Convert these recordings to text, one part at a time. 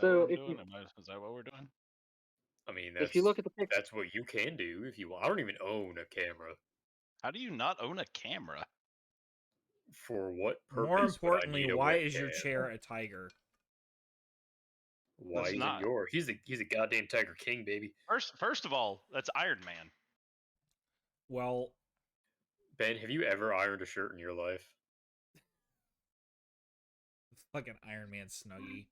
that what So I'm doing? Is that what we're doing? I mean, if you look at the picture, that's what you can do if you want. I don't even own a camera. How do you not own a camera? For what More purpose would I importantly, need a why is webcam? your chair a tiger? Why That's isn't not. yours? He's a goddamn Tiger King, baby. First of all, that's Iron Man. Well, Ben, have you ever ironed a shirt in your life? fucking Iron Man snuggie.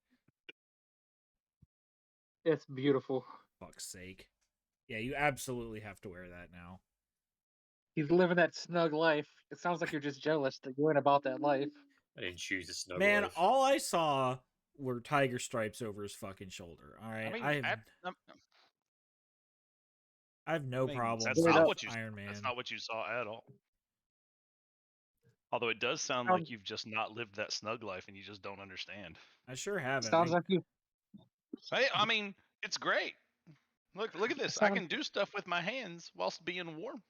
it's beautiful. Fuck's sake. Yeah, you absolutely have to wear that now. He's living that snug life. It sounds like you're just jealous that you're about that life. I didn't choose a snug Man, life. all I saw were tiger stripes over his fucking shoulder. All right, I mean, I have no problem That's with not what you. Iron Man. That's not what you saw at all. Although it does sound Sounds- like you've just not lived that snug life and you just don't understand. I sure haven't. Sounds like you. Hey, I mean, it's great. Look at this. I can do stuff with my hands whilst being warm.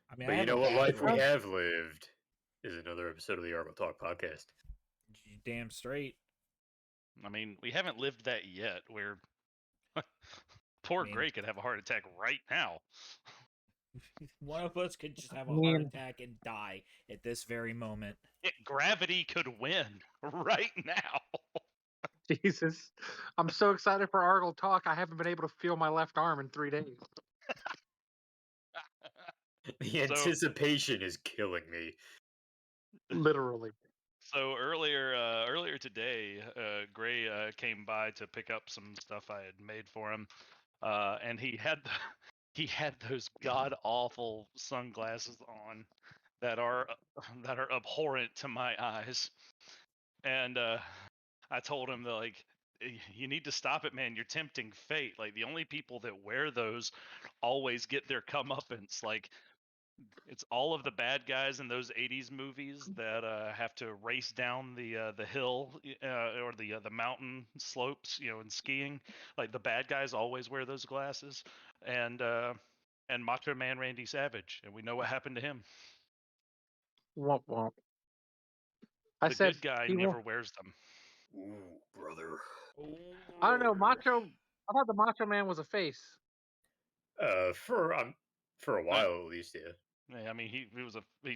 I mean, But I you know haven't what had life we one. have lived is another episode of the Argel Talk podcast. You damn straight. I mean, we haven't lived that yet. Where poor Gray could have a heart attack right now. One of us could just have a heart attack and die at this very moment. Gravity could win right now. Jesus, I'm so excited for Argel Talk. I haven't been able to feel my left arm in 3 days. The anticipation is killing me. Literally. So earlier today, Gray came by to pick up some stuff I had made for him, and he had those god awful sunglasses on that are abhorrent to my eyes, and I told him that, like, you need to stop it, man. You're tempting fate. Like, the only people that wear those always get their comeuppance. Like, it's all of the bad guys in those '80s movies that have to race down the hill or the mountain slopes, in skiing. Like, the bad guys always wear those glasses, and Macho Man Randy Savage, and we know what happened to him. Womp womp. The good guy never wears them. Ooh, brother. I don't know, Macho. I thought the Macho Man was a face. For a while at least, yeah. Yeah, I mean, he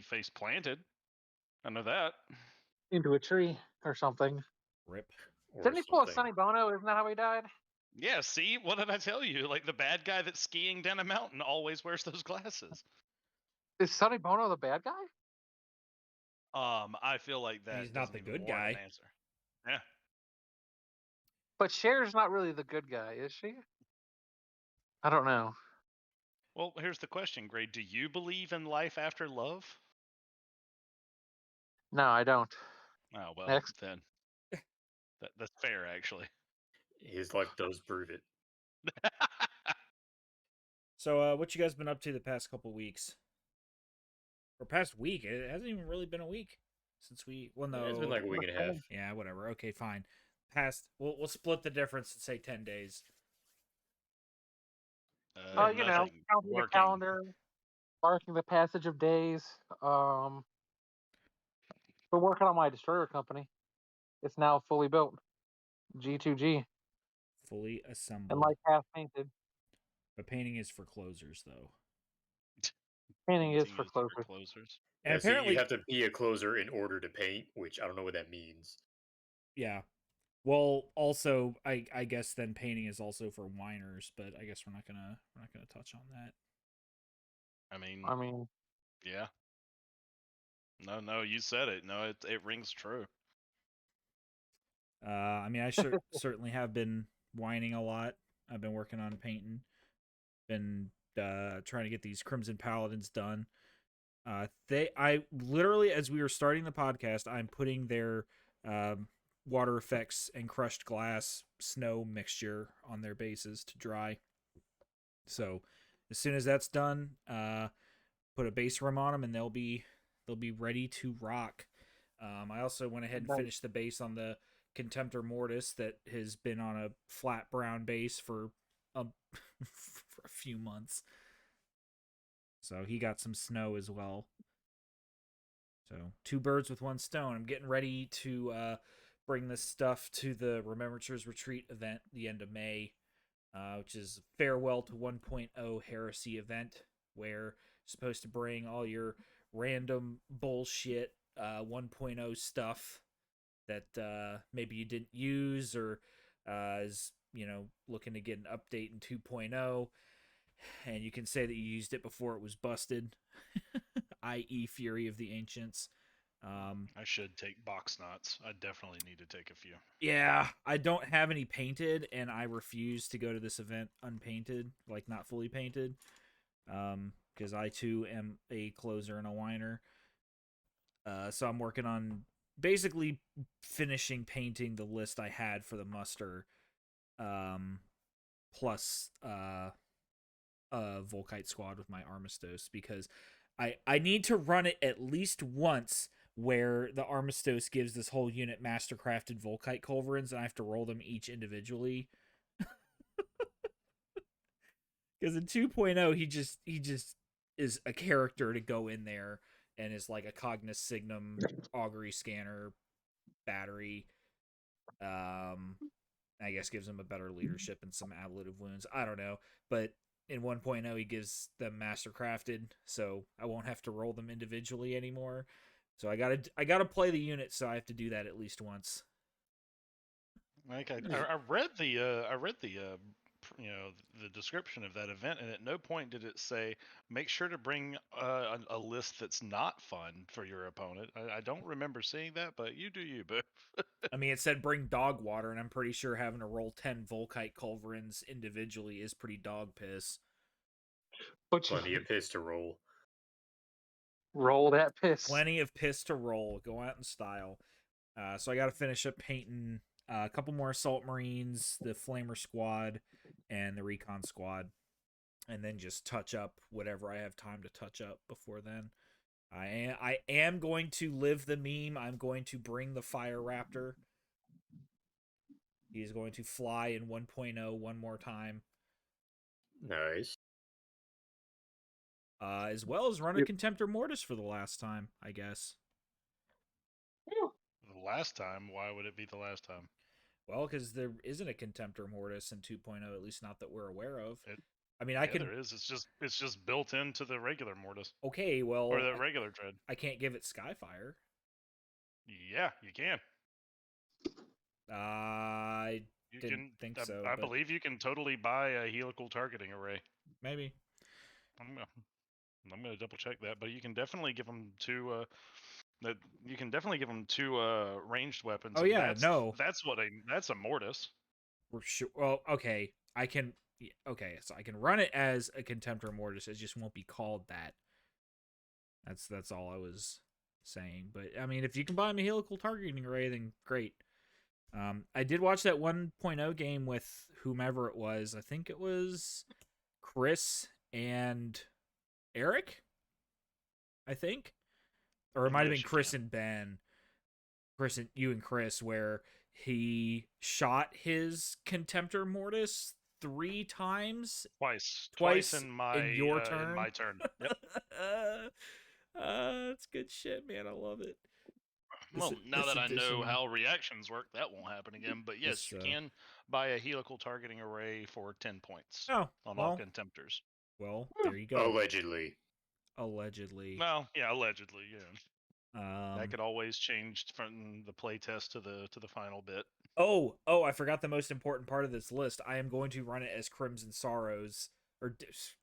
face planted. I know that. Into a tree or something. Rip. Didn't he pull a Sonny Bono? Isn't that how he died? Yeah, see? What did I tell you? Like, the bad guy that's skiing down a mountain always wears those glasses. Is Sonny Bono the bad guy? I feel like that he's not the good an guy. Answer. Yeah. But Cher's not really the good guy, is she? I don't know. Well, here's the question, Gray. Do you believe in life after love? No, I don't. Oh, well, Next. then. That's fair, actually. His life does prove it. So, what you guys been up to the past couple weeks? Or past week? It hasn't even really been a week since we. Well, no, it's been like a week and a half. Yeah, whatever. Okay, fine. We'll split the difference and say 10 days. Counting the calendar, marking the passage of days. Been working on my destroyer company. It's now fully built. G2G. Fully assembled. And like half painted. But painting is for closers, though. Painting is for closers. And yeah, apparently, you have to be a closer in order to paint, which I don't know what that means. Yeah. Well, also, I guess then painting is also for whiners, but I guess we're not gonna touch on that. I mean, yeah. No, you said it. No, it rings true. I mean, I certainly have been whining a lot. I've been working on painting. Been trying to get these Crimson Paladins done. I literally, as we were starting the podcast, I'm putting their water effects and crushed glass snow mixture on their bases to dry. So as soon as that's done, put a base rim on them and they'll be ready to rock. I also went ahead and finished the base on the Contemptor Mortis that has been on a flat brown base for a few months. So he got some snow as well. So 2 birds with 1 stone. I'm getting ready to bring this stuff to the Remembrancers Retreat event the end of May, which is Farewell to 1.0 Heresy event, where you're supposed to bring all your random bullshit 1.0 stuff that maybe you didn't use or is looking to get an update in 2.0, and you can say that you used it before it was busted, i.e. Fury of the Ancients. I should take box knots. I definitely need to take a few. Yeah, I don't have any painted, and I refuse to go to this event unpainted, like not fully painted, because I too am a closer and a whiner. So I'm working on basically finishing painting the list I had for the muster, plus Volkite squad with my Armistice, because I need to run it at least once where the Armistice gives this whole unit mastercrafted Volkite culverins, and I have to roll them each individually. Because in 2.0, he just is a character to go in there and is like a Cognis Signum augury scanner battery. I guess gives him a better leadership and some ablative wounds. I don't know, but in 1.0 he gives them mastercrafted, so I won't have to roll them individually anymore. So I gotta play the unit, so I have to do that at least once. Like I read the the description of that event, and at no point did it say make sure to bring a list that's not fun for your opponent. I don't remember seeing that, but you do you, but I mean, it said bring dog water, and I'm pretty sure having to roll 10 Volkite culverins individually is pretty dog piss. But Plenty of piss to roll. roll that piss. Plenty of piss to roll. Go out in style. So I got to finish up painting a couple more Assault Marines, the Flamer squad, and the Recon squad, and then just touch up whatever I have time to touch up before then. I am going to live the meme. I'm going to bring the Fire Raptor. He's going to fly in 1.0 one more time. Nice. As well as run a Contemptor Mortis for the last time, I guess. the last time, why would it be the last time? Well, because there isn't a Contemptor Mortis in 2.0, at least not that we're aware of. I mean, Yeah, there is. It's just built into the regular Mortis. Okay, well, Or the regular Dread. I can't give it Skyfire. Yeah, you can. I You didn't think so. I but believe you can totally buy a helical targeting array. maybe. I'm gonna double check that, but you can definitely give them two. You can definitely give them two ranged weapons. Oh and yeah, no. That's a Mortis. We're sure. Well, okay, I can. Okay, so I can run it as a Contemptor Mortis. It just won't be called that. That's all I was saying. But I mean, if you can buy me a helical targeting array, then great. I did watch that 1.0 game with whomever it was. I think it was Chris and Eric. I think, or it might have been Chris and Ben. Chris and you and Chris, where he shot his Contemptor Mortis 3 times. Twice in your turn. In my turn. Yep. That's good shit, man. I love it. Well, now that I know how reactions work, that won't happen again. But yes, you can buy a helical targeting array for 10 points on all Contemptors. Well, there you go. Allegedly. Well, yeah, allegedly, yeah. That could always change from the playtest to the final bit. Oh, I forgot the most important part of this list. I am going to run it as Crimson Sorrows, or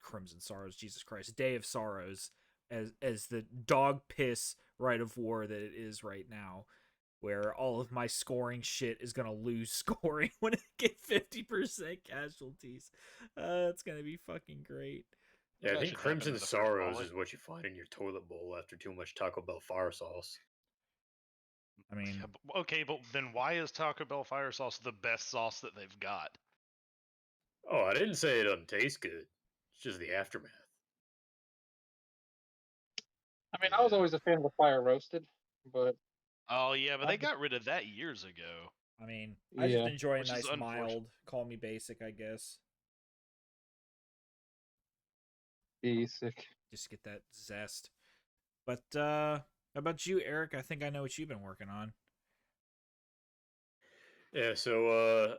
Crimson Sorrows, Jesus Christ, Day of Sorrows, as the dog piss Rite of War that it is right now, where all of my scoring shit is gonna lose scoring when I get 50% casualties. It's gonna be fucking great. Yeah, I think Crimson Sorrows is what you find in your toilet bowl after too much Taco Bell fire sauce. I mean, okay, but then why is Taco Bell fire sauce the best sauce that they've got? Oh, I didn't say it doesn't taste good. It's just the aftermath. I mean, I was always a fan of the fire roasted, but oh yeah, but they got rid of that years ago. I mean, I just enjoy a nice mild, call me basic, I guess. Basic. Just get that zest. But how about you, Eric? I think I know what you've been working on. Yeah, so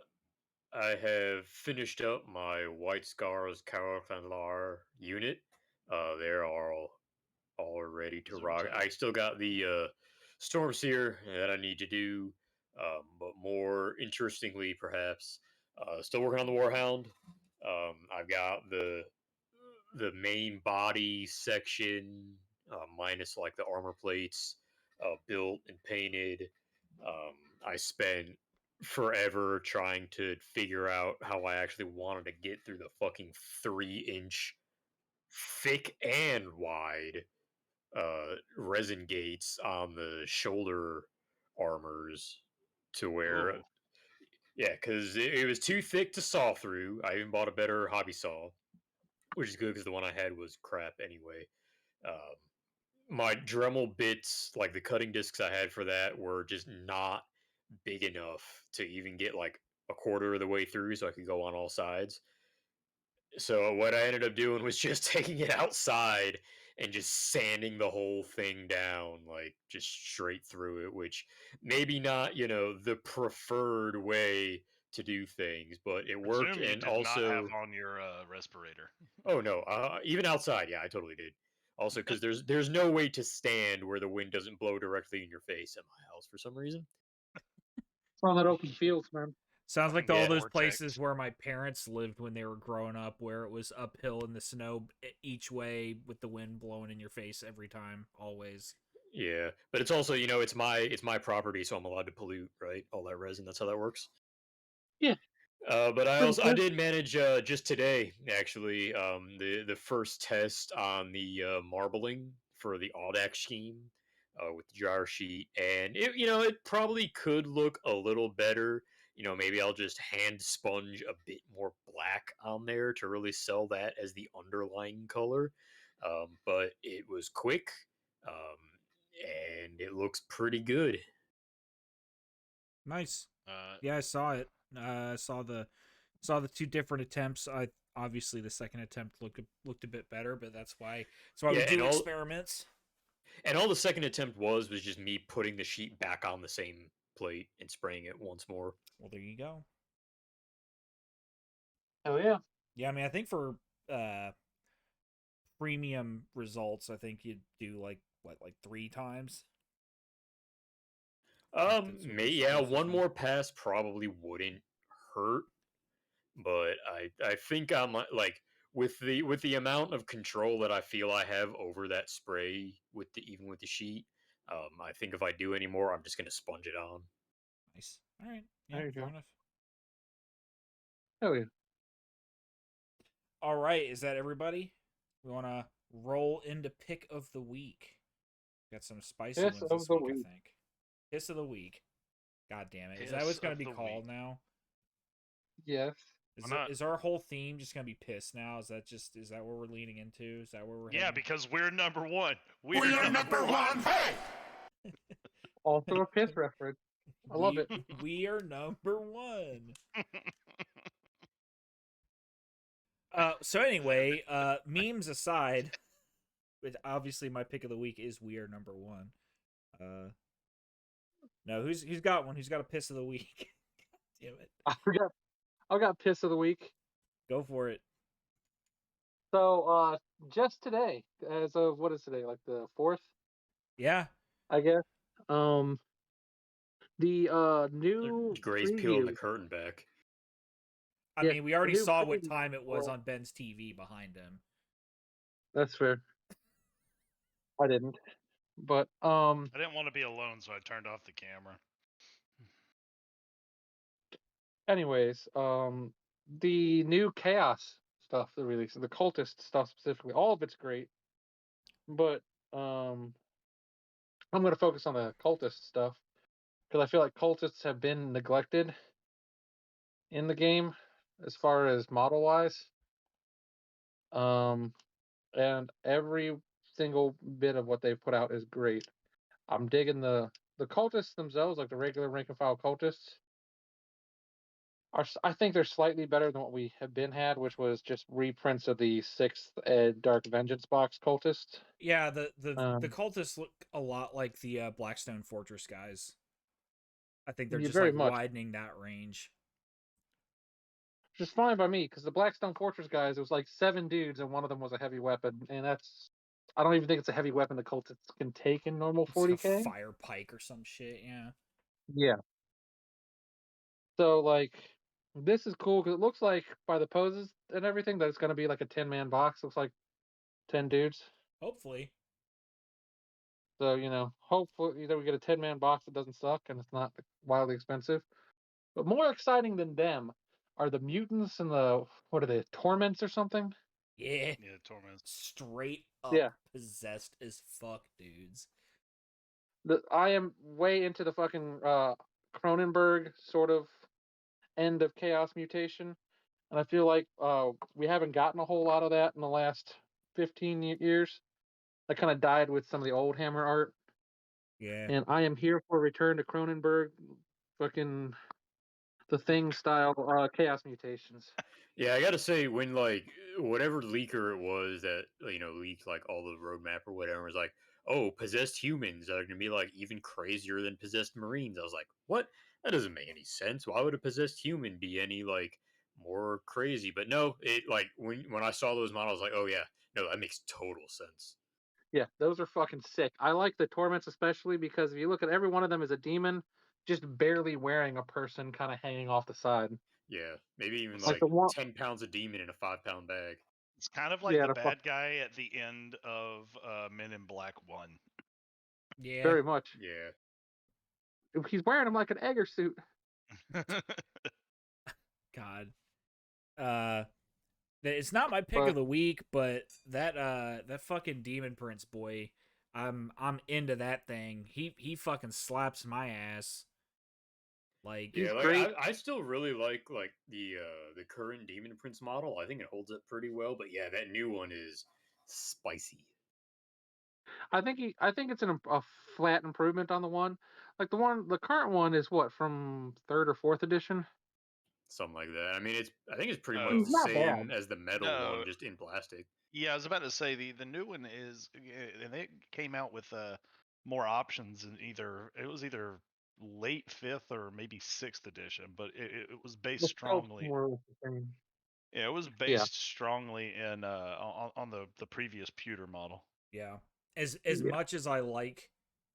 I have finished up my White Scars Carothanalar unit. They're all ready to rock. I still got the Stormseer that I need to do, but more interestingly, perhaps, still working on the Warhound. I've got the main body section minus like the armor plates built and painted. I spent forever trying to figure out how I actually wanted to get through the fucking 3-inch thick and wide resin gates on the shoulder armors to where Ooh. yeah, because it was too thick to saw through. I even bought a better hobby saw, which is good because the one I had was crap anyway. Um, my Dremel bits, like the cutting discs I had for that, were just not big enough to even get like a quarter of the way through so I could go on all sides. So what I ended up doing was just taking it outside and just sanding the whole thing down, like just straight through it, which maybe not, the preferred way to do things, but it worked. Presume you And did not have also, on your respirator. oh no, even outside, yeah, I totally did. Also, because there's no way to stand where the wind doesn't blow directly in your face at my house for some reason. It's on that open fields, man. Sounds like Yeah. all those Vortex. places where my parents lived when they were growing up, where it was uphill in the snow each way with the wind blowing in your face every time, always. Yeah, but it's also, it's my property, so I'm allowed to pollute, right? All that resin. That's how that works. Yeah. But I did manage just today actually the first test on the marbling for the Audax scheme with the jar sheet, and it probably could look a little better. Maybe I'll just hand sponge a bit more black on there to really sell that as the underlying color. But it was quick, um, and it looks pretty good. Nice. Yeah, I saw it. I saw the two different attempts. I obviously the second attempt looked a bit better, but that's why we Yeah, do experiments. And all the second attempt was just me putting the sheet back on the same plate and spraying it once more. Well, there you go. Oh yeah. Yeah, I mean, I think for premium results, I think you'd do like 3 times. One more pass probably wouldn't hurt, but I think I'm like with the amount of control that I feel I have over that spray even with the sheet. I think if I do any more, I'm just gonna sponge it on. Nice. All right. Yeah, There you fair go. enough. Oh yeah. All right, is that everybody? We want to roll into pick of the week. Got some spicy Piss ones of this the week, week. I think. Piss of the week. God damn it. Is Piss that what it's going to of be the called week. now? Yes. Is our whole theme just going to be piss now? Is that what we're leaning into? Is that where we're Yeah, heading? because we're number one. We are number one. Hey! Also a piss reference. I love it. We are number one. So anyway, memes aside, but obviously my pick of the week is we are number one. No, who's got one? Who's got a piss of the week? Damn it! I got piss of the week. Go for it. So just today, as of what is today, like the 4th? Yeah, I guess. The new Gray's peeling the curtain back. I mean, we already saw what time it was on Ben's TV behind him. That's fair. I didn't. But I didn't want to be alone, so I turned off the camera. anyways, the new chaos stuff they're releasing, the cultist stuff specifically, all of it's great. But I'm gonna focus on the cultist stuff because I feel like cultists have been neglected in the game as far as model wise. And every single bit of what they've put out is great. I'm digging the cultists themselves, like the regular rank and file cultists. I think they're slightly better than what we have had, which was just reprints of the 6th Ed Dark Vengeance box cultist. Yeah, the cultists look a lot like the Blackstone Fortress guys. I think they're Yeah, just very like much. widening that range. Which is fine by me, because the Blackstone Fortress guys, it was like 7 dudes, and one of them was a heavy weapon, and that's I don't even think it's a heavy weapon the cultists can take in normal It's like a 40k. fire pike or some shit. Yeah. Yeah. So like, this is cool because it looks like by the poses and everything that it's gonna be like a 10-man box. Looks like 10 dudes. Hopefully. So hopefully either we get a 10-man box that doesn't suck and it's not wildly expensive. But more exciting than them are the mutants and the what are they, torments or something? Yeah. Yeah, torments. Straight up Yeah. possessed as fuck, dudes. I am way into the fucking Cronenberg sort of end of chaos mutation, and I feel like we haven't gotten a whole lot of that in the last 15 years. That kind of died with some of the old Hammer art, Yeah. and I am here for a return to Cronenberg, fucking the Thing style chaos mutations. Yeah, I gotta say, when like whatever leaker it was that leaked like all the roadmap or whatever was like, oh, possessed humans are gonna be like even crazier than possessed Marines. I was like, what? That doesn't make any sense. Why would a possessed human be any like more crazy? But no, it like when I saw those models, like, oh yeah, no, that makes total sense. Yeah, those are fucking sick. I like the torments especially because if you look at every one of them as a demon, just barely wearing a person kind of hanging off the side. Yeah, maybe even It's Like like the one, 10 pounds of demon in a 5 pound bag. It's kind of like yeah, the the bad guy at the end of Men in Black 1. Yeah. very much. Yeah, He's wearing them like an Egger suit. God. It's not my pick But of the week, but that fucking Demon Prince boy, I'm into that thing. He fucking slaps my ass. Like, he's yeah. Like great. I still really like the current Demon Prince model. I think it holds up pretty well. But yeah, that new one is spicy. I think it's a flat improvement on the one. Like the current one is what, from 3rd or 4th edition. Something like that. I mean, I think it's pretty much It's the not same bad. as the metal No, one, just in plastic. yeah, I was about to say the new one is, and it came out with more options, and it was either late 5th or maybe 6th edition, but it was based The scope's strongly. more the same. Yeah, it was Yeah. based strongly in on the previous pewter model. yeah. As Yeah. much as I like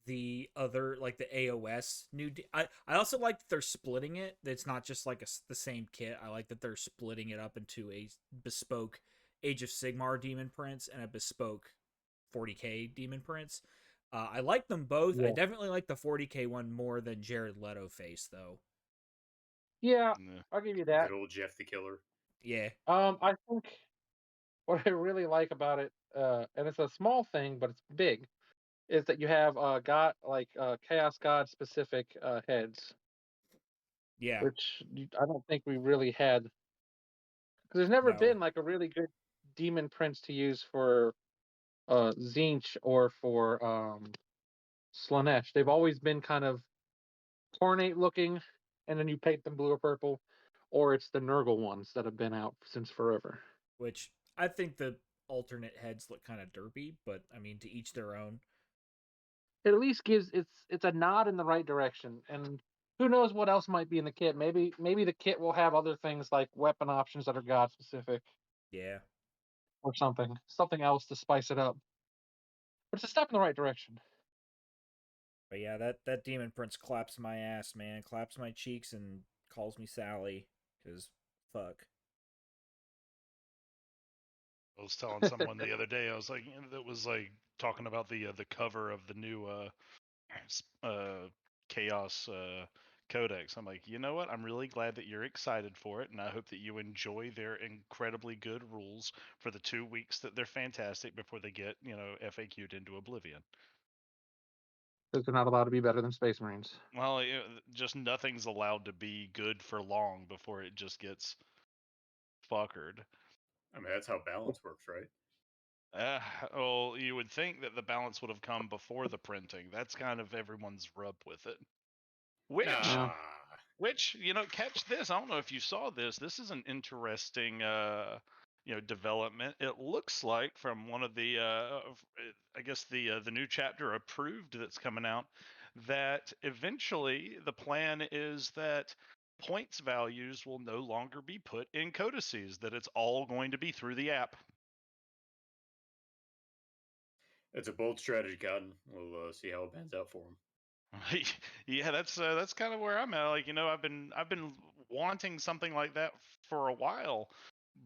the other, like the AOS I also like that they're splitting it. It's not just like the same kit. I like that they're splitting it up into a bespoke Age of Sigmar Demon Prince and a bespoke 40k Demon Prince. I like them both. I Yeah. definitely like the 40k one more than Jared Leto face though. Yeah, Yeah. I'll give you that. Good old Jeff the Killer. Yeah. I think what I really like about it, and it's a small thing, but it's big, is that you have Chaos God specific heads, Yeah. which I don't think we really had. Because there's never No. been like a really good demon prince to use for Zinch or for Slanesh. They've always been kind of ornate looking, and then you paint them blue or purple, or it's the Nurgle ones that have been out since forever. Which I think the alternate heads look kind of derpy, but I mean, to each their own. It at least gives it's a nod in the right direction, and who knows what else might be in the kit. Maybe the kit will have other things like weapon options that are god specific Yeah. or something else to spice it up. But it's a step in the right direction. But yeah, that Demon Prince claps my ass, man. Claps my cheeks and calls me Sally. Because, fuck. I was telling someone the other day, I was like, that was like talking about the cover of the new Chaos Codex. I'm like, you know what? I'm really glad that you're excited for it, and I hope that you enjoy their incredibly good rules for the 2 weeks that they're fantastic before they get, FAQ'd into oblivion. Because they're not allowed to be better than Space Marines. Well, just nothing's allowed to be good for long before it just gets fuckered. I mean, that's how balance works, right? Well, you would think that the balance would have come before the printing. That's kind of everyone's rub with it. Which, Nah. which, catch this. I don't know if you saw this. This is an interesting development, it looks like from one of the I guess the new chapter approved that's coming out, that eventually the plan is that points values will no longer be put in codices, that it's all going to be through the app. It's a bold strategy, Cotton. We'll see how it pans out for him. Yeah, that's kind of where I'm at. Like, I've been wanting something like that for a while,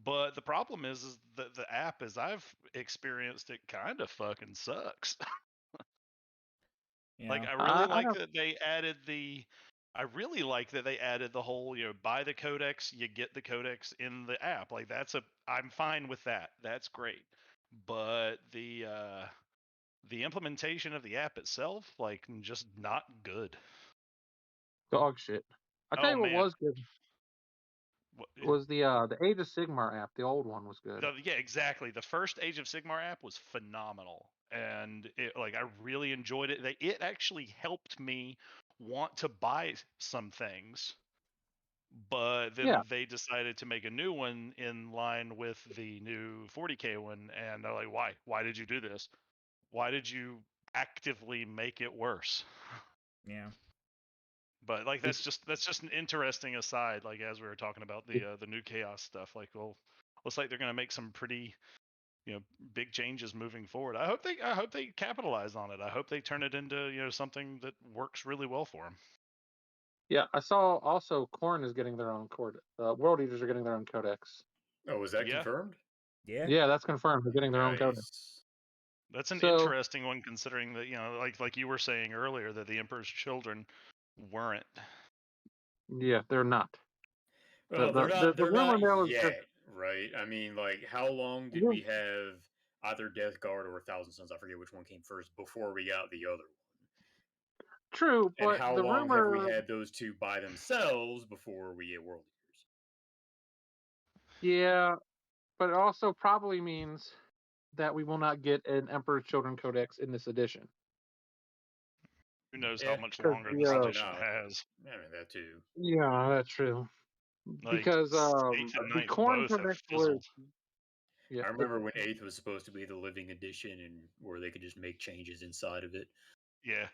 but the problem is that the app, as I've experienced it, kind of fucking sucks. Yeah. Like, I really I like don't. that they added the. I really like that they added the whole, buy the codex, you get the codex in the app. Like, I'm fine with that. That's great. But the implementation of the app itself, like, just not good. Dog shit. I tell Oh you what man. was good was the Age of Sigmar app. The old one was good. Yeah, exactly. The first Age of Sigmar app was phenomenal, and I really enjoyed it. It actually helped me want to buy some things, but Yeah. then they decided to make a new one in line with the new 40K one, and they're like, "Why? Why did you do this? Why did you actively make it worse?" Yeah. But like that's just an interesting aside. Like, as we were talking about the new chaos stuff, like, well, looks like they're gonna make some pretty big changes moving forward. I hope they capitalize on it. I hope they turn it into something that works really well for them. Yeah, I saw also Corn is getting their own World Eaters are getting their own codex. Oh, was that Yeah, confirmed? Yeah. Yeah, that's confirmed. They're getting their own codex. Nice. that's an So interesting one, considering that like you were saying earlier, that the Emperor's Children weren't. yeah, they're not. Well, they're not. The They're rumor not mill is yet, right? I mean, like, how long did we have either Death Guard or Thousand Suns? I forget which one came first before we got the other one. true, And but how the long have we rumor, had those two by themselves before we get World Eaters? yeah, but it also probably means that we will not get an Emperor's Children codex in this edition. Who knows how Yeah, much Because longer this probably edition not. has? I mean, that too. yeah, that's true. Like, Because eighth and the ninth Corn both have codex was fizzled. yeah, I remember when 8th was supposed to be the living edition and where they could just make changes inside of it. Yeah.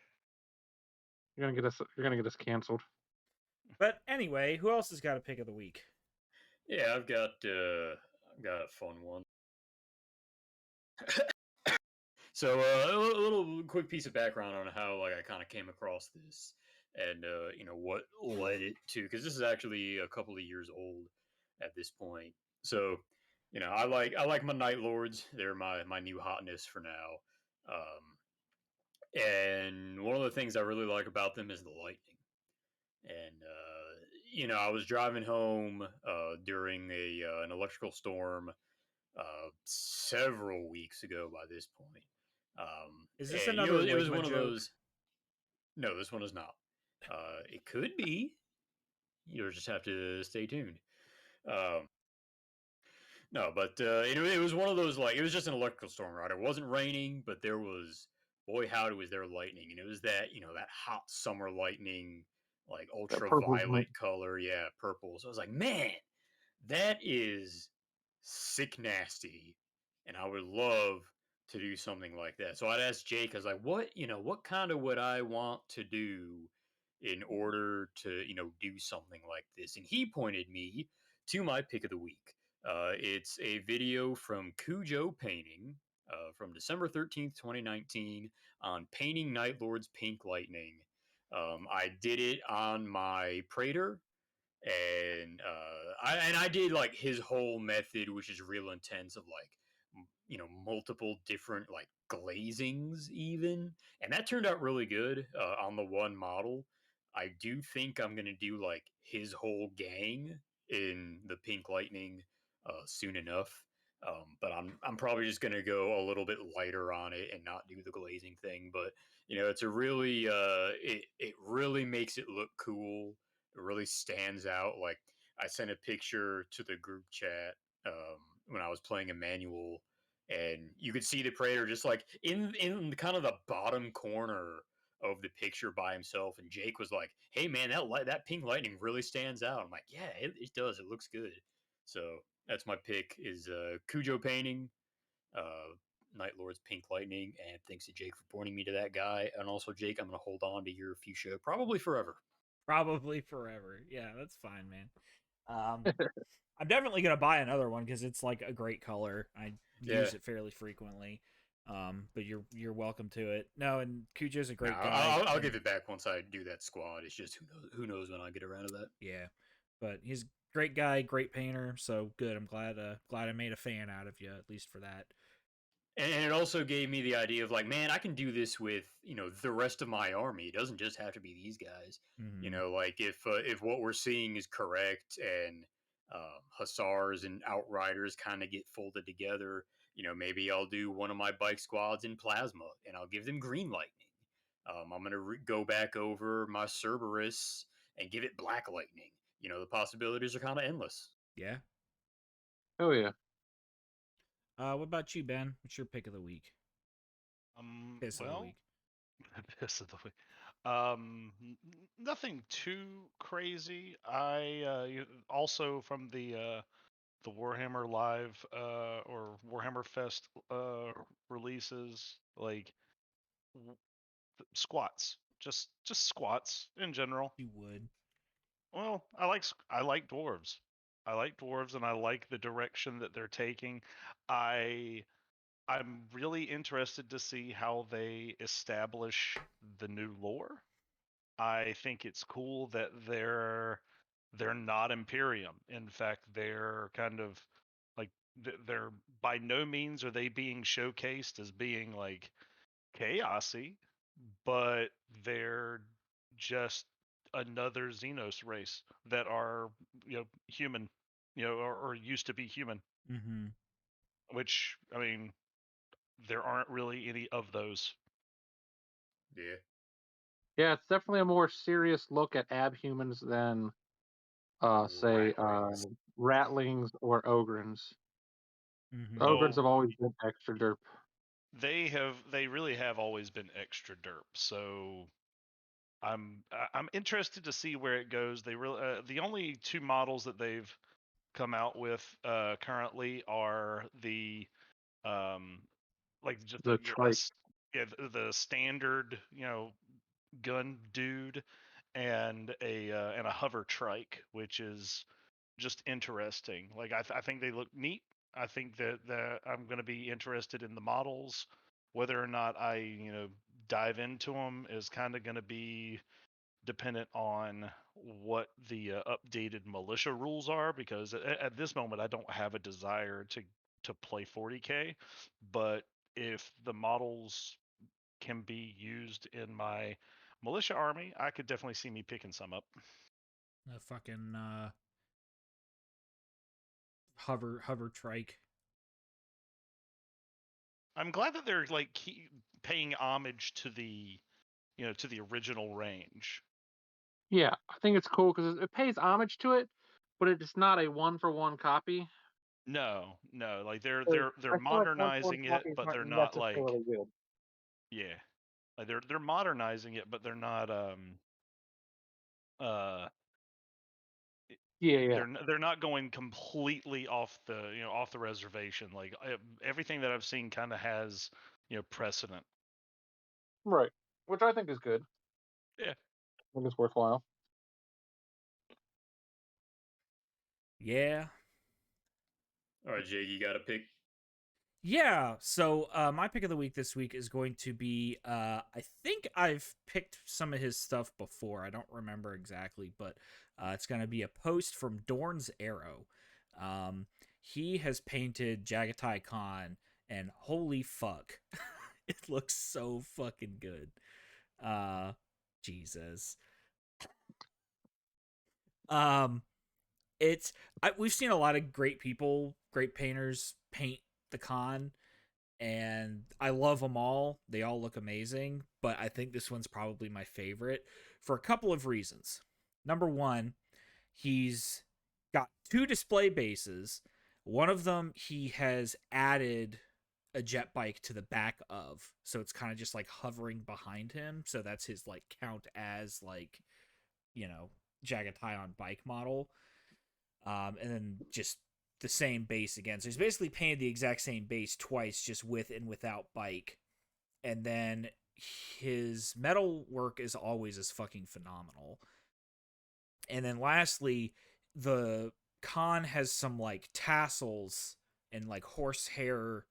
you're gonna get us canceled. But anyway, who else has got a pick of the week? Yeah, I've got a fun one. So a little quick piece of background on how I kind of came across this and what led it to, because this is actually a couple of years old at this point. So I like my Night Lords. They're my new hotness for now. And one of the things I really like about them is the lightning. And I was driving home during an electrical storm several weeks ago by this point. Is this And another it was Ligma one of joke? those. No, this one is not. It could be. You'll just have to stay tuned. Um, no, but it was one of those, like, it was just an electrical storm, right? It wasn't raining, but there was, boy howdy was there lightning, and it was that hot summer lightning, like That purple. ultraviolet color, yeah, purple. So I was like, man, that is sick nasty, and I would love to do something like that. So I'd ask Jake, I was like, what kind of would I want to do in order to, do something like this? And he pointed me to my pick of the week. It's a video from Cujo Painting from December 13th, 2019 on painting Night Lord's Pink Lightning. I did it on my Praetor, and I did like his whole method, which is real intense, of like multiple different like glazings even, and that turned out really good on the one model. I do think I'm gonna do like his whole gang in the Pink Lightning soon enough. But I'm probably just gonna go a little bit lighter on it and not do the glazing thing. But it's a really it really makes it look cool. It really stands out. Like, I sent a picture to the group chat when I was playing a manual, and you could see the Praetor just like in kind of the bottom corner of the picture by himself. And Jake was like, "Hey man, that Pink Lightning really stands out." I'm like, "Yeah, it does. It looks good." So That's my pick. Is Cujo painting, Night Lord's Pink Lightning, and thanks to Jake for pointing me to that guy. And also, Jake, I'm gonna hold on to your fuchsia probably forever. Probably forever. Yeah, that's fine, man. I'm definitely gonna buy another one because it's like a great color. I use it fairly frequently. But you're welcome to it. No, and Cujo's a great guy. I'll give it back once I do that squad. It's just who knows when I get around to that. Yeah, but he's a great guy, great painter. So good. I'm glad I made a fan out of you at least for that. And it also gave me the idea of like, man, I can do this with the rest of my army. It doesn't just have to be these guys. Mm-hmm. Like if what we're seeing is correct and hussars and outriders kind of get folded together, maybe I'll do one of my bike squads in plasma and I'll give them green lightning. I'm gonna go back over my Cerberus and give it black lightning. The possibilities are kind of endless. Yeah. Oh yeah. What about you, Ben? What's your pick of the week? Piss of the week. Piss of the week. Nothing too crazy. Also from the Warhammer Live or Warhammer Fest releases, like squats, just squats in general. You would. Well, I like dwarves. I like dwarves, and I like the direction that they're taking. I'm really interested to see how they establish the new lore. I think it's cool that they're not Imperium. In fact, they're kind of like they're by no means are they being showcased as being like chaosy, but they're just another Xenos race that are human, or used to be human. Mm-hmm. Which, I mean, there aren't really any of those. Yeah. Yeah, it's definitely a more serious look at abhumans than say Ratlings. ratlings or ogrins. Mm-hmm. Ogrins Well, have always been extra derp. they really have always been extra derp. So I'm interested to see where it goes. They really the only two models that they've come out with currently are the like just The trike. the standard gun dude and a hover trike, which is just interesting. Like I think they look neat. I think that I'm going to be interested in the models. Whether or not I dive into them is kind of going to be dependent on what the updated militia rules are, because at this moment I don't have a desire to play 40k, but if the models can be used in my militia army, I could definitely see me picking some up. A fucking hover trike. I'm glad that they're like paying homage to the to the original range. Yeah, I think it's cool because it pays homage to it, but it's not a one-for-one copy. No, like they're So they're I they're feel like one-for-one modernizing it, copies but they're aren't not like, necessarily good. yeah, like they're modernizing it, but they're not uh Yeah. they're not going completely off the off the reservation. Like everything that I've seen kind of has precedent. Right. Which I think is good. Yeah. I think it's worthwhile. Yeah. All right, Jake, you got a pick. Yeah, so my pick of the week this week is going to be I think I've picked some of his stuff before. I don't remember exactly, but it's going to be a post from Dorn's Arrow. He has painted Jagatai Khan, and holy fuck, it looks so fucking good. Jesus. It's we've seen a lot of great people, great painters paint the Khan, and I love them all. They all look amazing, but I think this one's probably my favorite for a couple of reasons. Number one, he's got two display bases. One of them he has added a jet bike to the back of, so it's kind of just like hovering behind him. So that's his like count as like, Jagatai on bike model. And then just the same base again. So he's basically painted the exact same base twice, just with and without bike. And then his metal work is always as fucking phenomenal. And then lastly, the con has some like tassels and like horsehair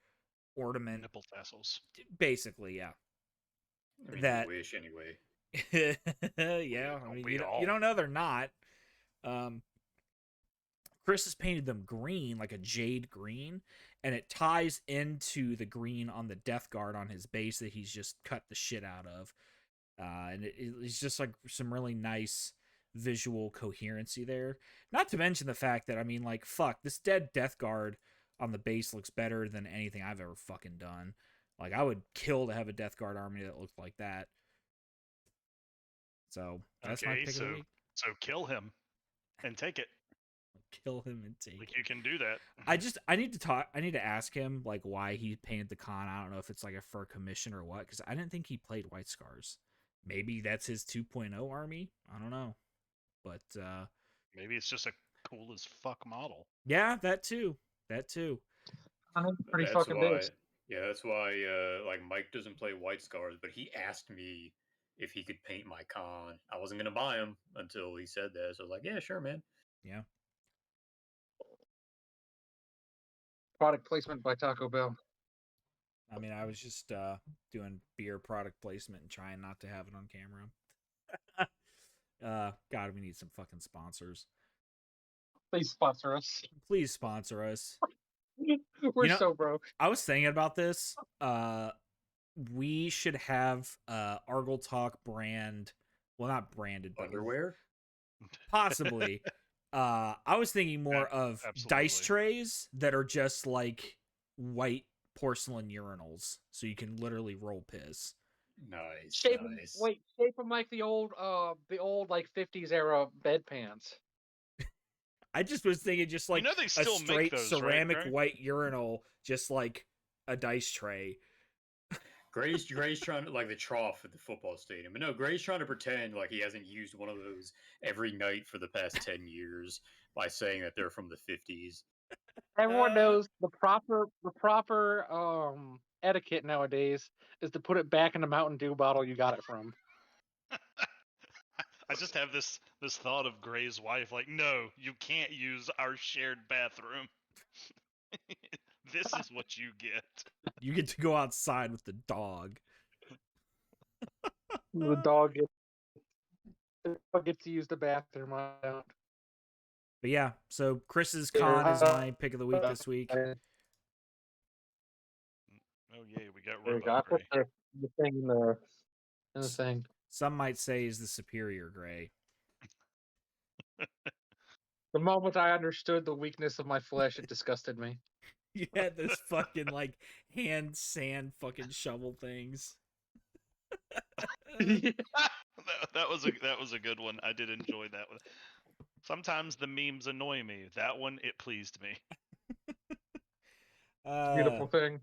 ornament. Nipple tassels. Basically, yeah. I mean, That you wish anyway. yeah, I mean you don't know they're not. Chris has painted them green, like a jade green, and it ties into the green on the Death Guard on his base that he's just cut the shit out of. And it's just like some really nice visual coherency there. Not to mention the fact that, I mean, like, fuck, this dead Death Guard on the base looks better than anything I've ever fucking done. Like, I would kill to have a Death Guard army that looked like that. So, that's my pick of the week. So kill him and take it. Kill him and take Like, you can do that. I need to ask him, like, why he painted the con. I don't know if it's, like, for commission or what, because I didn't think he played White Scars. Maybe that's his 2.0 army. I don't know. But, maybe it's just a cool as fuck model. yeah, that too. I'm pretty That's fucking why, big. Yeah, that's why, like, Mike doesn't play White Scars, but he asked me if he could paint my con. I wasn't going to buy him until he said that, so I was like, yeah, sure, man. Yeah. Product placement by Taco Bell. I mean, I was just doing beer product placement and trying not to have it on camera. God, we need some fucking sponsors. Please sponsor us. Please sponsor us. We're so broke. I was thinking about this. We should have Argel Talk brand. Well, not branded, but Underwear? possibly. I was thinking more of dice trays that are just like white porcelain urinals, so you can literally roll piss. Nice. Shape nice. shape them like the old like 50s era bedpans. I just was thinking just like they a still straight make those, ceramic right? white urinal, just like a dice tray. Gray's trying to, like, the trough at the football stadium. But no, Gray's trying to pretend like he hasn't used one of those every night for the past 10 years by saying that they're from the 50s. Everyone knows the proper etiquette nowadays is to put it back in the Mountain Dew bottle you got it from. I just have this thought of Gray's wife, like, no, you can't use our shared bathroom. This is what you get. You get to go outside with the dog. The dog gets to use the bathroom. I don't. But yeah, so Chris's con is my pick of the week this week. Oh yeah, we got There you Robo go. I Gray. put the thing in the thing. Some might say is the superior Gray. The moment I understood the weakness of my flesh, it disgusted me. You had this fucking like hand sand fucking shovel things. that was a good one. I did enjoy that one. Sometimes the memes annoy me. That one, it pleased me. Beautiful thing.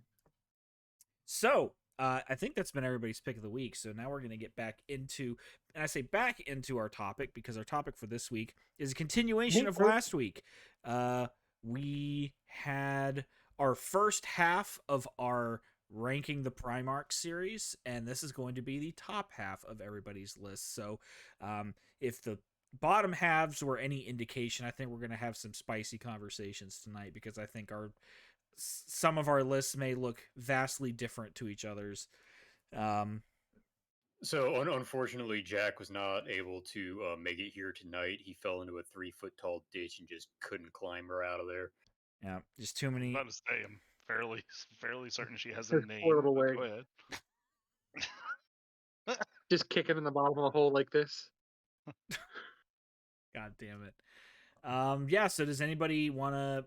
So, I think that's been everybody's pick of the week. So now we're going to get back into, and I say back into our topic because our topic for this week is a continuation of last week. We had our first half of our ranking the Primarch series, and this is going to be the top half of everybody's list. So, if the bottom halves were any indication, I think we're going to have some spicy conversations tonight because I think some of our lists may look vastly different to each other's. So, unfortunately, Jack was not able to make it here tonight. He fell into a 3-foot tall ditch and just couldn't climb her out of there. Yeah, just too many. I'm about to say, I'm fairly certain she has a Her name. poor little But leg. go ahead. Just kicking in the bottom of the hole like this. God damn it. Yeah, so does anybody want to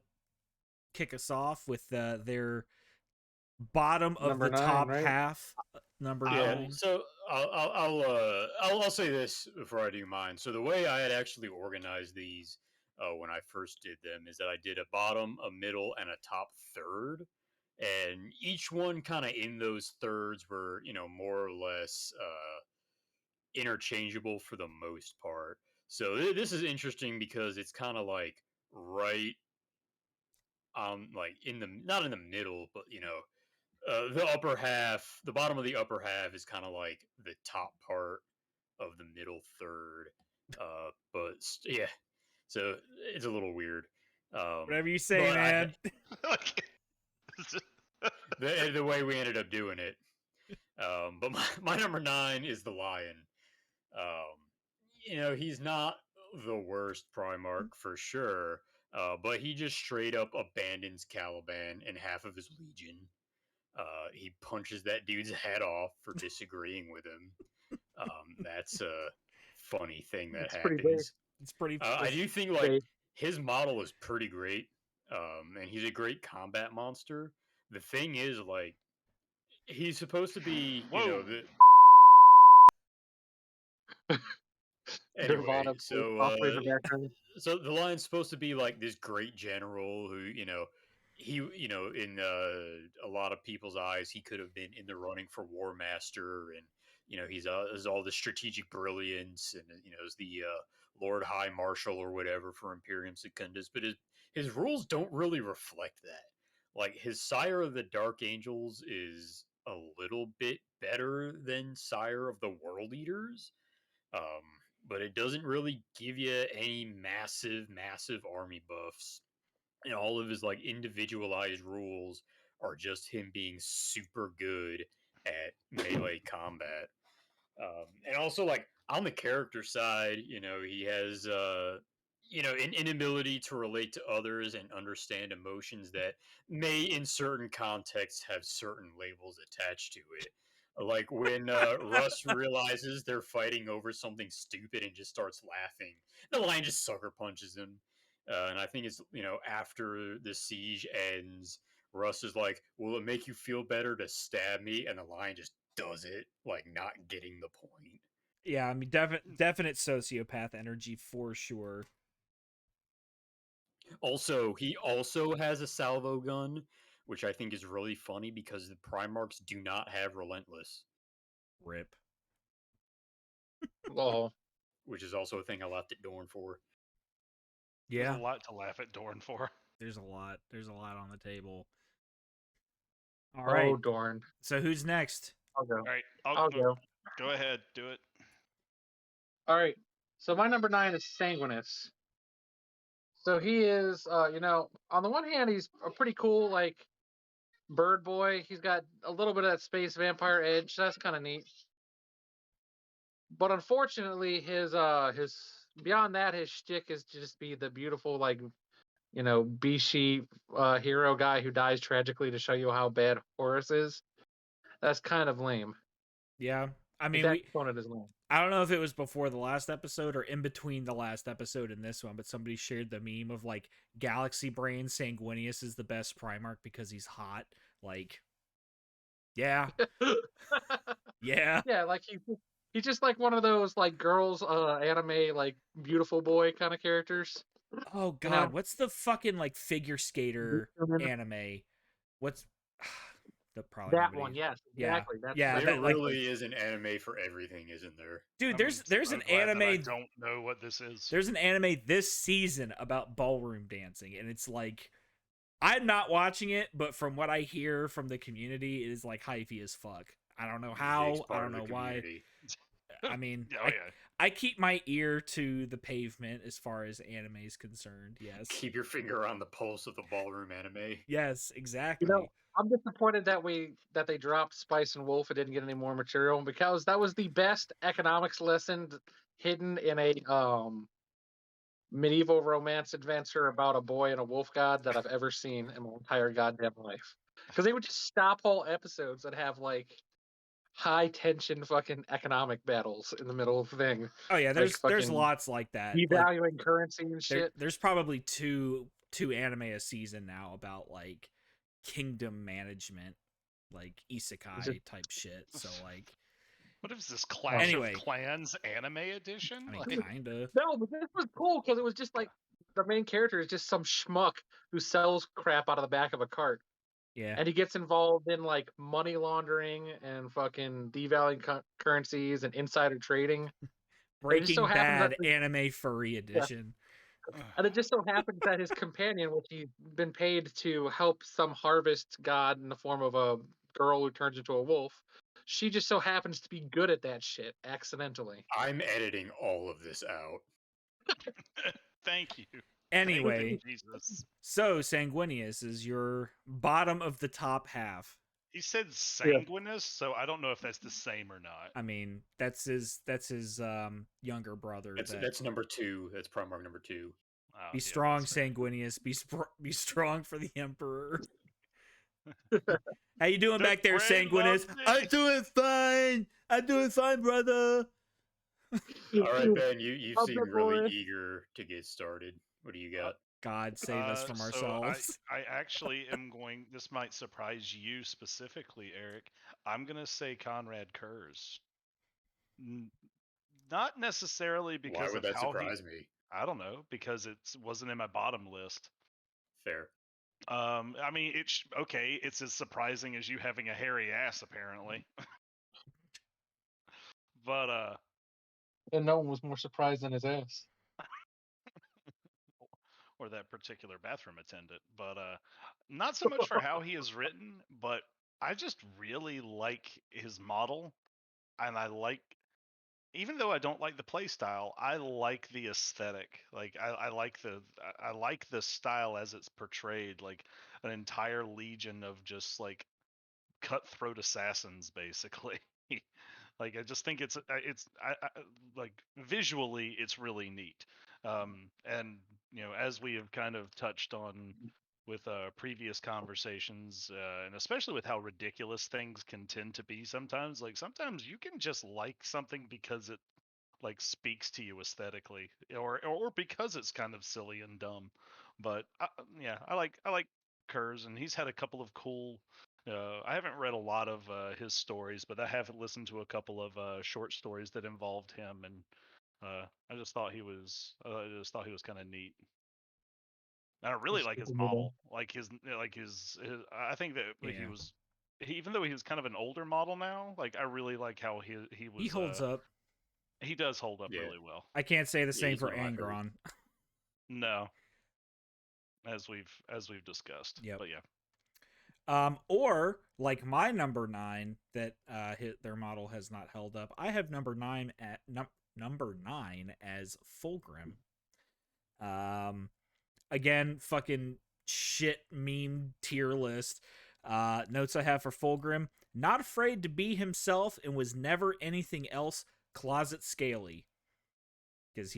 kick us off with their bottom of Number the 9, top right? half? Number 9. So I'll say this before I do mine. So the way I had actually organized these when I first did them is that I did a bottom, a middle, and a top third, and each one kind of in those thirds were, more or less interchangeable for the most part. So this is interesting because it's kind of like right like not in the middle, but the upper half, the bottom of the upper half is kind of like the top part of the middle third. But yeah, so it's a little weird. Whatever you say, but man. the way we ended up doing it. But my number 9 is the Lion. He's not the worst Primarch for sure, but he just straight up abandons Caliban and half of his legion. He punches that dude's head off for disagreeing with him. That's a funny thing that happens. It's pretty. I do think like his model is pretty great, and he's a great combat monster. The thing is, like, he's supposed to be, the. Anyway, so the Lion's supposed to be like this great general who, in a lot of people's eyes, he could have been in the running for War Master, and he's has all the strategic brilliance, and is the Lord High Marshal or whatever for Imperium Secundus, but his rules don't really reflect that. Like, his Sire of the Dark Angels is a little bit better than Sire of the World Eaters. But it doesn't really give you any massive army buffs. And all of his like individualized rules are just him being super good at melee combat. And also, like, on the character side, he has an inability to relate to others and understand emotions that may in certain contexts have certain labels attached to it. Like when Russ realizes they're fighting over something stupid and just starts laughing, the Lion just sucker punches him. And I think it's, after the siege ends, Russ is like, will it make you feel better to stab me? And the Lion just does it, like, not getting the point. Yeah, I mean, definite sociopath energy for sure. Also, he also has a salvo gun, which I think is really funny because the Primarchs do not have Relentless. Rip. Lol. Which is also a thing I laughed at Dorn for. Yeah. There's a lot to laugh at Dorn for. There's a lot on the table. All right. Oh, Dorn. So who's next? I'll go. All right, I'll go. Go ahead, do it. All right. So my number 9 is Sanguinus. So he is, on the one hand, he's a pretty cool, like, bird boy. He's got a little bit of that space vampire edge. That's kind of neat. But unfortunately, his beyond that, his shtick is to just be the beautiful, like, Bishi hero guy who dies tragically to show you how bad Horus is. That's kind of lame. Yeah, I mean, I don't know if it was before the last episode or in between the last episode and this one, but somebody shared the meme of like Galaxy Brain Sanguinius is the best Primarch because he's hot. Like, yeah, yeah, like he's just like one of those like girls anime like beautiful boy kind of characters. Oh god, what's the fucking like figure skater anime? What's that one? Yes, exactly. Yeah, there really is an anime for everything, isn't there? Dude, there's an anime. I don't know what this is. There's an anime this season about ballroom dancing, and it's like, I'm not watching it, but from what I hear from the community, it is like hypey as fuck. I don't know how. I don't know why. I mean, I keep my ear to the pavement as far as anime is concerned. Yes. Keep your finger on the pulse of the ballroom anime. Yes, exactly. I'm disappointed that they dropped Spice and Wolf and didn't get any more material, because that was the best economics lesson hidden in a medieval romance adventure about a boy and a wolf god that I've ever seen in my entire goddamn life. Because they would just stop whole episodes and have like high tension fucking economic battles in the middle of the thing. Oh yeah, there's lots like that. Devaluing currency and shit. There's probably two anime a season now about like kingdom management, like isekai type shit. So like, what is this Clash of Clans anime edition? I mean, kinda. No, but this was cool because it was just like the main character is just some schmuck who sells crap out of the back of a cart. Yeah. And he gets involved in like money laundering and fucking devaluing currencies and insider trading. Breaking Bad anime furry edition. And it just so happens that his companion, which he's been paid to help some harvest god in the form of a girl who turns into a wolf, she just so happens to be good at that shit accidentally. I'm editing all of this out. Thank you. Anyway, Thank you, Jesus. so Sanguinius is your bottom of the top half. He said sanguinous, so I don't know if that's the same or not. I mean, that's his younger brother. That's number 2. That's Primarch number 2. Oh, Be yeah, strong, that's fair. Sanguinius. Be strong for the Emperor. How you doing The back there, friend Sanguinius? loves me. I'm doing fine. I'm doing fine, brother. All right, Ben, you Oh, seem good really boy. eager to get started. What do you got? God save us from So ourselves. I actually am going. This might surprise you specifically, Eric. I'm gonna say Conrad Kurz. Not necessarily Why because would of that how he. surprise me? I don't know, because it wasn't in my bottom list. Fair. I mean, it's okay. It's as surprising as you having a hairy ass, apparently. But And no one was more surprised than his ass. or that particular bathroom attendant. But not so much for how he is written, but I just really like his model, and I like, even though I don't like the play style, I like the aesthetic. Like I like the style as it's portrayed, like an entire legion of just like cutthroat assassins, basically. Like I just think it's like visually it's really neat. And as we have kind of touched on with previous conversations, and especially with how ridiculous things can tend to be sometimes, like sometimes you can just like something because it like speaks to you aesthetically, or because it's kind of silly and dumb. But yeah, I like Kurz, and he's had a couple of cool. I haven't read a lot of his stories, but I have listened to a couple of short stories that involved him, and I just thought he was kind of neat. And I really like his model, like his. I think that he Yeah. was, even though he was kind of an older model now, like I really like how he was. He holds up. He does hold up Yeah. really well. I can't say the Yeah, same he's for one of my favorites. Angron. No, as we've discussed. Yep. But yeah, Or like my number 9 that their model has not held up. I have number 9 at number 9 as Fulgrim. Again, fucking shit meme tier list. Notes I have for Fulgrim: not afraid to be himself and was never anything else. Closet scaly. Because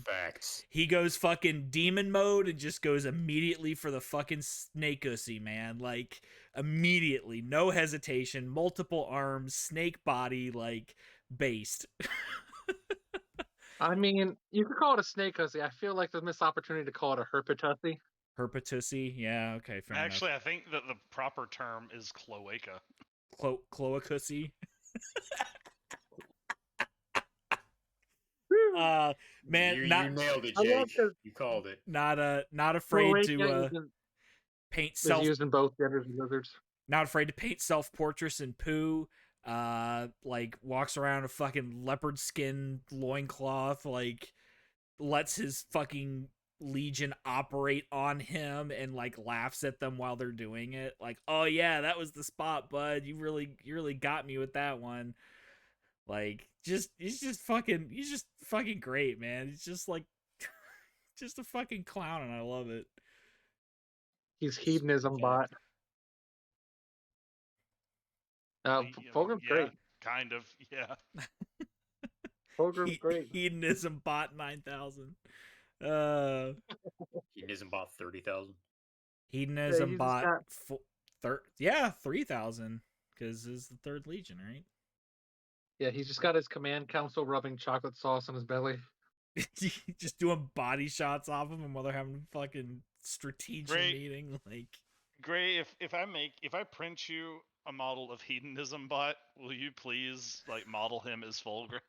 Facts. he goes fucking demon mode and just goes immediately for the fucking snake ussy, man. Like, immediately. No hesitation. Multiple arms. Snake body. Like, based. I mean, you could call it a snake hussy. I feel like there's a missed opportunity to call it a herpetussy. Herpetussy. Yeah, okay, fair actually, enough. I think that the proper term is cloaca. Cloacussy. Man, you not nailed it, I love Jake. 'cause You called it. not afraid to Cloaca paint is self used in both genders of lizards. not afraid to paint self portraits in poo. Like walks around a fucking leopard skin loincloth, like lets his fucking legion operate on him and like laughs at them while they're doing it. Like, oh yeah, that was the spot, bud. You really got me with that one. Like, he's just fucking great, man. He's just like just a fucking clown, and I love it. He's hedonism bot. Fulgrim's Yeah, great. kind of. Yeah. Fulgrim's great. Hedonism bot 9000. Hedonism bought 30,000. Hedonism he's bot got- 3,000 because it's the third legion, right? Yeah, he's just got his command council rubbing chocolate sauce on his belly. Just doing body shots off of him while they're having a fucking strategic meeting. Like, Gray, if I print you a model of Hedonism Bot, will you please like model him as Fulgrim?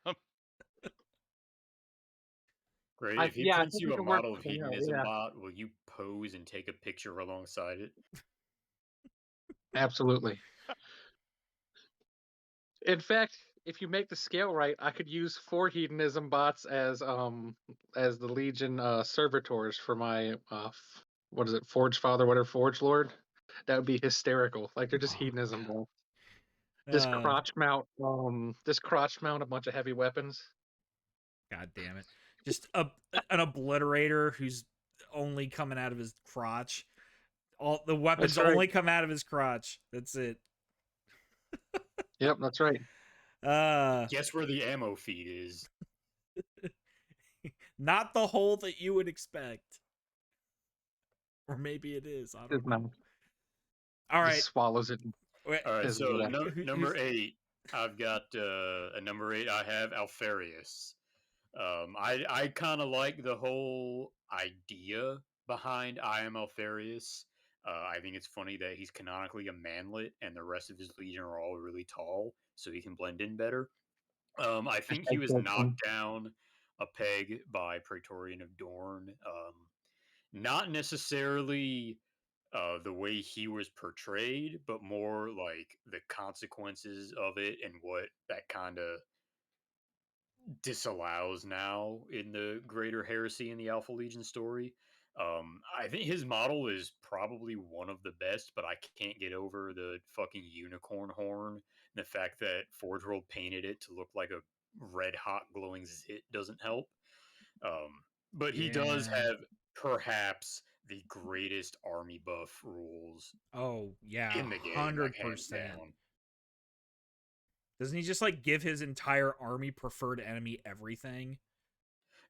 Great. If he I prints think you we a can work model of something out, Hedonism yeah. bot, will you pose and take a picture alongside it? Absolutely. In fact, if you make the scale right, I could use 4 hedonism bots as the Legion servitors for my what is it, Forge Father, whatever, Forge Lord. That would be hysterical. Like they're just hedonism bots. Just Uh, crotch mount a bunch of heavy weapons. God damn it! Just an obliterator who's only coming out of his crotch. All the weapons That's right. only come out of his crotch. That's it. Yep, that's right. Guess where the ammo feed is? Not the hole that you would expect. Or maybe it is. I don't His know. mouth All right. just swallows it. Wait, All right, Is so what number 8, I've got a number 8. I have Alfarius. I kind of like the whole idea behind I am Alfarius. I think it's funny that he's canonically a manlet, and the rest of his legion are all really tall, so he can blend in better. I think he was knocked down a peg by Praetorian of Dorn. Not necessarily the way he was portrayed, but more like the consequences of it and what that kind of disallows now in the Greater Heresy and the Alpha Legion story. I think his model is probably one of the best, but I can't get over the fucking unicorn horn and the fact that Forge World painted it to look like a red hot glowing zit doesn't help. But he does Yeah. have perhaps the greatest army buff rules Oh yeah, in the game, like hands 100%. down. Doesn't he just like give his entire army preferred enemy everything?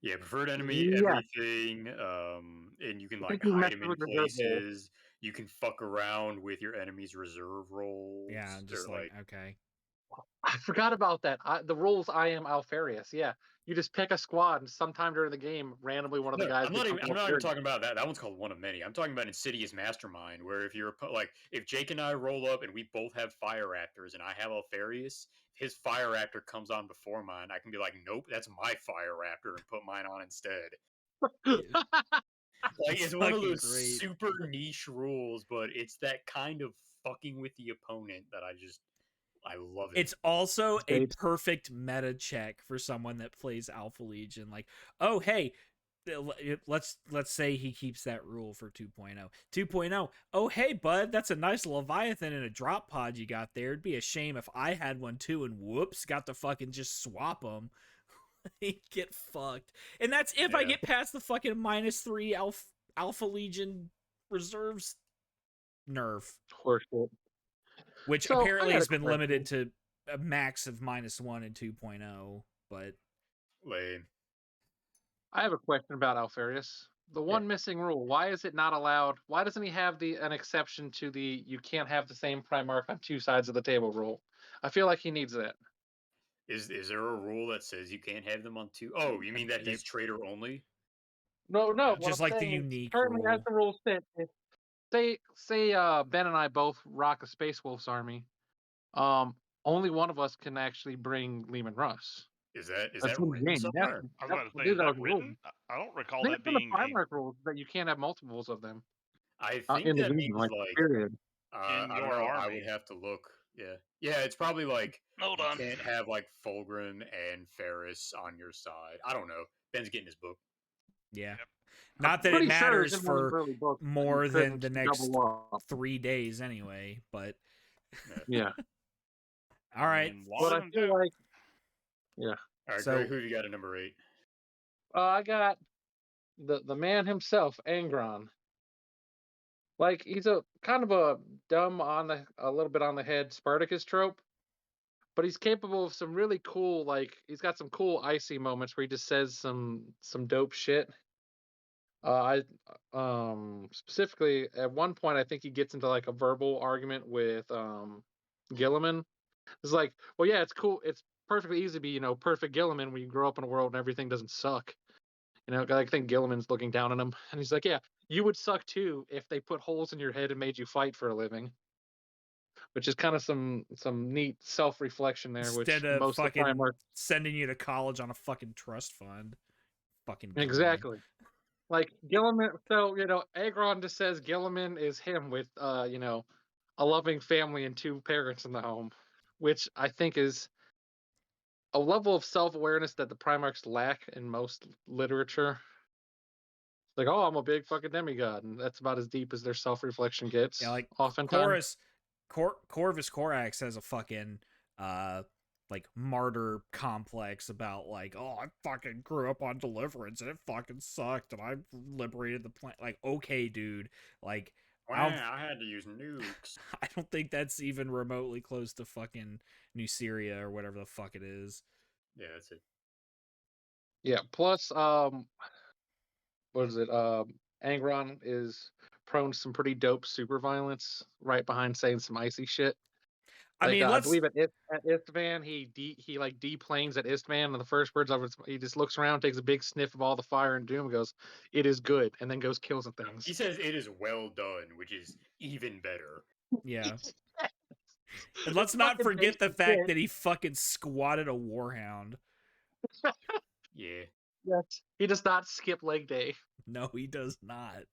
Yeah, preferred enemy, Yeah. everything, and you can I like think you hide messed him in with the reserve roll. places. You can fuck around with your enemy's reserve rolls. Yeah, just They're like okay. I forgot about that. The rules I am Alfarius. Yeah, you just pick a squad, and sometime during the game, randomly one of the No, guys. I'm not even. becomes I'm not even Alfarius. talking about that. That one's called One of Many. I'm talking about Insidious Mastermind, where if you're like, if Jake and I roll up and we both have Fire Raptors, and I have Alfarius, his Fire Raptor comes on before mine. I can be like, nope, that's my Fire Raptor, and put mine on instead. Like it's one of those great. super niche rules, but it's that kind of fucking with the opponent that I love it. It's also a Great. perfect meta check for someone that plays Alpha Legion. Like, oh hey, let's say he keeps that rule for 2.0. 2.0. Oh hey bud, that's a nice Leviathan and a drop pod you got there. It'd be a shame if I had one too, and whoops, got to fucking just swap them. Get fucked. And that's if I Yeah. get past the fucking -3 Alpha Legion reserves nerf, Horseshit. which So, I apparently got has a been question. limited to a max of -1 and 2.0. But Lame. I have a question about Alfarius. The one missing rule. Why is it not allowed? Why doesn't he have an exception to the you can't have the same Primarch on 2 sides of the table rule? I feel like he needs that. Is there a rule that says you can't have them on two? Oh, you mean that he's traitor only? No. What just I'm like the saying is, unique currently, as rule. the rules sit, if say Ben and I both rock a Space Wolves army, only one of us can actually bring Lehman Russ. Is That's that in the written game. somewhere? I was about to say, These is are that the rules. written? I don't I recall think that it's in the being Primarch rules that you can't have multiples of them I think in the that game, means like like period. in I don't your know. I army. would have to look. Yeah. It's probably like Hold you on. can't have like Fulgrim and Ferris on your side. I don't know. Ben's getting his book. Yeah. Yep. Not that it Pretty sure matters it's in one of the for early books that you more than couldn't the next double up. 3 days anyway, but Yeah, all right. but I feel like All right, So- Greg, who do you got at number 8? I got the man himself, Angron. Like he's a kind of a dumb a little bit on the head Spartacus trope, but he's capable of some really cool, like he's got some cool icy moments where he just says some dope shit. I specifically at one point I think he gets into like a verbal argument with Gilliman. It's like, well, yeah, it's cool. It's perfectly easy to be, perfect Gilliman when you grow up in a world and everything doesn't suck. I think Gilliman's looking down on him, and he's like, yeah, you would suck too if they put holes in your head and made you fight for a living. Which is kind of some neat self-reflection there, which Instead of most of the time fucking sending you to college on a fucking trust fund. Fucking Gilliman. exactly. Like Gilliman, so Agron just says Gilliman is him with a loving family and 2 parents in the home, which I think is a level of self-awareness that the Primarchs lack in most literature. Like, oh, I'm a big fucking demigod, and that's about as deep as their self-reflection gets. Yeah, like oftentimes. Corvus Corax has a fucking like martyr complex about like, oh, I fucking grew up on Deliverance and it fucking sucked and I liberated the planet. Like, okay, dude, like Wow, I had to use nukes. I don't think that's even remotely close to fucking New Syria or whatever the fuck it is. Yeah, that's it. Yeah. Plus, what is it? Angron is prone to some pretty dope super violence, right behind saying some icy shit. I Like, mean, I believe at Istvan, he like deplanes at Istvan, and the first words of it, he just looks around, takes a big sniff of all the fire and doom, and goes, "It is good," and then goes kills some things. He says it is well done, which is even better. Yeah. And let's not forget the fact that he fucking squatted a warhound. Yeah. Yes. He does not skip leg day. No, he does not.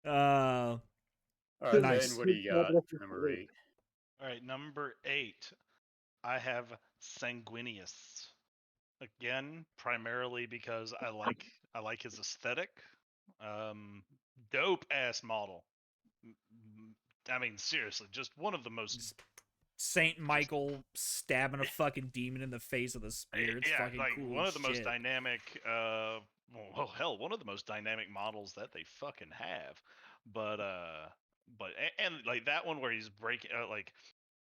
All right, Nice. Ben, what do you got for number 8? All right, number 8, I have Sanguinius. Again, primarily because I like his aesthetic. Dope ass model. I mean, seriously, just one of the most Saint Michael stabbing a fucking demon in the face with a spear. It's fucking like cool. one of the shit. most dynamic. Well, hell, one of the most dynamic models that they fucking have. But and like that one where he's breaking like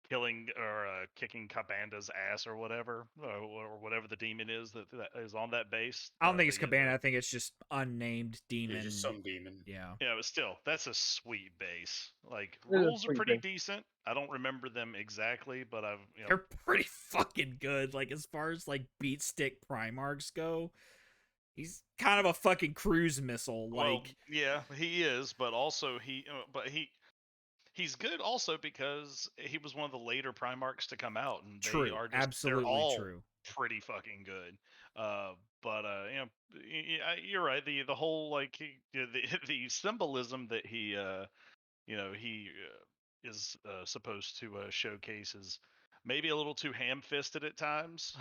killing or kicking Cabanda's ass or whatever the demon is that is on that base. I don't think it's Cabana. I think it's just unnamed demon. Yeah, just some demon. Yeah. Yeah, but still, that's a sweet base. Like rules are pretty decent. I don't remember them exactly, but they're pretty fucking good. Like as far as like beat stick Primarchs go, he's kind of a fucking cruise missile. Like, yeah, he is, but also he's good also because he was one of the later Primarchs to come out, and true, they are just absolutely they're all true, pretty fucking good. But you're right. The whole like the symbolism that he is supposed to showcase is maybe a little too ham-fisted at times,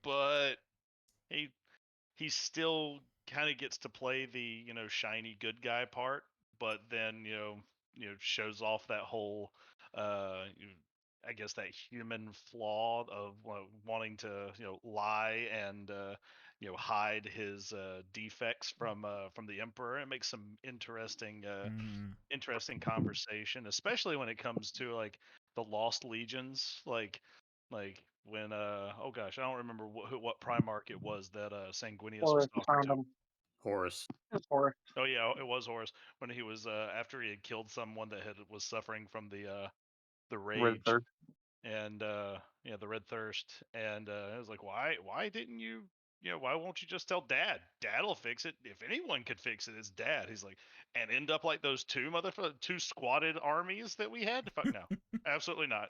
but he still kind of gets to play the shiny good guy part, but then shows off that whole I guess that human flaw of wanting to lie and hide his defects from the emperor. It makes some interesting conversation, especially when it comes to like the lost legions, like when oh gosh, I don't remember what Primarch it was that Sanguinius was talking to. Horus. Oh yeah, it was Horus when he was after he had killed someone that was suffering from the rage and the red thirst, and it was like, why didn't you why won't you just tell Dad? Dad'll fix it. If anyone could fix it, it's Dad. He's like, and end up like those two squatted armies that we had. Fuck no, absolutely not.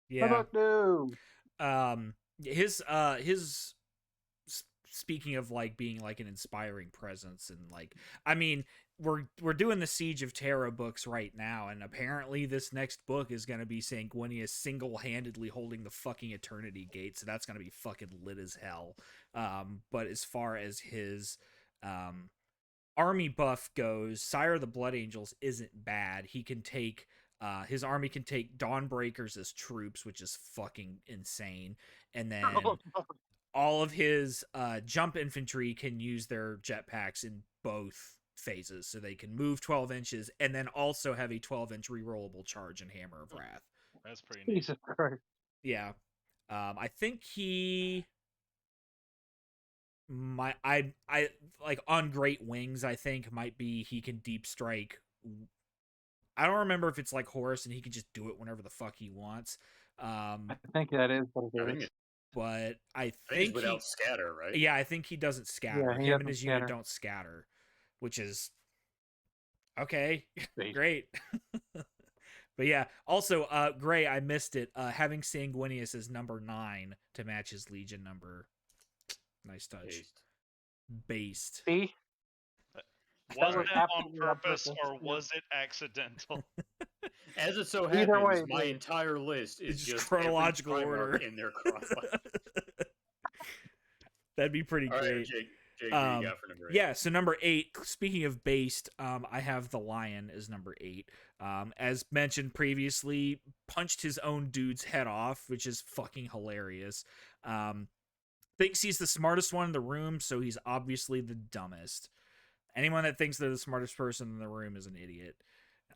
Yeah. No. His speaking of like being like an inspiring presence, and like, I mean, we're doing the Siege of Terra books right now, and apparently this next book is going to be Sanguinius single-handedly holding the fucking Eternity Gate, so that's going to be fucking lit as hell. But as far as his army buff goes, Sire of the Blood Angels isn't bad. He can take his army can take Dawnbreakers as troops, which is fucking insane, and then all of his jump infantry can use their jetpacks in both phases, so they can move 12 inches and then also have a 12-inch rerollable charge in Hammer of Wrath. That's pretty neat. Jesus Christ. Yeah. I think he I like on Great Wings, I think might be he can deep strike. I don't remember if it's like Horus and he can just do it whenever the fuck he wants. I think that is what it is. But I think think without scatter, right? Yeah, I think he doesn't scatter. Yeah, Him and his unit don't scatter, which is okay. Great. But yeah, also Gray, I missed it. Having Sanguinius as number 9 to match his Legion number. Nice touch. Based. See? Was that on purpose or was it accidental? As it so Either happens, way, my dude. entire list is It's just just chronological every Primarch order. in their chronological. That'd be pretty All right, great. Jake, who you got for number 8? Yeah, so number 8, speaking of based, I have the Lion as number 8. As mentioned previously, punched his own dude's head off, which is fucking hilarious. Thinks he's the smartest one in the room, so he's obviously the dumbest. Anyone that thinks they're the smartest person in the room is an idiot.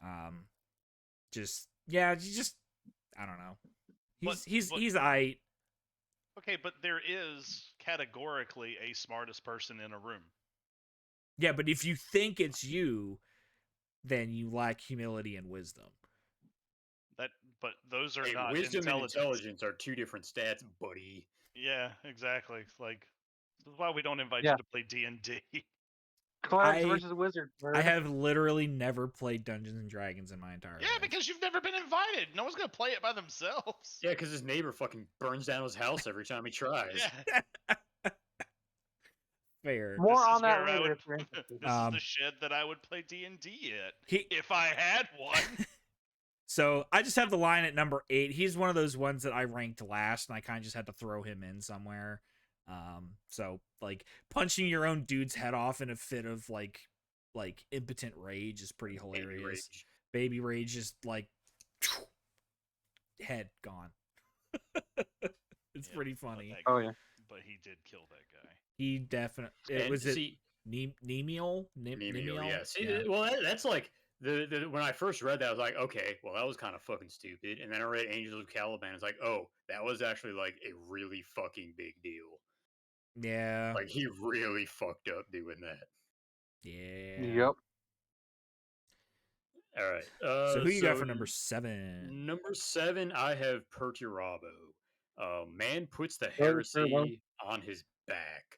I don't know. He's aight. Okay, but there is categorically a smartest person in a room. Yeah, but if you think it's you, then you lack humility and wisdom. But those are Hey, not wisdom and intelligence. intelligence are 2 different stats, buddy. Yeah, exactly. Like, this is why we don't invite Yeah. you to play D&D. Clerics versus wizards. I have literally never played Dungeons and Dragons in my entire life. Yeah, because you've never been invited. No one's gonna play it by themselves. Yeah, because his neighbor fucking burns down his house every time he tries. Yeah. Fair. More This on is that where I later. would- if you're interested. This is the shed that I would play D&D at He, if I had one. so I just have the Lion at number 8. He's one of those ones that I ranked last, and I kind of just had to throw him in somewhere. So like punching your own dude's head off in a fit of like impotent rage is pretty hilarious. Baby rage is like head gone. It's pretty funny. Oh yeah. But he did kill that guy. He definitely. And Was it see, Nemiel? Nemiel, yeah. See, well, that's like the when I first read that, I was like, okay, well, that was kind of fucking stupid. And then I read Angels of Caliban. It's like, oh, that was actually like a really fucking big deal. Yeah. Like he really fucked up doing that. Yeah. Yep. All right. So who you got for number 7? Number 7, I have Perturabo. Man puts the Well. heresy on his back.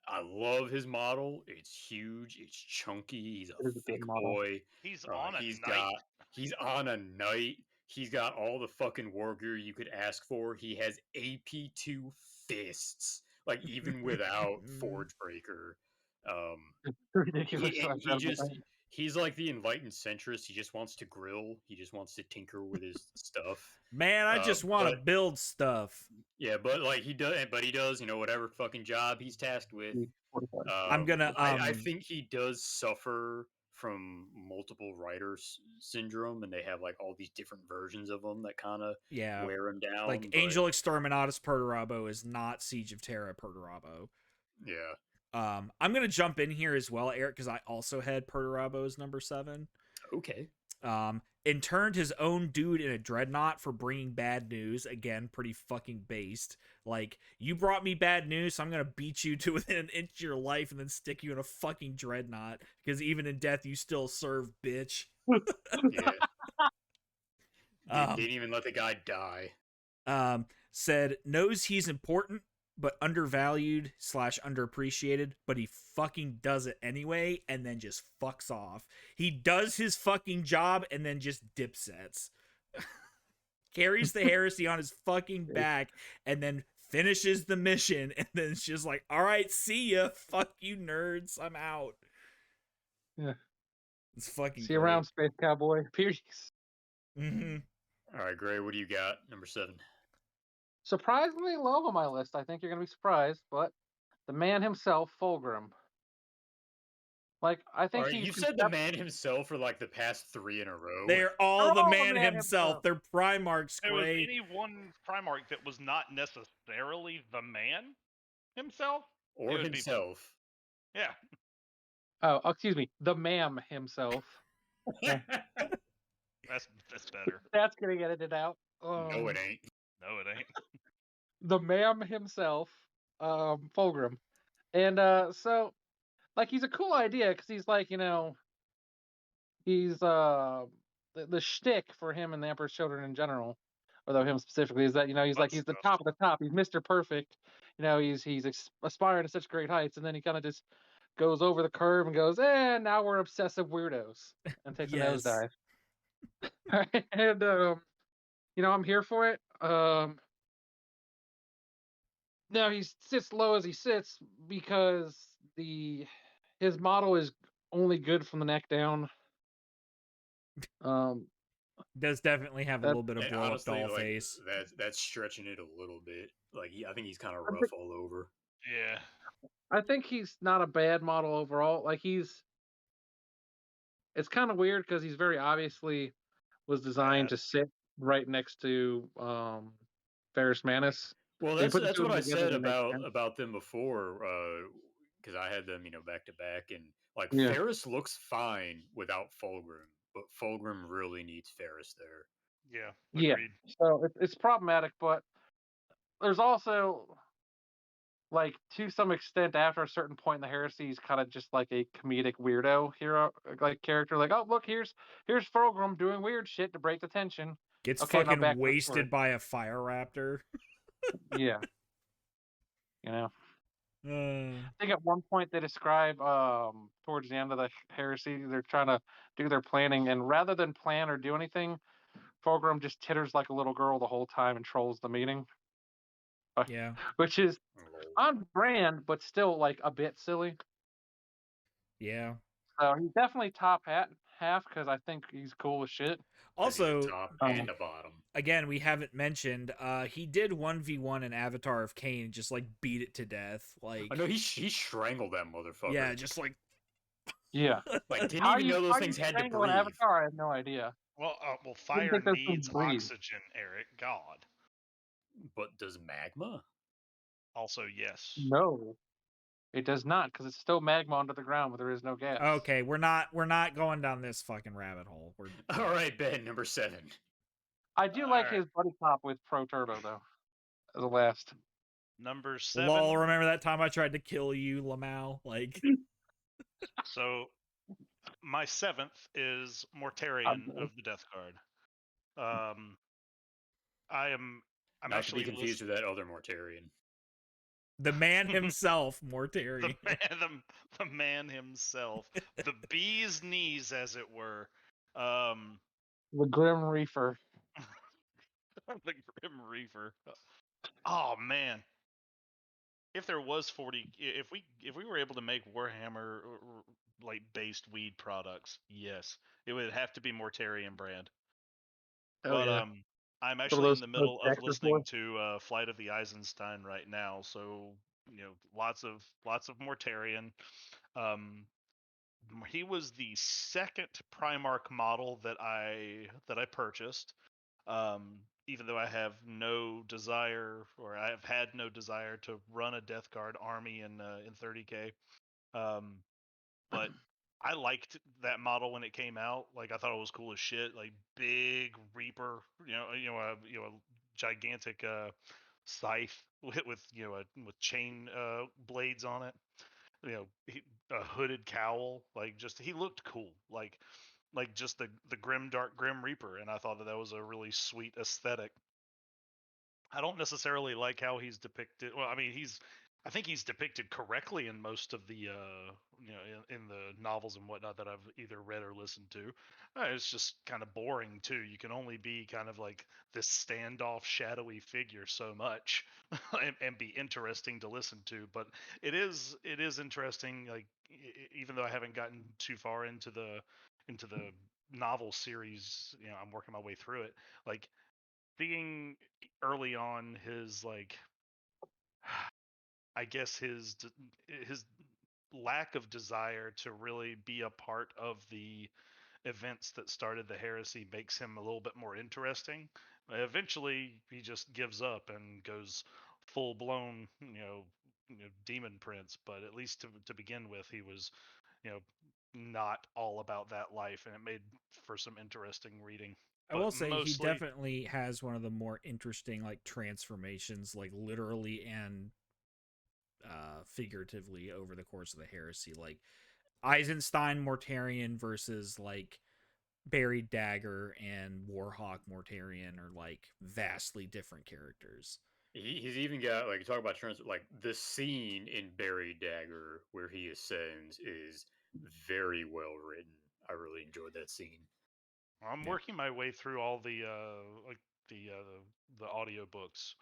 I love his model. It's huge. It's chunky. He's It a is a good thick model. boy. He's on a knight. He's on a knight. He's got all the fucking war gear you could ask for. He has AP2 fists, like even without Forge Breaker. Ridiculous. He's like the enlightened centrist. He just wants to grill. He just wants to tinker with his stuff. Man, I just want to build stuff. Yeah, but like he does, whatever fucking job he's tasked with. I'm gonna. I think he does suffer from multiple writer syndrome, and they have like all these different versions of him that kind of wear him down. Like Angel Exterminatus Perturabo is not Siege of Terra Perturabo. Yeah. I'm gonna jump in here as well, Eric, because I also had Perturabo as number 7. Okay. Interned his own dude in a dreadnought for bringing bad news. Again, pretty fucking based. Like, you brought me bad news, so I'm gonna beat you to within an inch of your life and then stick you in a fucking dreadnought, because even in death you still serve, bitch. Yeah. Didn't even let the guy die. Said knows he's important but undervalued / underappreciated, but he fucking does it anyway and then just fucks off. He does his fucking job and then just dipsets. Carries the heresy on his fucking back and then finishes the mission, and then it's just like, all right, see ya. Fuck you, nerds. I'm out. Yeah. It's fucking See you around, Space Cowboy. Peace. Mm-hmm. All right, Gray, what do you got? Number 7. Surprisingly low on my list. I think you're going to be surprised, but the man himself, Fulgrim. Like, I think you said the man himself for like the past 3 in a row. They're all the man himself. They're Primarchs. There was any one Primarch that was not necessarily the man himself? Or himself. Yeah. Oh, excuse me. The ma'am himself. That's better. That's going to get edited out. No, it ain't. No, it ain't. The ma'am himself, Fulgrim. And so, like, he's a cool idea because he's like, he's the shtick for him and the Emperor's Children in general, although him specifically, is that he's the top of the top. He's Mr. Perfect. He's aspiring to such great heights, and then he kind of just goes over the curve and goes, now we're obsessive weirdos, and takes a nosedive. And I'm here for it. Now he sits low as he sits because his model is only good from the neck down. Does definitely have a little bit of And blow up honestly, doll like face. that's stretching it a little bit. Like I think he's kind of I rough think, all over. Yeah. I think he's not a bad model overall. Like it's kind of weird because he's very obviously was designed Bad. to sit right next to Ferris Manus. Well, When you put the that's two of what them I together, said they make sense. about them before, because I had them, back to back, and like Yeah, Ferris looks fine without Fulgrim, but Fulgrim really needs Ferris there. Yeah. yeah. Agreed. So it's problematic, but there's also like to some extent after a certain point in the heresy, he's kind of just like a comedic weirdo hero, like character. Like, oh look, here's Fulgrim doing weird shit to break the tension. Gets Okay, now fucking back to the story. wasted by a fire raptor. Yeah, you know. Uh, I think at one point they describe towards the end of the heresy, they're trying to do their planning, and rather than plan or do anything, Fulgrim just titters like a little girl the whole time and trolls the meeting, yeah. which is Lol. on brand, but still like a bit silly. Yeah. So he's definitely top half because I think he's cool as shit. 'Cause he's a Also, top Um, and a bottom. again, we haven't mentioned he did 1v1 an Avatar of Cain and just like beat it to death. Like I know he strangled that motherfucker. yeah, just like Yeah. like didn't How even you know those how things you had to strangle an breathe. avatar? I have no idea. Well, Didn't fire think those things needs breathe. oxygen, Eric. God. But does magma? Also, yes. No, it does not because it's still magma under the ground where there is no gas. okay, we're not going down this fucking rabbit hole. We're All right, Ben, number 7. I do All like right. his buddy cop with Pro Turbo though. As a last. Number 7. lol. Remember that time I tried to kill you, Lamau? Like So my 7th is Mortarion of the Death Guard. I'm Not to be actually confused with that other Mortarion. the man himself, the Mortari. the man himself, the bee's knees, as it were. The Grim Reaper. The Grim Reaper. Oh man, if there was 40, if we were able to make Warhammer like based weed products, yes, it would have to be Mortarion brand. Oh But yeah. I'm Some of actually in the those middle of Dexter listening boys. to Flight of the Eisenstein right now, so lots of Mortarion. Um, he was the second Primarch model that I purchased. Even though I have no desire, or I have had no desire to run a Death Guard army in 30K. But I liked that model when it came out. Like I thought it was cool as shit. Like big Reaper, a gigantic scythe with with chain blades on it. A hooded cowl. Like just he looked cool. Like just the grim dark grim Reaper, and I thought that was a really sweet aesthetic. I don't necessarily like how he's depicted. Well, I mean, I think he's depicted correctly in most of the, in the novels and whatnot that I've either read or listened to. It's just kind of boring too. You can only be kind of like this standoff, shadowy figure so much, and be interesting to listen to. But it is interesting. Like even though I haven't gotten too far into the novel series, I'm working my way through it. Like seeing early on his like I guess his lack of desire to really be a part of the events that started the heresy makes him a little bit more interesting. Eventually he just gives up and goes full blown demon prince, but at least to begin with he was you know not all about that life, and it made for some interesting reading. I But will say he mostly definitely has one of the more interesting like transformations, like literally and figuratively over the course of the heresy. Like Eisenstein Mortarion versus like Buried Dagger and Warhawk Mortarion are like vastly different characters. He's even got like talk about trans like the scene in Buried Dagger where he ascends is very well written. I really enjoyed that scene. I'm working my way through all the like the audiobooks.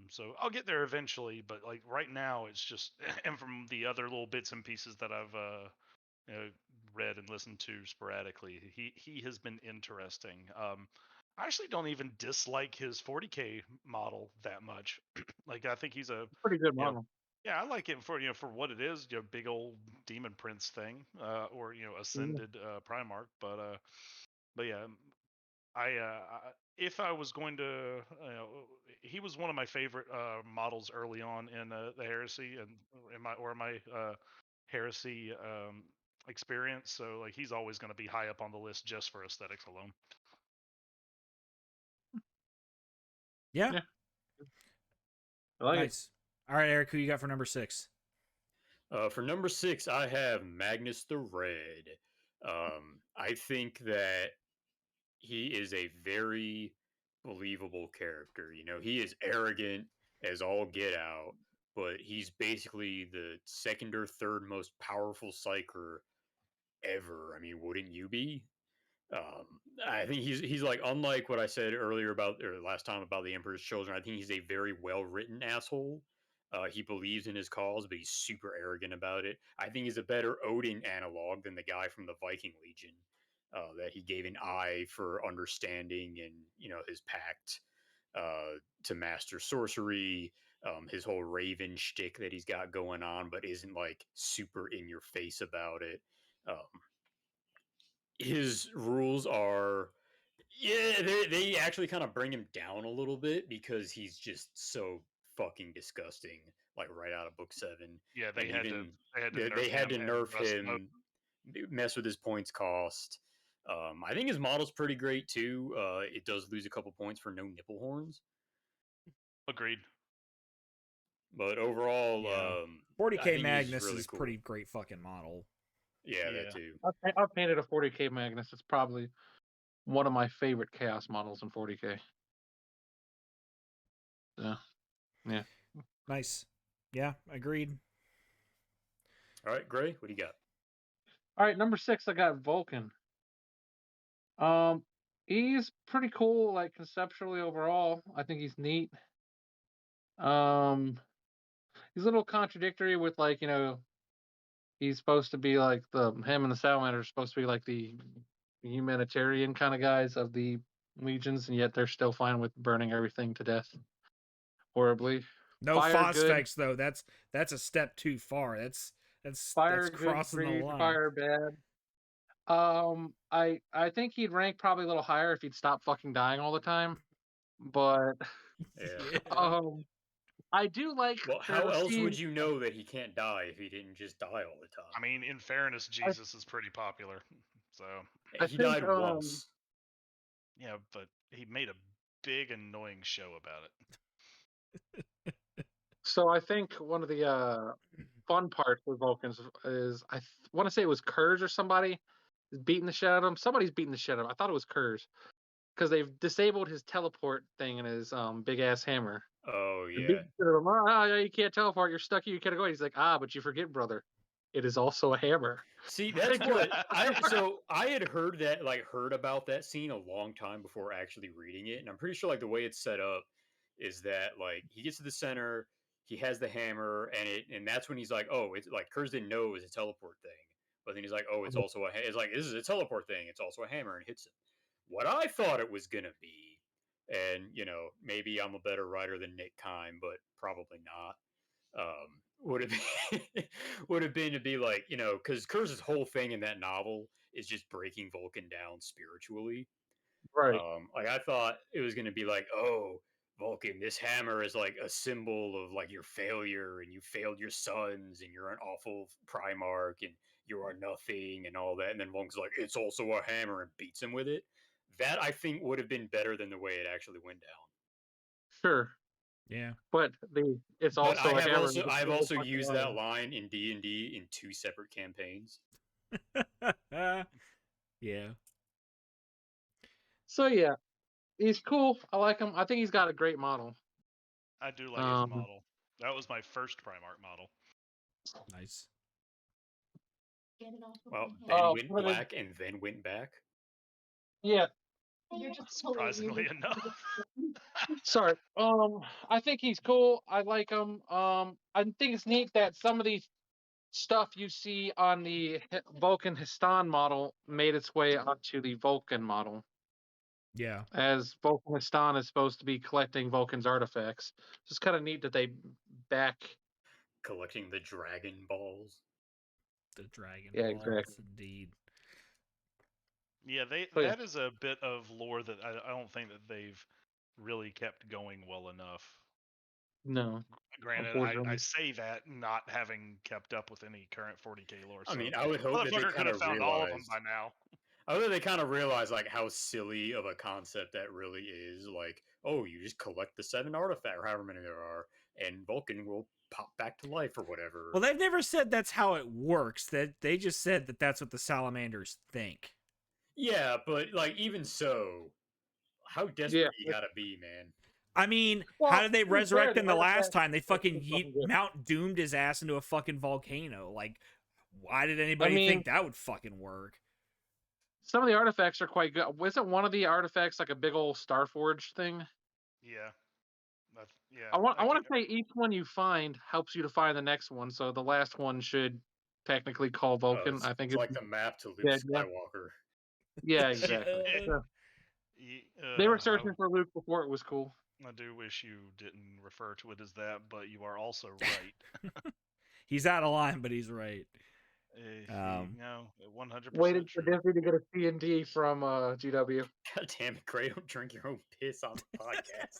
So I'll get there eventually, but like right now it's just and from the other little bits and pieces that I've read and listened to sporadically, he has been interesting. I actually don't even dislike his 40k model that much. Like I think he's a Pretty good you know model. yeah, I like it for for what it is, big old demon prince thing, or ascended Primarch, but yeah, if I was going to, he was one of my favorite models early on in the heresy and in my heresy experience. So like he's always going to be high up on the list just for aesthetics alone. Yeah. Yeah. I like it. Nice. All right, Eric, who you got for number 6? For number 6, I have Magnus the Red. I think that he is a very believable character. He is arrogant as all get out, but he's basically the second or third most powerful psyker ever. I mean, wouldn't you be? Um, I think he's like, unlike what I said earlier about, or last time, about the Emperor's Children. I think he's a very well written asshole. He believes in his cause, but he's super arrogant about it. I think he's a better Odin analog than the guy from the Viking Legion, that he gave an eye for understanding and his pact to master sorcery. His whole Raven shtick that he's got going on, but isn't like super in your face about it. Um, his rules are, yeah, they actually kind of bring him down a little bit because he's just so fucking disgusting, like right out of book 7. Yeah, And even they had to nerf they had him to and nerf Rust mode. him, mess with his points cost. I think his model's pretty great too. It does lose a couple points for no nipple horns, Agreed. but overall, Yeah. I 40k think he's Magnus really is cool. pretty great fucking model. Yeah, Yeah. that too. I've painted a 40k Magnus. It's probably one of my favorite Chaos models in 40k. So, yeah. Nice. Yeah, agreed. All right, Gray, what do you got? All right, number 6, I got Vulcan. He's pretty cool, like conceptually overall. I think he's neat. He's a little contradictory with like, he's supposed to be like him and the Salamander are supposed to be like the humanitarian kind of guys of the legions, and yet they're still fine with burning everything to death horribly. No Fire good, phosphex though. That's a step too far. That's fire good, crossing the greed, line. fire bad. I think he'd rank probably a little higher if he'd stop fucking dying all the time. But Yeah. I do like Well, there's how a else scene. would you know that he can't die if he didn't just die all the time? I mean, in fairness, Jesus is pretty popular. So I He think, died once. yeah, but he made a big annoying show about it. So I think one of the fun parts with Vulcans is I want to say it was Kurz or somebody is beating the shit out of him. Somebody's beating the shit out of him. I thought it was Kurz because they've disabled his teleport thing and his big ass hammer. Oh And yeah. beating the shit out of him. Oh, yeah, you can't teleport. You're stuck here. You can't go. He's like, but you forget, brother. It is also a hammer. See, that's what I had heard about that scene a long time before actually reading it, and I'm pretty sure like the way it's set up is that like he gets to the center, he has the hammer, and that's when he's like, oh, it's like Kurz didn't know it was a teleport thing, but then he's like, oh, it's also it's like this is a teleport thing, it's also a hammer, and hits him. What I thought it was gonna be, and maybe I'm a better writer than Nick Kime, but probably not. Would have been would have been to be like, because Kurz's whole thing in that novel is just breaking Vulcan down spiritually. Right. Like I thought it was going to be like, oh, Vulcan, this hammer is like a symbol of like your failure, and you failed your sons, and you're an awful Primarch, and you are nothing, and all that. And then Vulcan's like, it's also a hammer, and beats him with it. That I think would have been better than the way it actually went down. Sure. Yeah. But it's But also a hammer. I've also used that line in D&D in 2 separate campaigns. Yeah. So yeah, he's cool. I like him. I think he's got a great model. I do like his model. That was my first Primarch model. Nice. Well, Ben went black and then went back. Yeah. Surprisingly enough. Sorry. I think he's cool. I like him. I think it's neat that some of these stuff you see on the Vulcan Histon model made its way onto the Vulcan model. Yeah. As Vulcan Histon is supposed to be collecting Vulcan's artifacts. So it's kind of neat that they back. Collecting the Dragon Balls. The Dragon Yeah, Balls, exactly. indeed. Yeah, So, that is a bit of lore that I don't think that they've really kept going well enough. No. Granted, I say that not having kept up with any current 40k lore. I So mean, I would hope that they motherfucker could kind have of found all of them realized. by now. I hope that they kind of realize like how silly of a concept that really is. Like, oh, you just collect the 7 artifacts, or however many there are, and Vulcan will pop back to life or whatever. Well, they've never said that's how it works. That they just said that that's what the salamanders think. Yeah, but like even so, how desperate you gotta be, man? I mean, Well, how did they to be fair, resurrect him the the last artifacts time? They are fucking fucking good. Mount Doomed his ass into a fucking volcano. Like, why did anybody think that would fucking work? Some of the artifacts are quite good. Wasn't one of the artifacts like a big old Starforged thing? Yeah. Yeah. I want to say each one you find helps you to find the next one. So the last one should technically call Vulcan. I think it's like the map to Luke Skywalker. Yeah, exactly. They were searching for Luke before it was cool. I do wish you didn't refer to it as that, but you are also right. He's out of line, but he's right. No, 100%. Waited for Disney to get a C&D from GW. God damn it, Gray! Don't drink your own piss on the podcast.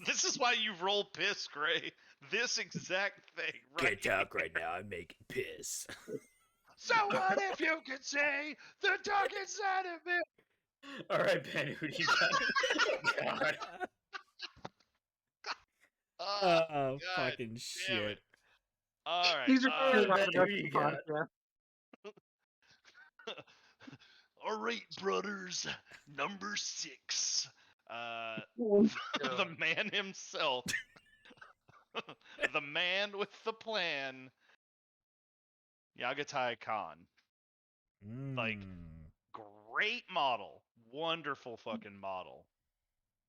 This is why you roll piss, Gray. This exact thing, right? Can't talk right now. I'm making piss. So what if you could see the dark inside of me? All right, Ben, who do you got? God. Oh, fucking shit. All right. These are All right, brothers. Number 6. The man himself. The man with the plan. Yagatai Khan. Like, great model. Wonderful fucking model.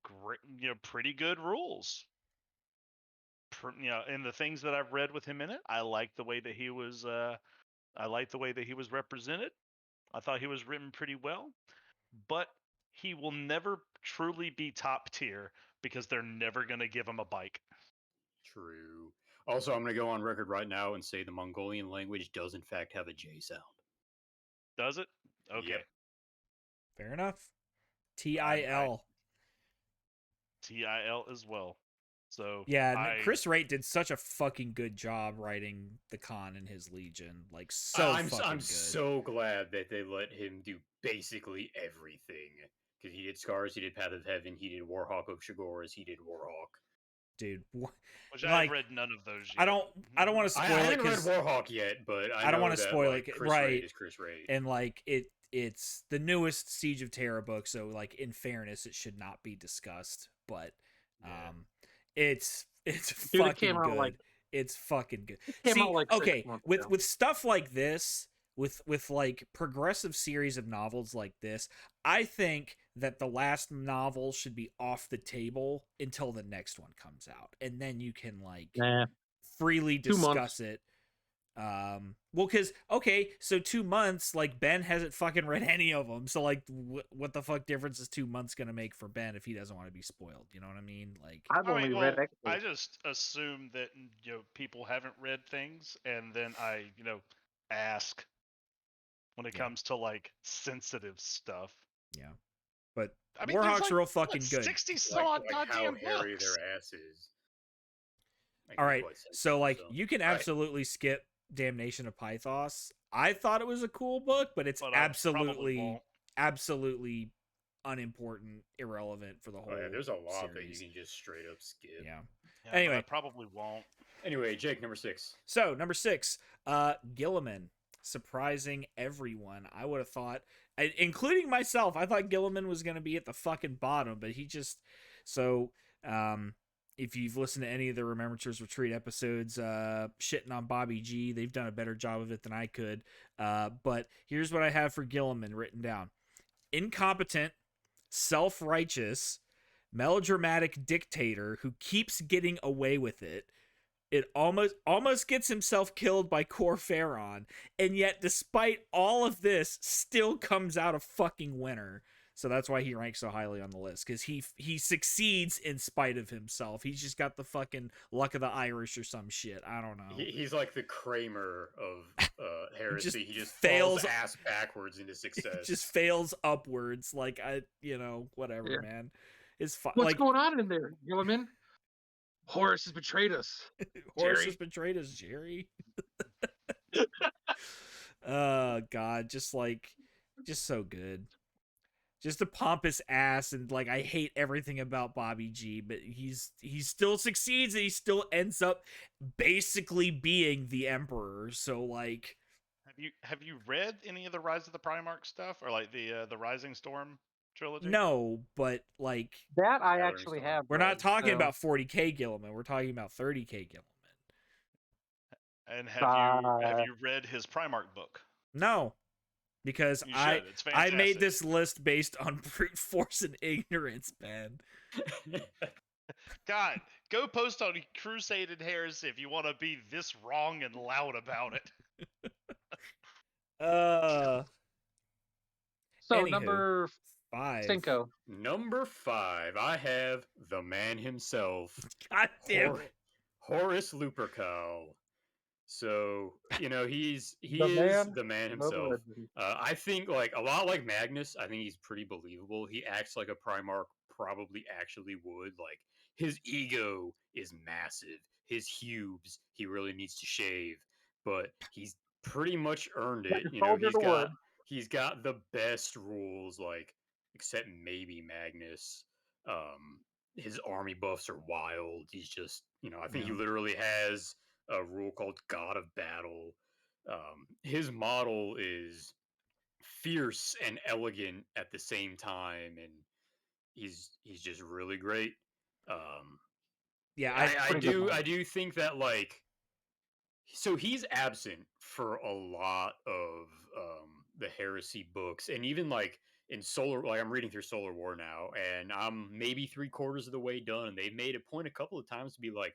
Great, pretty good rules. And the things that I've read with him in it, I like the way that he was. I like the way that he was represented. I thought he was written pretty well, but he will never truly be top tier because they're never gonna give him a bike. True. Also, I'm gonna go on record right now and say the Mongolian language does in fact have a J sound. Does it? Okay. Yep. Fair enough. TIL. TIL as well. So yeah, Chris Wright did such a fucking good job writing the Khan and his Legion. Like I'm good. so glad that they let him do basically everything. Because he did Scars, he did Path of Heaven, he did Warhawk of Shagoras, he did Warhawk. Dude, which I've read none of those yet. I don't want to spoil it. I haven't read Warhawk yet, but I don't want to spoil it. Chris right? Wright is Chris Wright. And like it's the newest Siege of Terra book, so like in fairness, it should not be discussed. But it's fucking good. It's fucking good. See, okay, with stuff like this, with like progressive series of novels like this, I think that the last novel should be off the table until the next one comes out, and then you can like freely discuss it. Well, because so 2 months, like Ben hasn't fucking read any of them, so like what the fuck difference is 2 months gonna make for Ben if he doesn't want to be spoiled? You know what I mean? Like I've only read I just assume that people haven't read things, and then I ask when it comes to like sensitive stuff. Yeah, but I mean, Warhawks are real fucking good. 60 some goddamn how hairy books. their ass is. All right, so like you can absolutely skip Damnation of Pythos. I thought it was a cool book, but it's absolutely unimportant, irrelevant for the whole. There's a lot series. that you can just straight up skip. Yeah. Anyway, I probably won't. Anyway, Jake, number 6. So number 6, Gilliman, surprising everyone. I would have thought, including myself, I thought Gilliman was going to be at the fucking bottom, but he just if you've listened to any of the Remembrancers Retreat episodes, shitting on Bobby G, they've done a better job of it than I could. But here's what I have for Gilliman written down. Incompetent, self-righteous, melodramatic dictator who keeps getting away with it, It almost gets himself killed by Corferon, and yet despite all of this, still comes out a fucking winner. So that's why he ranks so highly on the list, because he succeeds in spite of himself. He's just got the fucking luck of the Irish or some shit. I don't know. He's like the Kramer of heresy. He just fails falls ass backwards into success. Just fails upwards. Like whatever, Yeah. man. It's What's like going on in there, Gilliman? Horus has betrayed us. Horus Jerry. has betrayed us, Jerry. Oh God, just so good. Just a pompous ass, and like I hate everything about Bobby G, but he still succeeds, and he still ends up basically being the Emperor. So like, have you read any of the Rise of the Primarch stuff, or like the Rising Storm trilogy? no, but like That I Gathering actually Storm. have. we're not read, talking so- about 40K Gilliman. We're talking about 30K Gilliman. And have you read his Primarch book? No, because You should. It's fantastic. I made this list based on brute force and ignorance, man. God, go post on Crusaded Heresy if you want to be this wrong and loud about it. So Anywho, number 5. Cinco. Number 5, I have the man himself, God damn it. Horus Lupercal. So he is man, the man the himself. legend. I think like a lot like Magnus. I think he's pretty believable. He acts like a Primarch probably actually would. Like his ego is massive. His hubes he really needs to shave, but he's pretty much earned it. He's got the best rules, like except maybe Magnus. His army buffs are wild. He's just I think he literally has a rule called God of Battle. His model is fierce and elegant at the same time, and he's just really great. Yeah, I do think that like so he's absent for a lot of the heresy books, and even like in Solar, like I'm reading through Solar War now, and I'm maybe 3/4 of the way done, and they've made a point a couple of times to be like,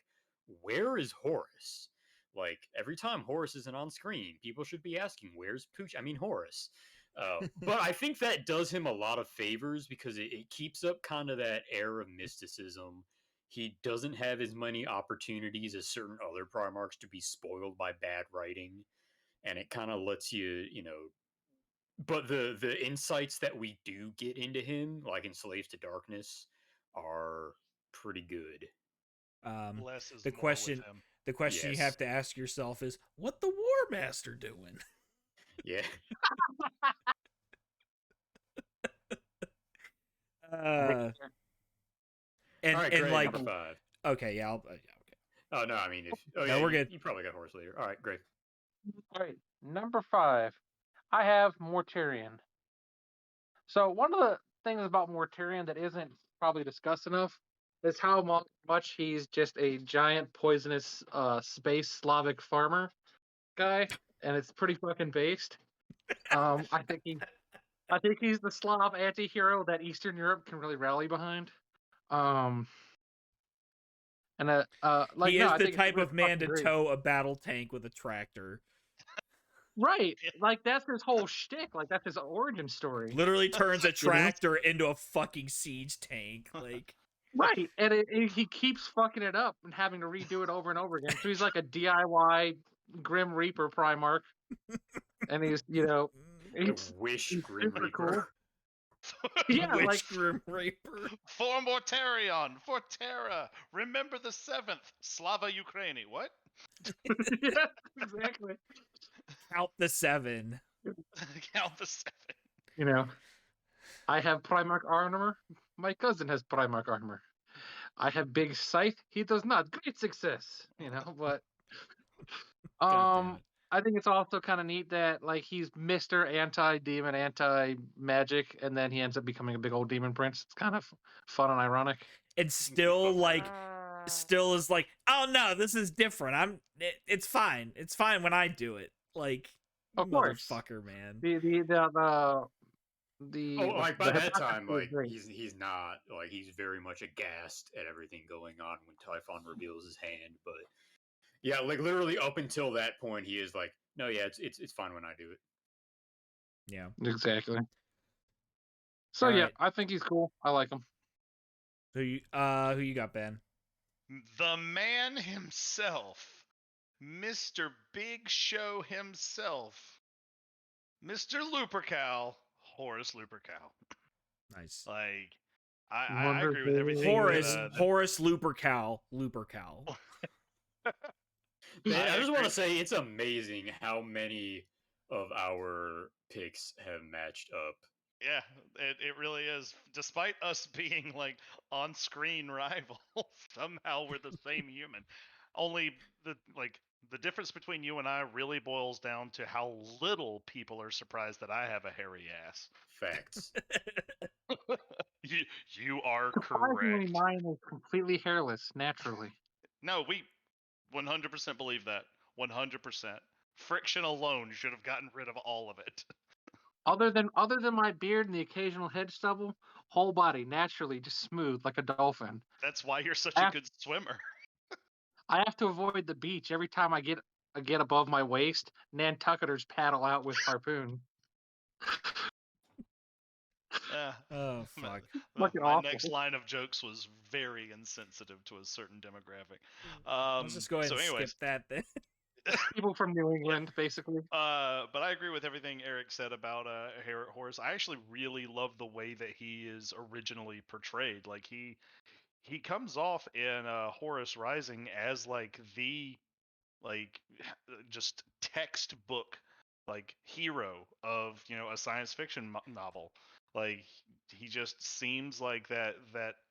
where is Horus? Like every time Horus isn't on screen, people should be asking, where's Pooch? I mean Horus. But I think that does him a lot of favors because it keeps up kind of that air of mysticism. He doesn't have as many opportunities as certain other Primarchs to be spoiled by bad writing, and it kind of lets but the insights that we do get into him, like in Slaves to Darkness, are pretty good. Less is the more question with him. the question you Yes. have to ask yourself is, what the War Master doing? Yeah. And All right, and great. like, Number 5. okay, yeah, okay. Oh no, I mean, we're good. You probably got Horus later. All right, great. All right, number 5. I have Mortarion. So one of the things about Mortarion that isn't probably discussed enough is how much he's just a giant poisonous space Slavic farmer guy, and it's pretty fucking based. I think he's the Slav anti-hero that Eastern Europe can really rally behind. And like he no, is I the think it's type really of man fucking to great. tow a battle tank with a tractor. Right, like that's his whole shtick. Like that's his origin story. Literally turns a know? tractor into a fucking siege tank. Like, Right, and he keeps fucking it up and having to redo it over and over again. So he's like a DIY Grim Reaper Primarch, and he's The he's Wish Grim super Reaper. yeah, Witch like Grim Reaper. For Mortarion, for Terra, remember the 7th, Slava Ukraini. What? yeah, exactly. Count the 7. Count the 7. You know, I have Primarch armor. My cousin has Primarch armor. I have big scythe. He does not. Great success. But God damn it. I think it's also kind of neat that like he's Mr. Anti-Demon, Anti-Magic, and then he ends up becoming a big old demon prince. It's kind of fun and ironic. And still is like, oh no, this is different. It's fine. It's fine when I do it. Like, Of course. motherfucker, man. Like by the that time, hypocrisy is like great. he's not like he's very much aghast at everything going on when Typhon reveals his hand. But Yeah, like literally up until that point, he is like, no, yeah, it's fine when I do it. Yeah. Exactly. So All yeah, right. I think he's cool. I like him. Who you got, Ben? The man himself, Mr. Big Show himself, Mr. Lupercal, Horace Lupercal. Nice. Like, I agree with Wonderful. everything Horace Lupercal. Man, I just want agree. to say it's amazing how many of our picks have matched up. Yeah, it really is. Despite us being like on-screen rivals, somehow we're the same human. Only the difference between you and I really boils down to how little people are surprised that I have a hairy ass. Facts. You are Surprisingly, correct. mine is completely hairless naturally. No, we 100% believe that. 100%. Friction alone should have gotten rid of all of it. Other than my beard and the occasional head stubble, whole body naturally just smooth like a dolphin. That's why you're such I a have, good swimmer. I have to avoid the beach every time I get above my waist. Nantucketers paddle out with harpoon. Oh fuck. Fucking My awful. next line of jokes was very insensitive to a certain demographic. Let's just go ahead and anyways, skip that then. People from New England, basically. but I agree with everything Eric said about Horace. I actually really love the way that he is originally portrayed. Like he comes off in Horus Rising as like the like just textbook like hero of a science fiction novel. Like he just seems like that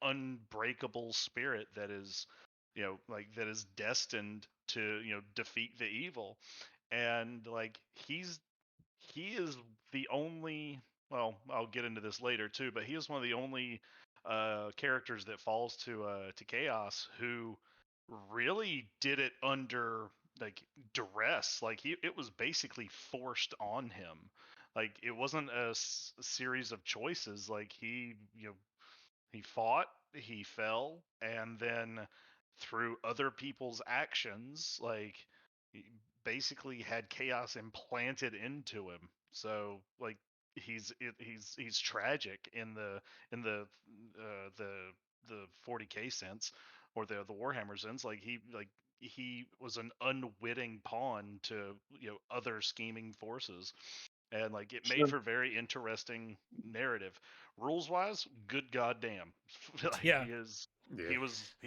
unbreakable spirit that is like that is destined to defeat the evil. And like he is the only, well, I'll get into this later too, but he is one of the only characters that falls to chaos who really did it under like duress. Like it was basically forced on him. Like it wasn't a series of choices. Like he fought, he fell, and then through other people's actions, like he basically had chaos implanted into him. So like he's tragic in the 40k sense, or the Warhammer sense. Like he was an unwitting pawn to other scheming forces, and like it made for very interesting narrative. Rules wise, good goddamn. Like Yeah. Yeah. he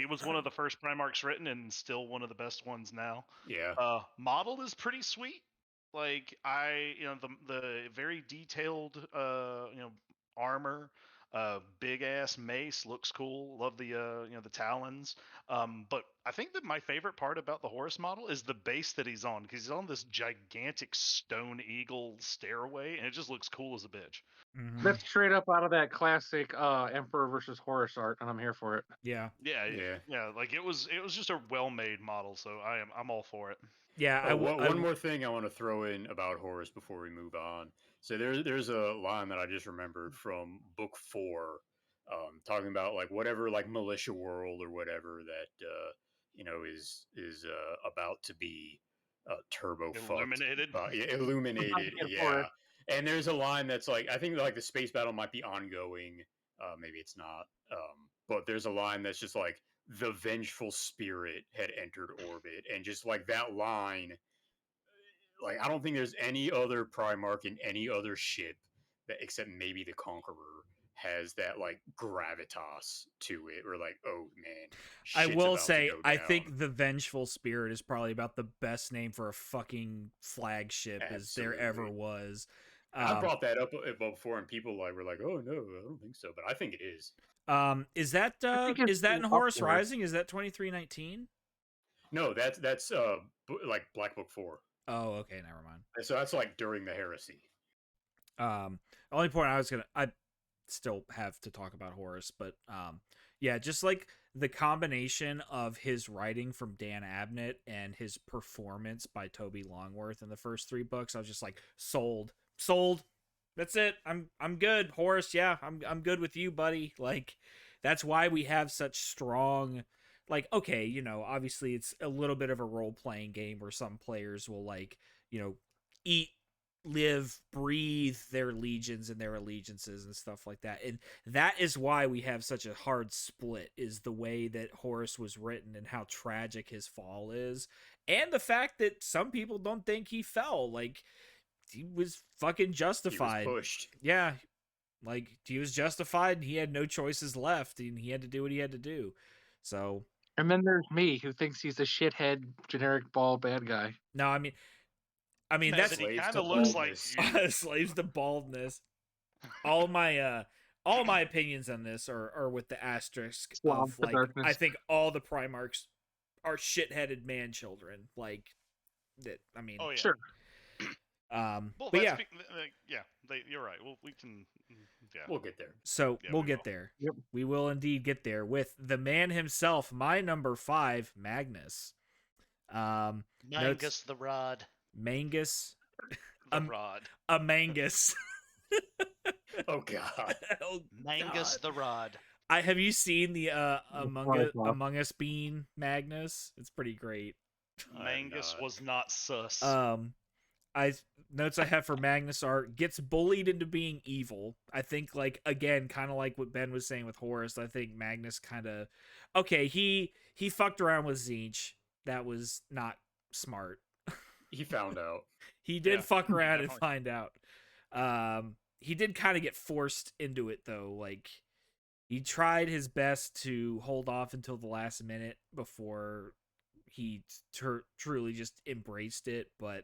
was one of the first Primarchs written, and still one of the best ones now. Yeah. Model is pretty sweet. Like the very detailed armor, big ass mace looks cool. Love the the talons. But I think that my favorite part about the Horus model is the base that he's on, because he's on this gigantic stone eagle stairway, and it just looks cool as a bitch. Mhm. That's straight up out of that classic Emperor versus Horus art, and I'm here for it. Yeah. Yeah. Like it was just a well-made model, so I'm all for it. Yeah. One more thing I want to throw in about Horus before we move on. So there's a line that I just remembered from book 4, talking about like whatever like militia world or whatever that is about to be turbo Illuminated. fucked, illuminated, yeah. And there's a line that's like, I think like the space battle might be ongoing, maybe it's not, but there's a line that's just like, the vengeful spirit had entered orbit, and just like that line, like I don't think there's any other Primarch in any other ship that, except maybe the Conqueror, has that like gravitas to it, or like, oh man, I shit's will about say, to go I down. think the Vengeful Spirit is probably about the best name for a fucking flagship as there ever Absolutely. was. I brought that up before, and people like were like, "Oh no, I don't think so," but I think it is. Is that in Horus Rising? Is that 2319? No, that's like Black Book 4. Oh, okay, never mind. So that's like during the heresy. Only point I still have to talk about Horus, but yeah, just like the combination of his writing from Dan Abnett and his performance by Toby Longworth in the first 3 books, I was just like, sold. That's it. I'm good. Horus, yeah, I'm good with you, buddy. Like that's why we have such strong like, okay, you know, obviously it's a little bit of a role playing game where some players will, like, you know, eat, live, breathe their legions and their allegiances and stuff like that. And that is why we have such a hard split, is the way that Horus was written and how tragic his fall is. And the fact that some people don't think he fell. Like, he was fucking justified. He was pushed. Yeah. Like, he was justified and he had no choices left and he had to do what he had to do. So. And then there's me, who thinks he's a shithead, generic bald bad guy. No, I mean No, that's but he kind of looks like you. slaves to baldness. All my opinions on this are with the asterisk Swamp of, the like, darkness. I think all the Primarchs are shit-headed man children. Like, that. I mean, Oh yeah. Sure. Well, but yeah. You're right. Well, we can. Yeah. We'll get there. So Yeah, we'll we get will. there. Yep. We will indeed get there with the man himself. My number 5, Magnus. Mangus the Rod. Mangus. The Rod. A Mangus. Oh God. Oh, Mangus God. the Rod. Have you seen the Why not? Among Us bean Magnus? It's pretty great. Mangus not. was not sus. Notes I have for Magnus are gets bullied into being evil. I think, like, again, kind of like what Ben was saying with Horus. I think Magnus kind of, okay, he fucked around with Tzeentch. That was not smart. He found out. He did Yeah, fuck around and definitely. find out. He did kind of get forced into it though. Like, he tried his best to hold off until the last minute before he truly just embraced it, but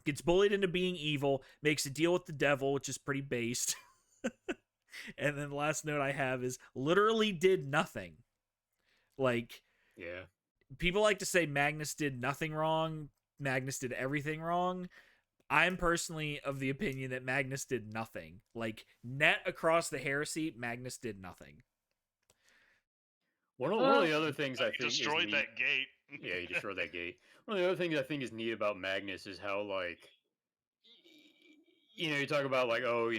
gets bullied into being evil, makes a deal with the devil, which is pretty based. And then the last note I have is literally did nothing. Like, Yeah. people like to say Magnus did nothing wrong, Magnus did everything wrong. I'm personally of the opinion that Magnus did nothing. Like, net across the heresy, Magnus did nothing. One of the other things I He think destroyed is neat, that gate. Yeah, he destroyed that gate. One of the other things I think is neat about Magnus is how, like, you talk about, like, oh,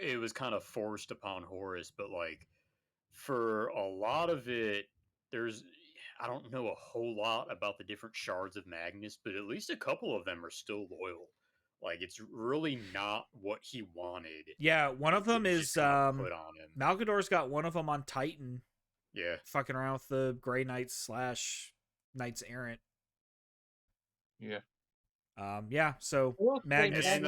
it was kind of forced upon Horus, but, like, for a lot of it, I don't know a whole lot about the different shards of Magnus, but at least a couple of them are still loyal. Like, it's really not what he wanted. Yeah, one of them It was is just kinda put on him. Malgador's got one of them on Titan, Yeah. fucking around with the Grey Knights / Knights Errant. Yeah. Yeah, so Well, Magnus, And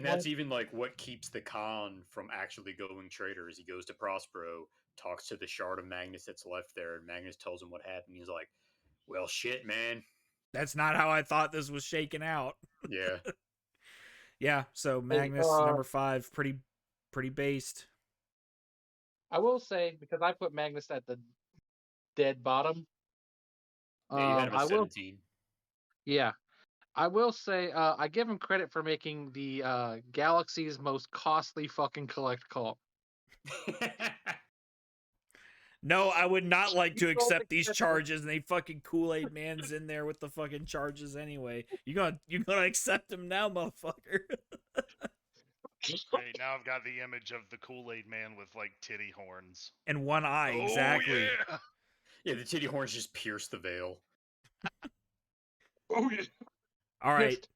that's even, like, what keeps the Khan from actually going traitors. He goes to Prospero, talks to the shard of Magnus that's left there, and Magnus tells him what happened. He's like, well, shit, man. that's not how I thought this was shaking out. Yeah. Yeah, so Magnus, number 5, pretty based. I will say, because I put Magnus at the dead bottom. Yeah, you had him at 17. Yeah. I will say, I give him credit for making the galaxy's most costly fucking collect call. No, I would not like to accept these charges, and they fucking Kool-Aid Man's in there with the fucking charges anyway. You gonna accept him now, motherfucker? Hey, now I've got the image of the Kool-Aid Man with, like, titty horns. And one eye, exactly. Oh, yeah. Yeah, the titty horns just pierce the veil. Oh yeah. All right,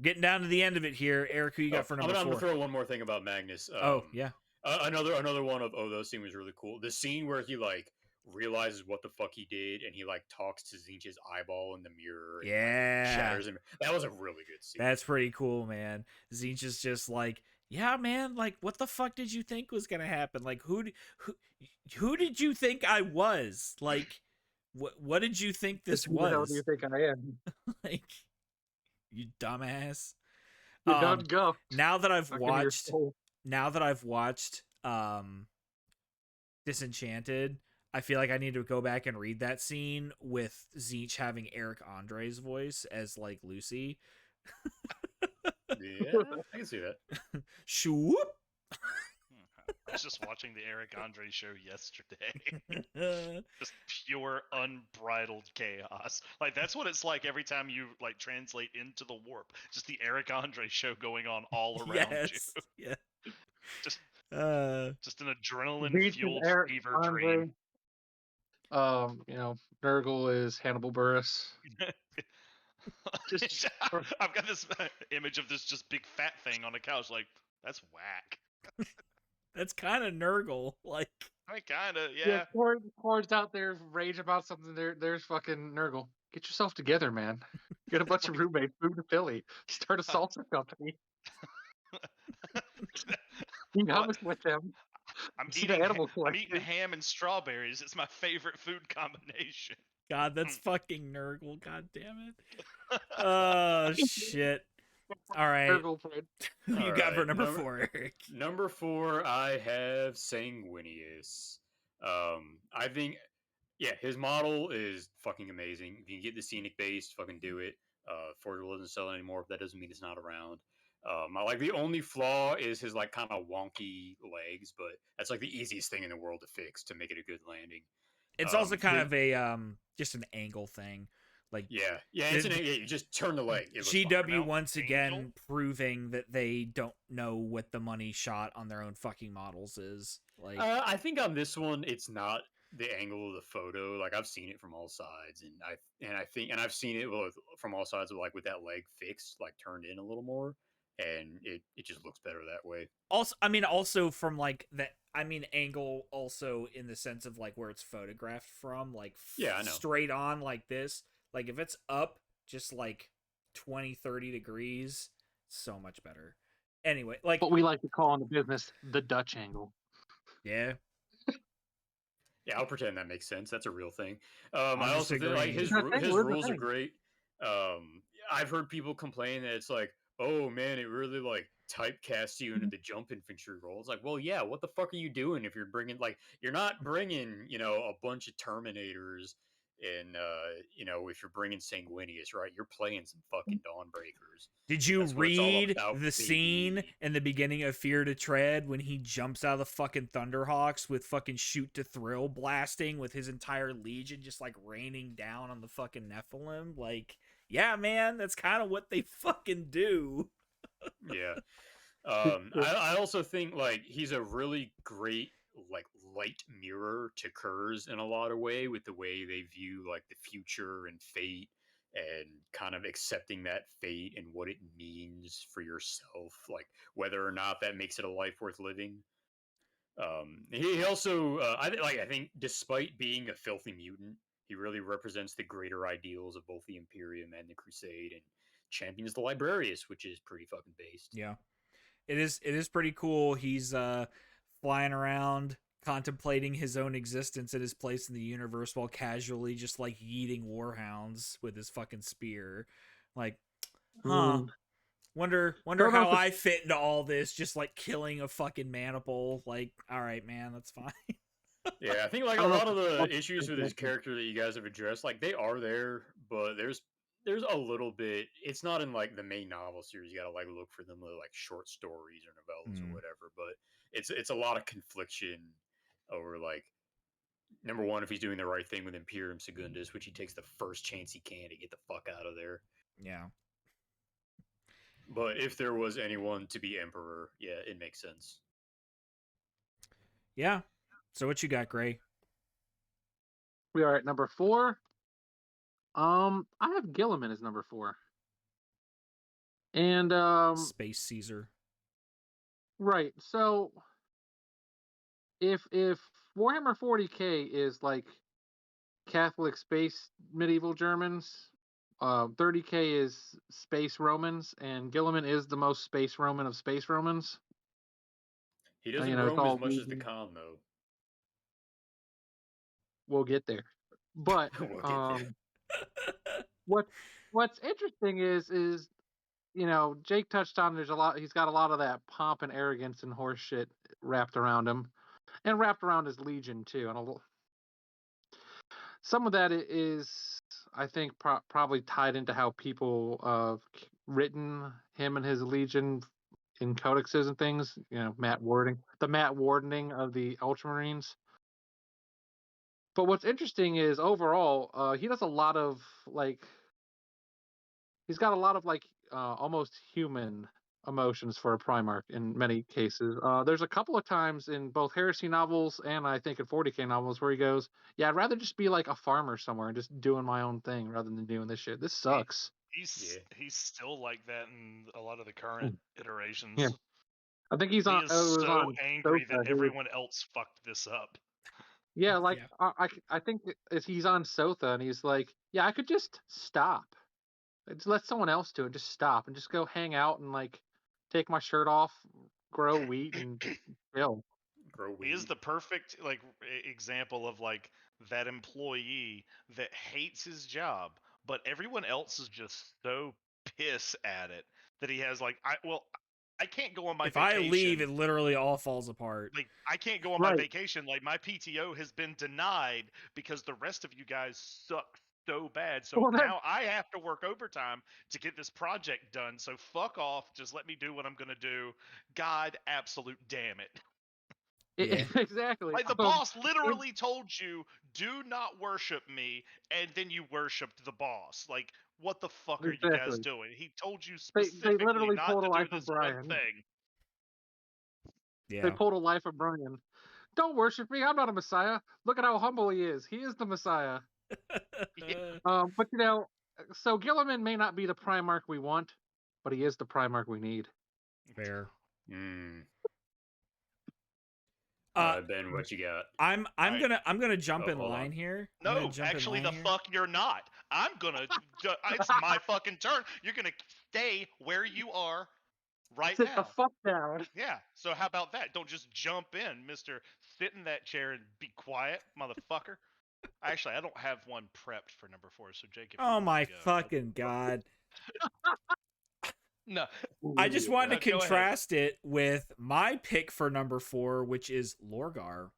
getting down to the end of it here. Eric, who you got for number 4? I'm gonna throw one more thing about Magnus. Yeah. Another one of those scene was really cool. The scene where he, like, realizes what the fuck he did, and he, like, talks to Tzeentch's eyeball in the mirror. And, Yeah. like, shatters him. That was a really good scene. That's pretty cool, man. Tzeentch is just like, yeah, man, like, what the fuck did you think was gonna happen? Like, who did you think I was? Like, what did you think this was? What do you think I am? Like, you dumbass. You don't go. Now that I've Fucking your watched soul. Disenchanted, I feel like I need to go back and read that scene with Tzeentch having Eric Andre's voice as, like, Lucy. Yeah, I can see that. Shoop. I was just watching the Eric Andre show yesterday. Just pure unbridled chaos. Like, that's what it's like every time you, like, translate into the warp. Just the Eric Andre show going on all around you. Yeah. Just an adrenaline Beach is fueled Eric fever Andre. dream. Nurgle is Hannibal Buress. I've got this image of this just big fat thing on a couch. Like, that's whack. That's kind of Nurgle. Like, I mean, kind of, yeah. Cord's out there rage about something. There's fucking Nurgle. Get yourself together, man. Get a bunch of roommates, move to Philly, start a salsa company. Eat hummus with them. I'm See the animal I'm eating collection. ham and strawberries. It's my favorite food combination. God, that's fucking Nurgle. God damn it. Oh shit. All right. Nurgle friend. Who you got for number 4, Eric? Number 4, I have Sanguinius. I think, yeah, his model is fucking amazing. If you can get the scenic base, fucking do it. Forgeable doesn't sell anymore, but that doesn't mean it's not around. I like the only flaw is his like kind of wonky legs, but that's like the easiest thing in the world to fix to make it a good landing. It's also kind of a just an angle thing. Like it's you just turn the leg. GW once again proving that they don't know what the money shot on their own fucking models is. Like I think on this one it's not the angle of the photo. Like I've seen it from all sides, and I've seen it from all sides with with that leg fixed, like turned in a little more, and it just looks better that way. Also from like that. Angle also in the sense of like where it's photographed from, like I know. Straight on like this. Like if it's up just like 20-30 degrees, so much better. Anyway, like what we like to call in the business the Dutch angle. Yeah. Yeah, I'll pretend that makes sense. That's a real thing. I also think like his rules are great. I've heard people complain that it's like, oh man, it really like typecasts you into the jump infantry role. It's like, well, yeah, what the fuck are you doing if you're bringing you're not bringing a bunch of Terminators and if you're bringing Sanguinius, right? You're playing some fucking Dawnbreakers. Did you read the scene in the beginning of Fear to Tread when he jumps out of the fucking Thunderhawks with fucking Shoot to Thrill blasting with his entire legion just like raining down on the fucking Nephilim? Like, yeah, man, that's kind of what they fucking do. Yeah. I also think like he's a really great like light mirror to Kurz in a lot of way with the way they view like the future and fate and kind of accepting that fate and what it means for yourself, like whether or not that makes it a life worth living. He also I think despite being a filthy mutant, he really represents the greater ideals of both the Imperium and the Crusade and champions the Librarius, which is pretty fucking based. Yeah. It is pretty cool. He's flying around contemplating his own existence and his place in the universe while casually just like yeeting warhounds with his fucking spear. Like, wonder how I fit into all this, just like killing a fucking maniple. Like, all right, man, that's fine. Yeah, I think like a lot of the issues with his character that you guys have addressed, like they are there, but there's a little bit. It's not in like the main novel series. You gotta like look for them like short stories or novellas or whatever. But it's a lot of confliction over like number one, if he's doing the right thing with Imperium Secundus, which he takes the first chance he can to get the fuck out of there. Yeah. But if there was anyone to be emperor, yeah, it makes sense. Yeah. So what you got, Gray? We are at number 4. I have Gilliman as number 4. And Space Caesar. Right. So if Warhammer 40K is like Catholic space medieval Germans, 30K is space Romans, and Gilliman is the most space Roman of space Romans. He doesn't roam as much as the Khan, though. We'll get there. But what's interesting is Jake touched on he's got a lot of that pomp and arrogance and horse shit wrapped around him, and wrapped around his legion too. And some of that is, I think, probably tied into how people have written him and his legion in codexes and things. Matt Wardening of the Ultramarines. But what's interesting is overall, he does a lot of he's got a lot of almost human emotions for a Primarch in many cases. There's a couple of times in both Heresy novels and I think in 40k novels where he goes, "Yeah, I'd rather just be like a farmer somewhere and just doing my own thing rather than doing this shit. This sucks." He's still like that in a lot of the current iterations. Yeah. I think he's He on. is It was so on angry Sotha, that he was- everyone else fucked this up. Yeah, like I think he's on Sotha and he's like, "Yeah, I could just stop. Just let someone else do it. Just stop and just go hang out and like take my shirt off, grow wheat, and just chill." Grow He is weed. the perfect like example of like that employee that hates his job, but everyone else is just so pissed at it that he has like I can't go on my If vacation. I leave, it literally all falls apart. Like I can't go on my vacation. Like my PTO has been denied because the rest of you guys suck so bad. So Well, now I have to work overtime to get this project done. So fuck off. Just let me do what I'm gonna do. God, absolute damn it. Yeah. Exactly. Like the boss literally told you, do not worship me, and then you worshipped the boss. Like, what the fuck are you guys Exactly. doing? He told you They specifically literally not pulled to a do life of this one Brian. thing. They Yeah. pulled a life of Brian. Don't worship me. I'm not a Messiah. Look at how humble he is. He is the Messiah. But you know, so Gilliman may not be the Primarch we want, but he is the Primarch we need. Fair. Ben, what you got? I'm gonna jump in hold line on. here. No, actually, the fuck you're not. I'm gonna. It's my fucking turn. You're gonna stay where you are right Sit now. the fuck down. Yeah. So how about that? Don't just jump in, Mister. Sit in that chair and be quiet, motherfucker. Actually, I don't have one prepped for number 4. So Jake, if you Oh want my to go, fucking god! no. I just wanted to Go ahead. contrast it with my pick for number 4, which is Lorgar.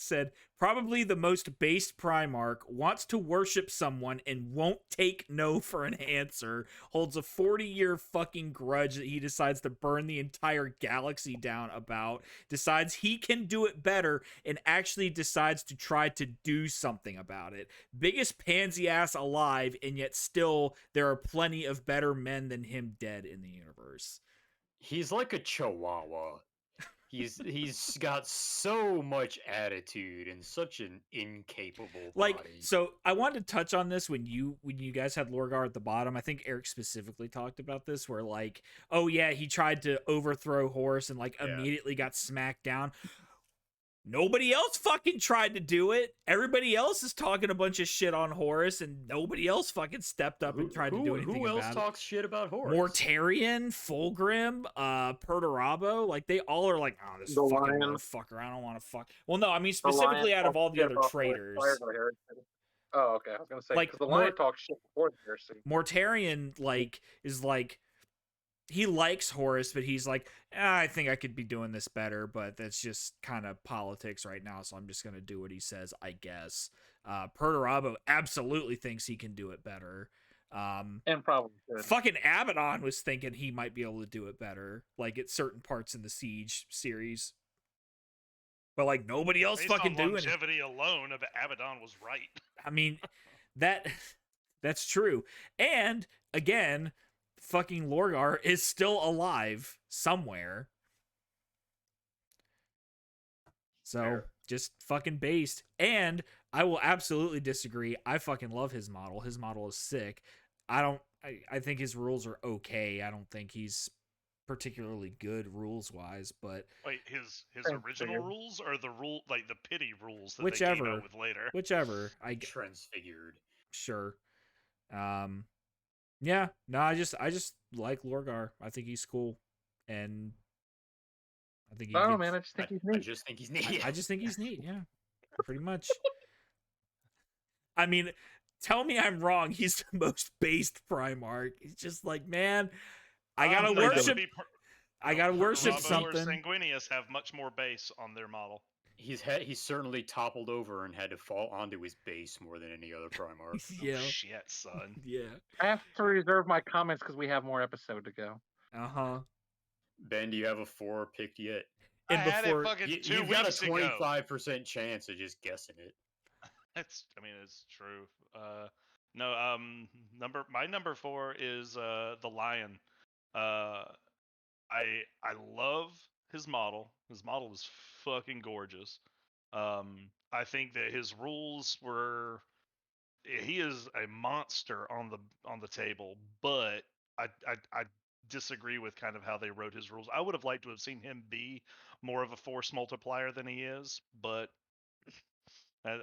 Said probably the most based Primarch, wants to worship someone and won't take no for an answer, holds a 40-year fucking grudge that he decides to burn the entire galaxy down about, decides he can do it better, and actually decides to try to do something about it. Biggest pansy ass alive, and yet still there are plenty of better men than him dead in the universe. He's like a chihuahua. He's got so much attitude and such an incapable Like, body. so I wanted to touch on this when you guys had Lorgar at the bottom. I think Eric specifically talked about this, where like, oh yeah, he tried to overthrow Horus and like immediately got smacked down. Nobody else fucking tried to do it. Everybody else is talking a bunch of shit on Horus, and nobody else fucking stepped up and tried to do anything about it. Who else talks shit about Horus? Mortarion, Fulgrim, Perturabo, like they all are like, oh, this fucking motherfucker, I don't want to fuck. Well, no, I mean specifically out of all the other traitors. Oh, okay. I was gonna say Like, because the Lion talked shit before the Heresy. Mortarion like is like, he likes Horus, but he's like, I think I could be doing this better, but that's just kind of politics right now, so I'm just gonna do what he says, I guess. Perturabo absolutely thinks he can do it better. And probably should. Fucking Abaddon was thinking he might be able to do it better, like at certain parts in the Siege series. But like nobody else Based fucking on doing it. longevity alone, Abaddon was right. I mean, that's true. And again, fucking Lorgar is still alive somewhere. So just fucking based. And I will absolutely disagree. I fucking love his model. His model is sick. I think his rules are okay. I don't think he's particularly good rules wise, but wait, his original rules or the rule, like the pity rules that whichever they came out with later? Whichever. I transfigured. Sure. Yeah, no, I just like Lorgar. I think he's cool, and I think man, I just think he's neat. I just think he's neat. I just think he's neat. Yeah, pretty much. I mean, tell me I'm wrong. He's the most based Primarch. He's just like, man, I gotta worship. I gotta worship something. Or Sanguinius have much more base on their model. He's certainly toppled over and had to fall onto his base more than any other Primarch. Yeah. Oh, shit, son. Yeah. I have to reserve my comments because we have more episode to go. Ben, do you have a 4 picked yet? And before you've got a 25% chance of just guessing it. I mean, it's true. No, my number 4 is the Lion. Uh, I love his model. His model is fucking gorgeous. I think that his rules were he is a monster on the table, but I disagree with kind of how they wrote his rules. I would have liked to have seen him be more of a force multiplier than he is, but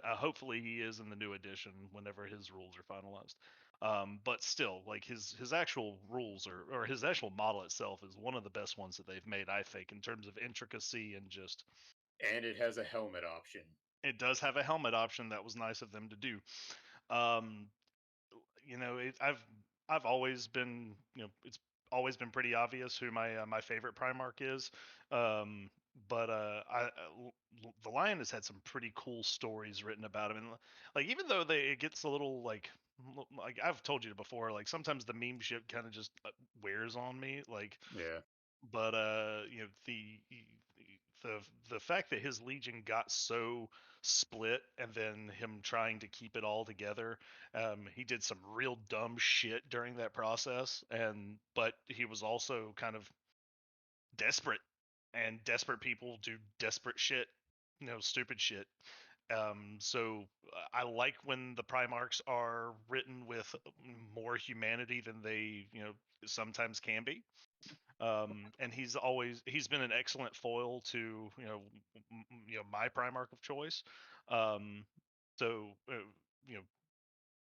hopefully he is in the new edition whenever his rules are finalized. But still, like his actual rules or his actual model itself is one of the best ones that they've made, I think, in terms of intricacy and just. And it has a helmet option. It does have a helmet option that was nice of them to do. Um, I've always been, it's always been pretty obvious who my favorite Primarch is. But the Lion has had some pretty cool stories written about him, and like even though it gets a little like I've told you before, like sometimes the meme shit kind of just wears on me, like. Yeah. But the the fact that his Legion got so split and then him trying to keep it all together, he did some real dumb shit during that process, but he was also kind of desperate, and desperate people do desperate shit, stupid shit. So I like when the Primarchs are written with more humanity than they sometimes can be. And he's been an excellent foil to my Primarch of choice. Um, so you know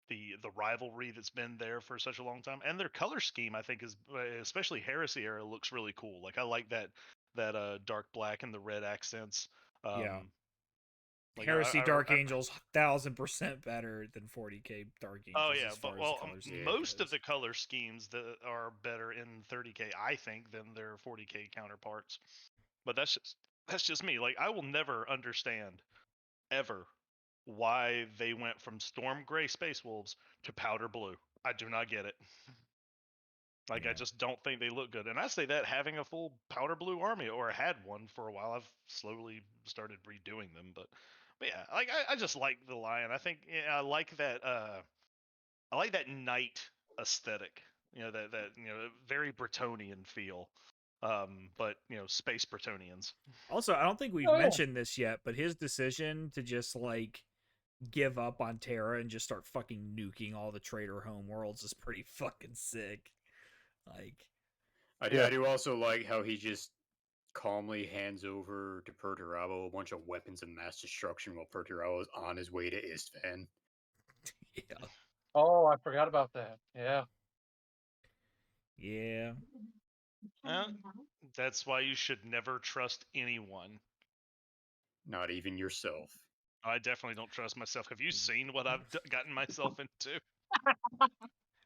the rivalry that's been there for such a long time, and their color scheme I think is especially Heresy era looks really cool. Like I like that dark black and the red accents. Yeah. Like Heresy Dark Angels 1000% better than 40k Dark Angels. Oh yeah, as far but as the color scheme most goes. of the color schemes that are better in 30k, I think, than their 40k counterparts. But that's just me. Like I will never understand ever why they went from Storm Gray Space Wolves to Powder Blue. I do not get it. Like I just don't think they look good. And I say that having a full Powder Blue army, or had one for a while. I've slowly started redoing them, but yeah, like I just like the Lion. I think I like that. I like that knight aesthetic. That very Bretonian feel. But space Bretonians. Also, I don't think we've Oh, yeah. mentioned this yet, but his decision to just like give up on Terra and just start fucking nuking all the traitor home worlds is pretty fucking sick. Like, I do also like how he just calmly hands over to Perturabo a bunch of weapons of mass destruction while Perturabo is on his way to Istvan. yeah. Oh, I forgot about that. Yeah. Yeah. That's why you should never trust anyone. Not even yourself. I definitely don't trust myself. Have you seen what I've gotten myself into?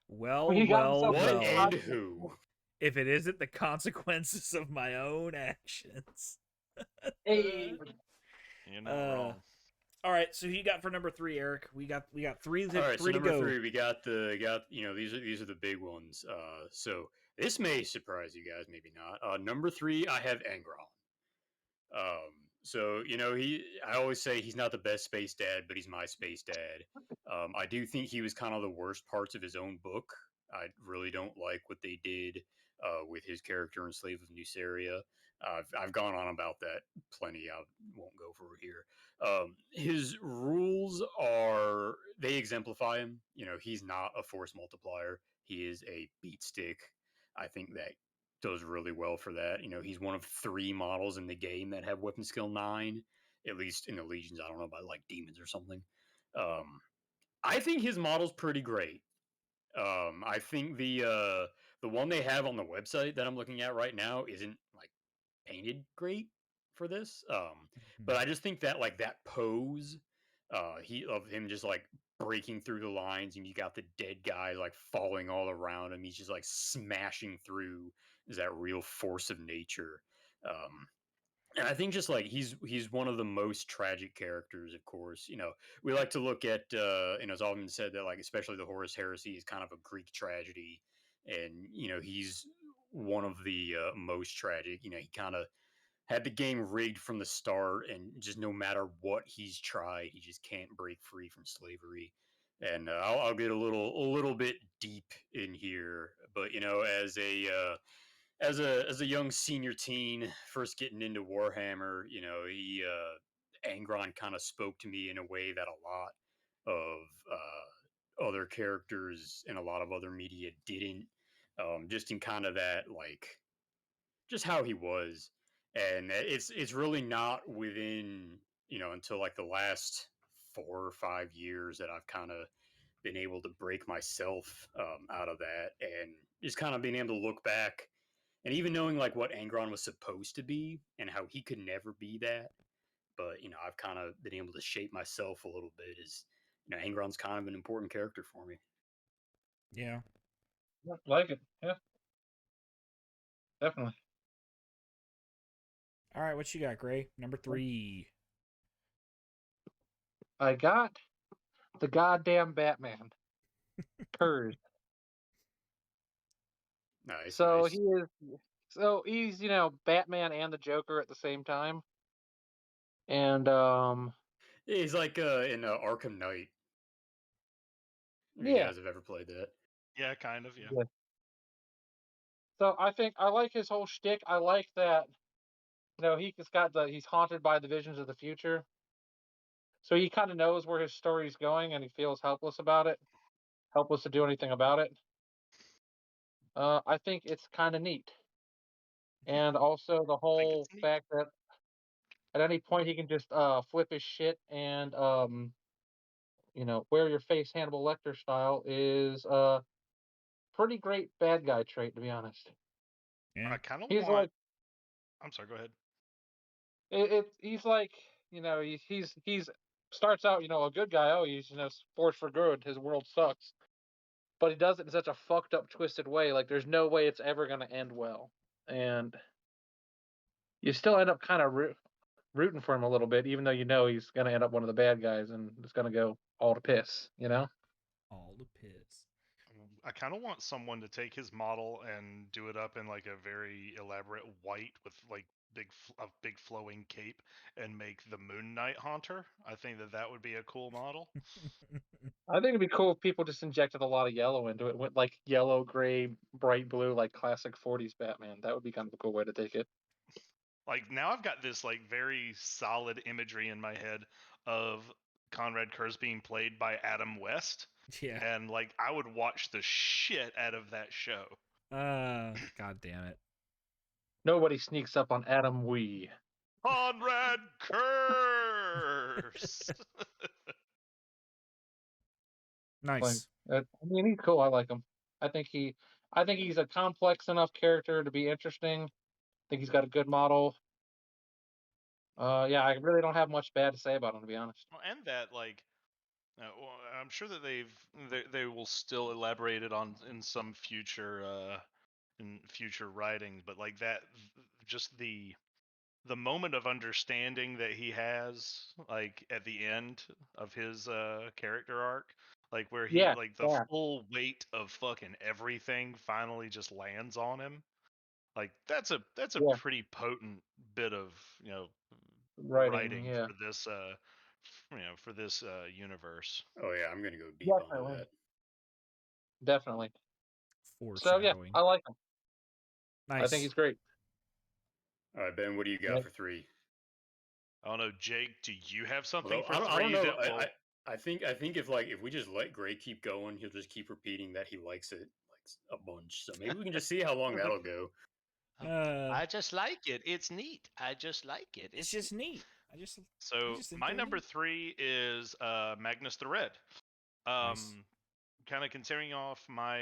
Well, Well, he got well, himself What well. and who? If it isn't the consequences of my own actions. Hey. You're not wrong. All right, so he got for number 3, Eric. We got three to, All right, three so to number go. 3, we got these are the big ones. So this may surprise you guys, maybe not. Number 3, I have Angron. So I always say he's not the best space dad, but he's my space dad. I do think he was kind of the worst parts of his own book. I really don't like what they did with his character in Slave of Nuceria. I've gone on about that plenty. I won't go over here. His rules they exemplify him. He's not a force multiplier. He is a beat stick. I think that does really well for that. He's one of 3 models in the game that have weapon skill 9, at least in the Legions. I don't know about like demons or something. I think his model's pretty great. I think the one they have on the website that I'm looking at right now isn't like painted great for this. But I just think that like that pose, of him just like breaking through the lines, and you got the dead guy like falling all around him. He's just like smashing through. Is that real force of nature? And I think just like he's one of the most tragic characters. Of course, we like to look at it's often been said that like especially the Horus Heresy is kind of a Greek tragedy, and he's one of the most tragic. He kind of had the game rigged from the start, and just no matter what he's tried, he just can't break free from slavery. and I'll get a little bit deep in here. But as a young senior teen, first getting into Warhammer, Angron kind of spoke to me in a way that a lot of other characters and a lot of other media didn't. Just in kind of that, like, just how he was, and it's really not within until like the last 4 or 5 years that I've kind of been able to break myself out of that, and just kind of being able to look back and even knowing like what Angron was supposed to be and how he could never be that. But I've kind of been able to shape myself a little bit. As Angron's kind of an important character for me. Yeah. Like it. Yeah. Definitely. All right, what you got, Gray? Number 3. I got the goddamn Batman. Curse. Nice, So nice. he's Batman and the Joker at the same time. And He's like in Arkham Knight. If you yeah. guys have ever played that. Yeah, kind of. Yeah. Yeah. So I think I like his whole shtick. I like that he's haunted by the visions of the future. So he kind of knows where his story's going and he feels helpless about it. Helpless to do anything about it. I think it's kind of neat. And also the I think whole it's neat. fact that at any point he can just flip his shit and wear your face Hannibal Lecter style is a pretty great bad guy trait, to be honest. Yeah. I kind of He's want. like I'm sorry. Go ahead. he's like he's starts out a good guy. Oh, he's forged for good. His world sucks, but he does it in such a fucked up, twisted way. Like there's no way it's ever gonna end well, and you still end up kind of rooting for him a little bit, even though he's gonna end up one of the bad guys and it's gonna go all to piss. All the piss. I kind of want someone to take his model and do it up in like a very elaborate white with like a big flowing cape and make the Moon Knight Haunter. I think that would be a cool model. I think it'd be cool if people just injected a lot of yellow into it, went like yellow, gray, bright blue, like classic '40s Batman. That would be kind of a cool way to take it. Like now I've got this like very solid imagery in my head of Conrad Kurz being played by Adam West. Yeah. And like I would watch the shit out of that show. God damn it. Nobody sneaks up on Adam Wee. Conrad Kurz. Nice. I mean, he's cool. I like him. I think he's a complex enough character to be interesting. I think he's got a good model. Yeah, I really don't have much bad to say about him, to be honest. And that like well, I'm sure that they will still elaborate it on in some future writings, but like that just the moment of understanding that he has like at the end of his character arc, like where he Yeah, like the yeah. full weight of fucking everything finally just lands on him. Like that's a Yeah. pretty potent bit of writing Yeah. for this for this universe. Oh yeah, I'm gonna go deep onto Definitely. that. Definitely. So yeah, Foreshadowing. I like him. Nice. I think he's great. All right, Ben, what do you got Yeah. for 3? I don't know, Jake. Do you have something Although, for I don't three know. that will? I think if we just let Gray keep going, he'll just keep repeating that he likes it like a bunch. So maybe we can just see how long that'll go. I just like it. It's neat. I just like it. It's just neat. I just think My they're number neat. 3 is Magnus the Red. Nice. Kind of considering off my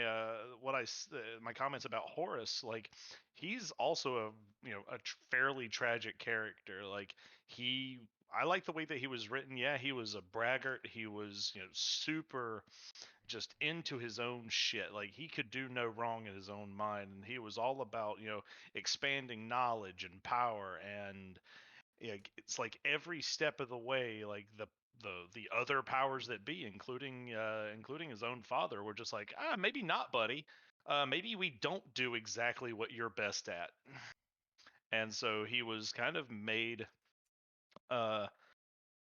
my comments about Horus, like he's also a fairly tragic character. Like I like the way that he was written. Yeah, he was a braggart. He was super just into his own shit. Like he could do no wrong in his own mind, and he was all about expanding knowledge and power. And it's like every step of the way, like the other powers that be, including his own father, were just like, maybe not, buddy. Maybe we don't do exactly what you're best at. And so he was kind of made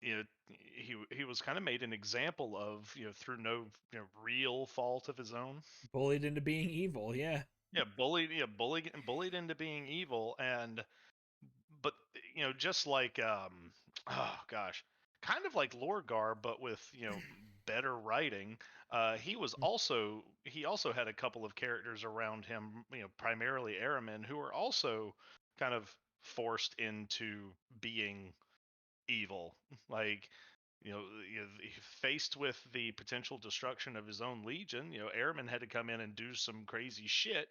he was kind of made an example of, through no real fault of his own. Bullied into being evil, yeah. Bullied into being evil, but just like oh gosh, kind of like Lorgar, but with better writing. He also had a couple of characters around him, primarily Aramin, who were also kind of forced into being evil. Like, faced with the potential destruction of his own legion, Aramin had to come in and do some crazy shit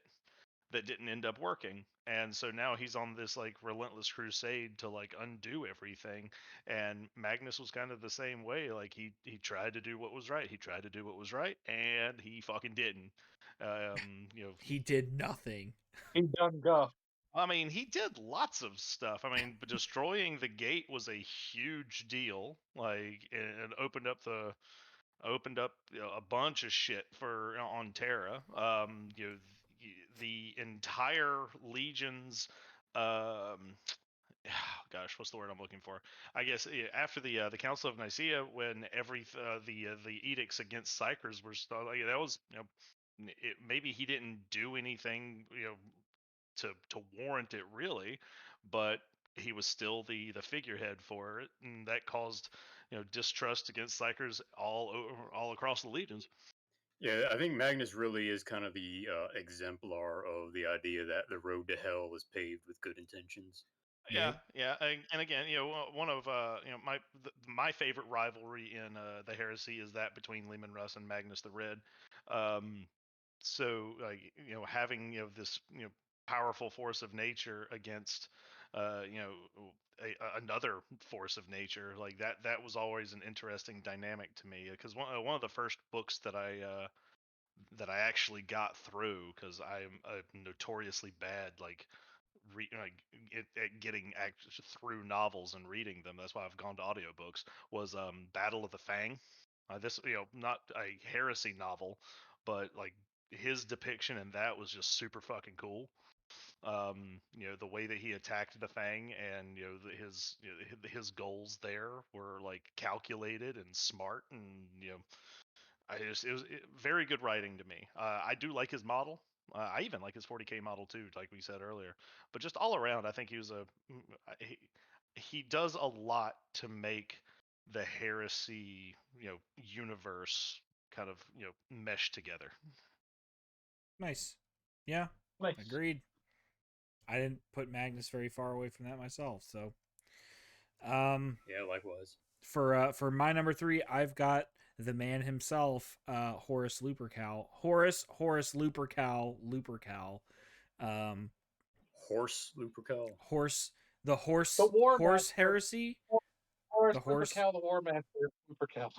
that didn't end up working. And so now he's on this like relentless crusade to like undo everything. And Magnus was kind of the same way. Like he tried to do what was right. He tried to do what was right, and he fucking didn't. He did nothing. He done guff. I mean, he did lots of stuff. I mean, but destroying the gate was a huge deal. Like, it opened up a bunch of shit for on Terra. The entire legion's gosh, what's the word I'm looking for? I guess after the Council of Nicaea, when the edicts against psychers were started, like, that was maybe he didn't do anything to warrant it really, but he was still the figurehead for it, and that caused distrust against psychers all across the legions. Yeah, I think Magnus really is kind of the exemplar of the idea that the road to hell is paved with good intentions. Yeah, and again, one of my favorite rivalry in the Heresy is that between Leman Russ and Magnus the Red. So like having this powerful force of nature against another force of nature, like that was always an interesting dynamic to me, because one of the first books that I actually got through, because I'm notoriously bad like at getting through novels and reading them. That's why I've gone to audiobooks. Was Battle of the Fang. This not a heresy novel, but like his depiction in that was just super fucking cool. The way that he attacked the Fang, and his goals there were like calculated and smart, and it was very good writing to me. I do like his model. I even like his 40K model too, like we said earlier. But just all around, I think he does a lot to make the heresy universe kind of mesh together. Nice. Yeah. Nice. Agreed. I didn't put Magnus very far away from that myself, so Yeah, likewise. For my number 3, I've got the man himself, Horus Lupercal. Horus Lupercal. Horse Lupercal. Horse The War horse Master. heresy. Horus The horse. Lupercal, the War Master, Lupercal.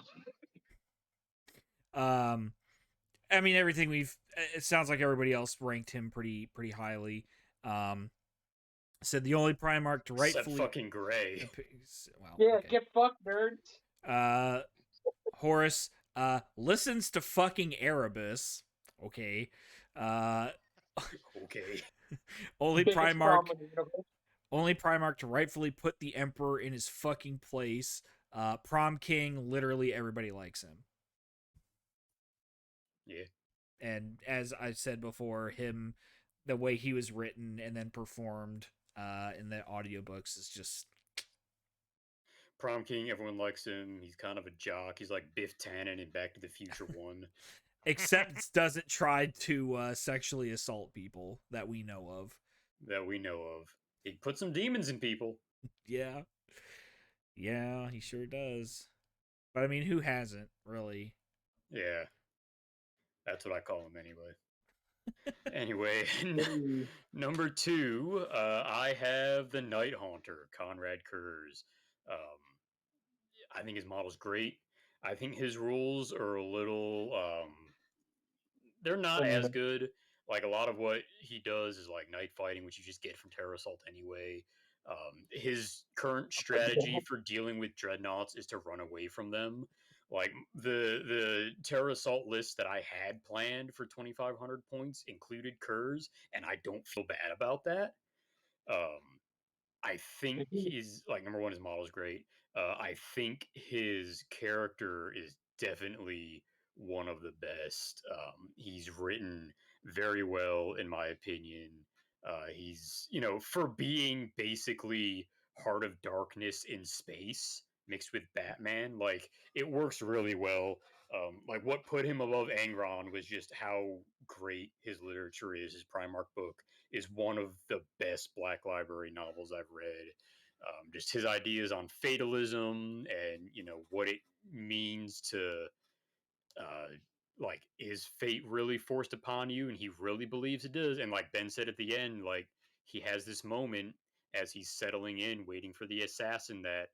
I mean, everything it sounds like everybody else ranked him pretty highly. Said the only Primarch to rightfully fucking Gray. Well, Yeah, okay. get fucked, nerds. Horus listens to fucking Erebus. Okay. Okay. Only Biggest Primarch problem in the universe. only Primarch to rightfully put the Emperor in his fucking place. Prom King, literally everybody likes him. Yeah. And as I said before, the way he was written and then performed in the audiobooks is just... Prom King, everyone likes him. He's kind of a jock. He's like Biff Tannen in Back to the Future 1. Except doesn't try to sexually assault people that we know of. He put some demons in people. Yeah. Yeah, he sure does. But I mean, who hasn't, really? Yeah. That's what I call him anyway. Anyway, number 2, I have the Night Haunter, Conrad Kurz. I think his model's great. I think his rules are a little they're not as good. Like, a lot of what he does is like night fighting, which you just get from Terror Assault anyway. His current strategy for dealing with dreadnoughts is to run away from them. Like, the Terror Assault list that I had planned for 2,500 points included Kurz, and I don't feel bad about that. I think he's like, number 1, his model is great. I think his character is definitely one of the best. He's written very well, in my opinion. He's, for being basically Heart of Darkness in space mixed with Batman, like, it works really well. Like, what put him above Angron was just how great his literature is. His Primarch book is one of the best Black Library novels I've read. Just his ideas on fatalism and what it means to like, is fate really forced upon you, and he really believes it does. And like Ben said at the end, like, he has this moment as he's settling in waiting for the assassin that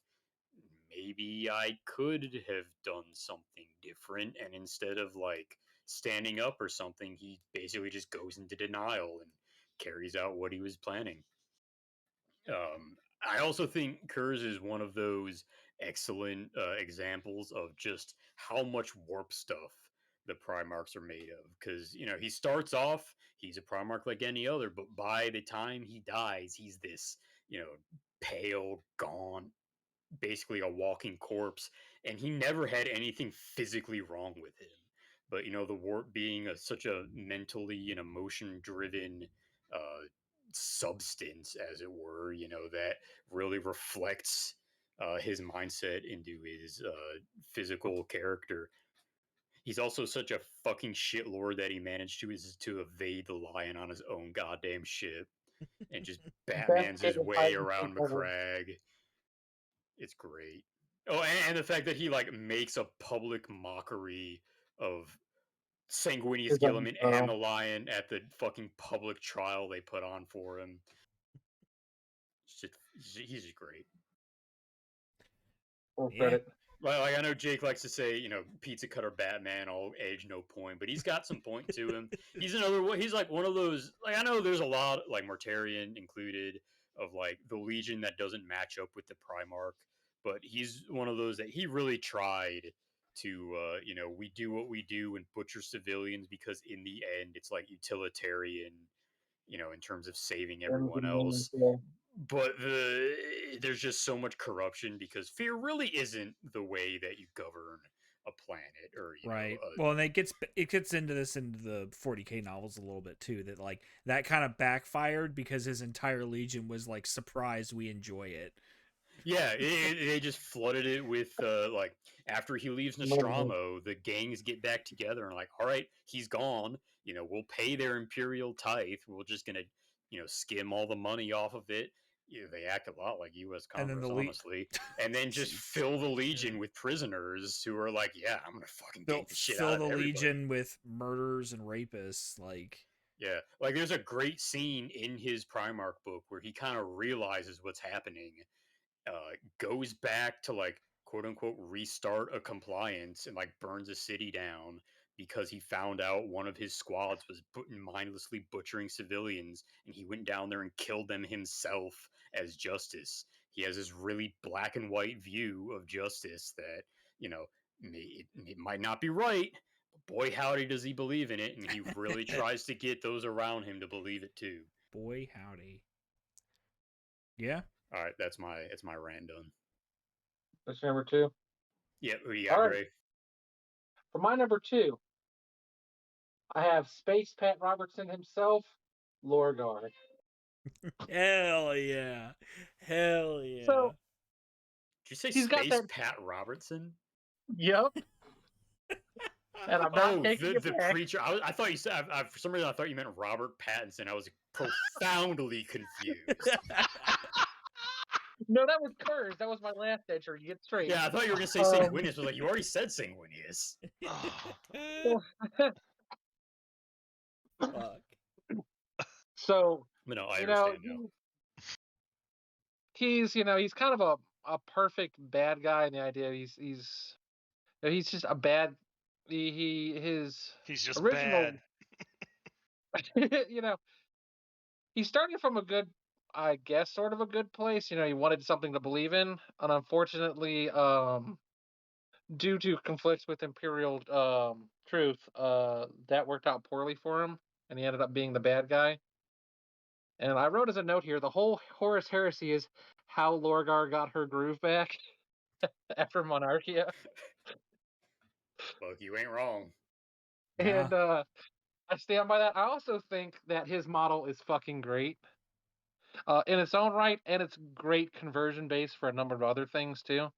maybe I could have done something different, and instead of like standing up or something, he basically just goes into denial and carries out what he was planning. I also think Kurz is one of those excellent examples of just how much warp stuff the Primarchs are made of. Because, he starts off, he's a Primarch like any other, but by the time he dies, he's this, pale, gaunt, basically a walking corpse, and he never had anything physically wrong with him. But the warp being such a mentally and emotion driven substance, as it were, that really reflects his mindset into his physical character. He's also such a fucking shitlord that he managed to evade the lion on his own goddamn ship and just Batman's his way around McCrag. It's great. Oh, and the fact that he like makes a public mockery of Sanguinius Gilliman and the Lion at the fucking public trial they put on for him. He's just great. Full credit. Like, I know Jake likes to say, pizza cutter Batman, all age, no point, but he's got some point to him. He's another one. He's like one of those. Like, I know there's a lot, like Mortarion included, of like the Legion that doesn't match up with the Primarch, but he's one of those that he really tried to, we do what we do and butcher civilians because in the end it's like utilitarian, in terms of saving everyone else. But there's just so much corruption because fear really isn't the way that you govern a planet, or right. Well, and it gets into the 40K novels a little bit too, that like that kind of backfired because his entire legion was like surprised we enjoy it. Yeah, they just flooded it with like, after he leaves Nostromo, the gangs get back together and like, all right, he's gone. We'll pay their imperial tithe. We're just gonna skim all the money off of it. They act a lot like U.S. Congress, honestly, and then just fill the Legion with prisoners who are like, yeah, I'm gonna fucking take the shit out of everybody. Fill the Legion with murderers and rapists, like. Yeah, like there's a great scene in his Primarch book where he kind of realizes what's happening. Goes back to like quote unquote restart a compliance and like burns a city down because he found out one of his squads was mindlessly butchering civilians, and he went down there and killed them himself as justice. He has this really black and white view of justice that it might not be right, but boy howdy does he believe in it, and he really tries to get those around him to believe it too. Boy howdy. Yeah. All right, that's my rant done. That's number 2. Yeah, who do you got, Gray? For my number 2, I have Space Pat Robertson himself, Lorgar. Hell yeah. Hell yeah. So, did you say Space Pat Robertson? Yep. And I'm not taking the preacher. I thought you said. For some reason, I thought you meant Robert Pattinson. I was profoundly confused. No, that was Kurz. That was my last entry. You get straight. Yeah, I thought you were going to say Sanguinius. I was like, you already said Sanguinius. Fuck. So, no, I understand now. He's kind of a perfect bad guy in the idea. He's just a bad. He's just original, bad. He started from a good, I guess, sort of a good place. He wanted something to believe in, and unfortunately, due to conflicts with Imperial truth, that worked out poorly for him, and he ended up being the bad guy. And I wrote as a note here, the whole Horus Heresy is how Lorgar got her groove back. after Monarchia. Look, you ain't wrong. And I stand by that. I also think that his model is fucking great in its own right, and it's great conversion base for a number of other things too.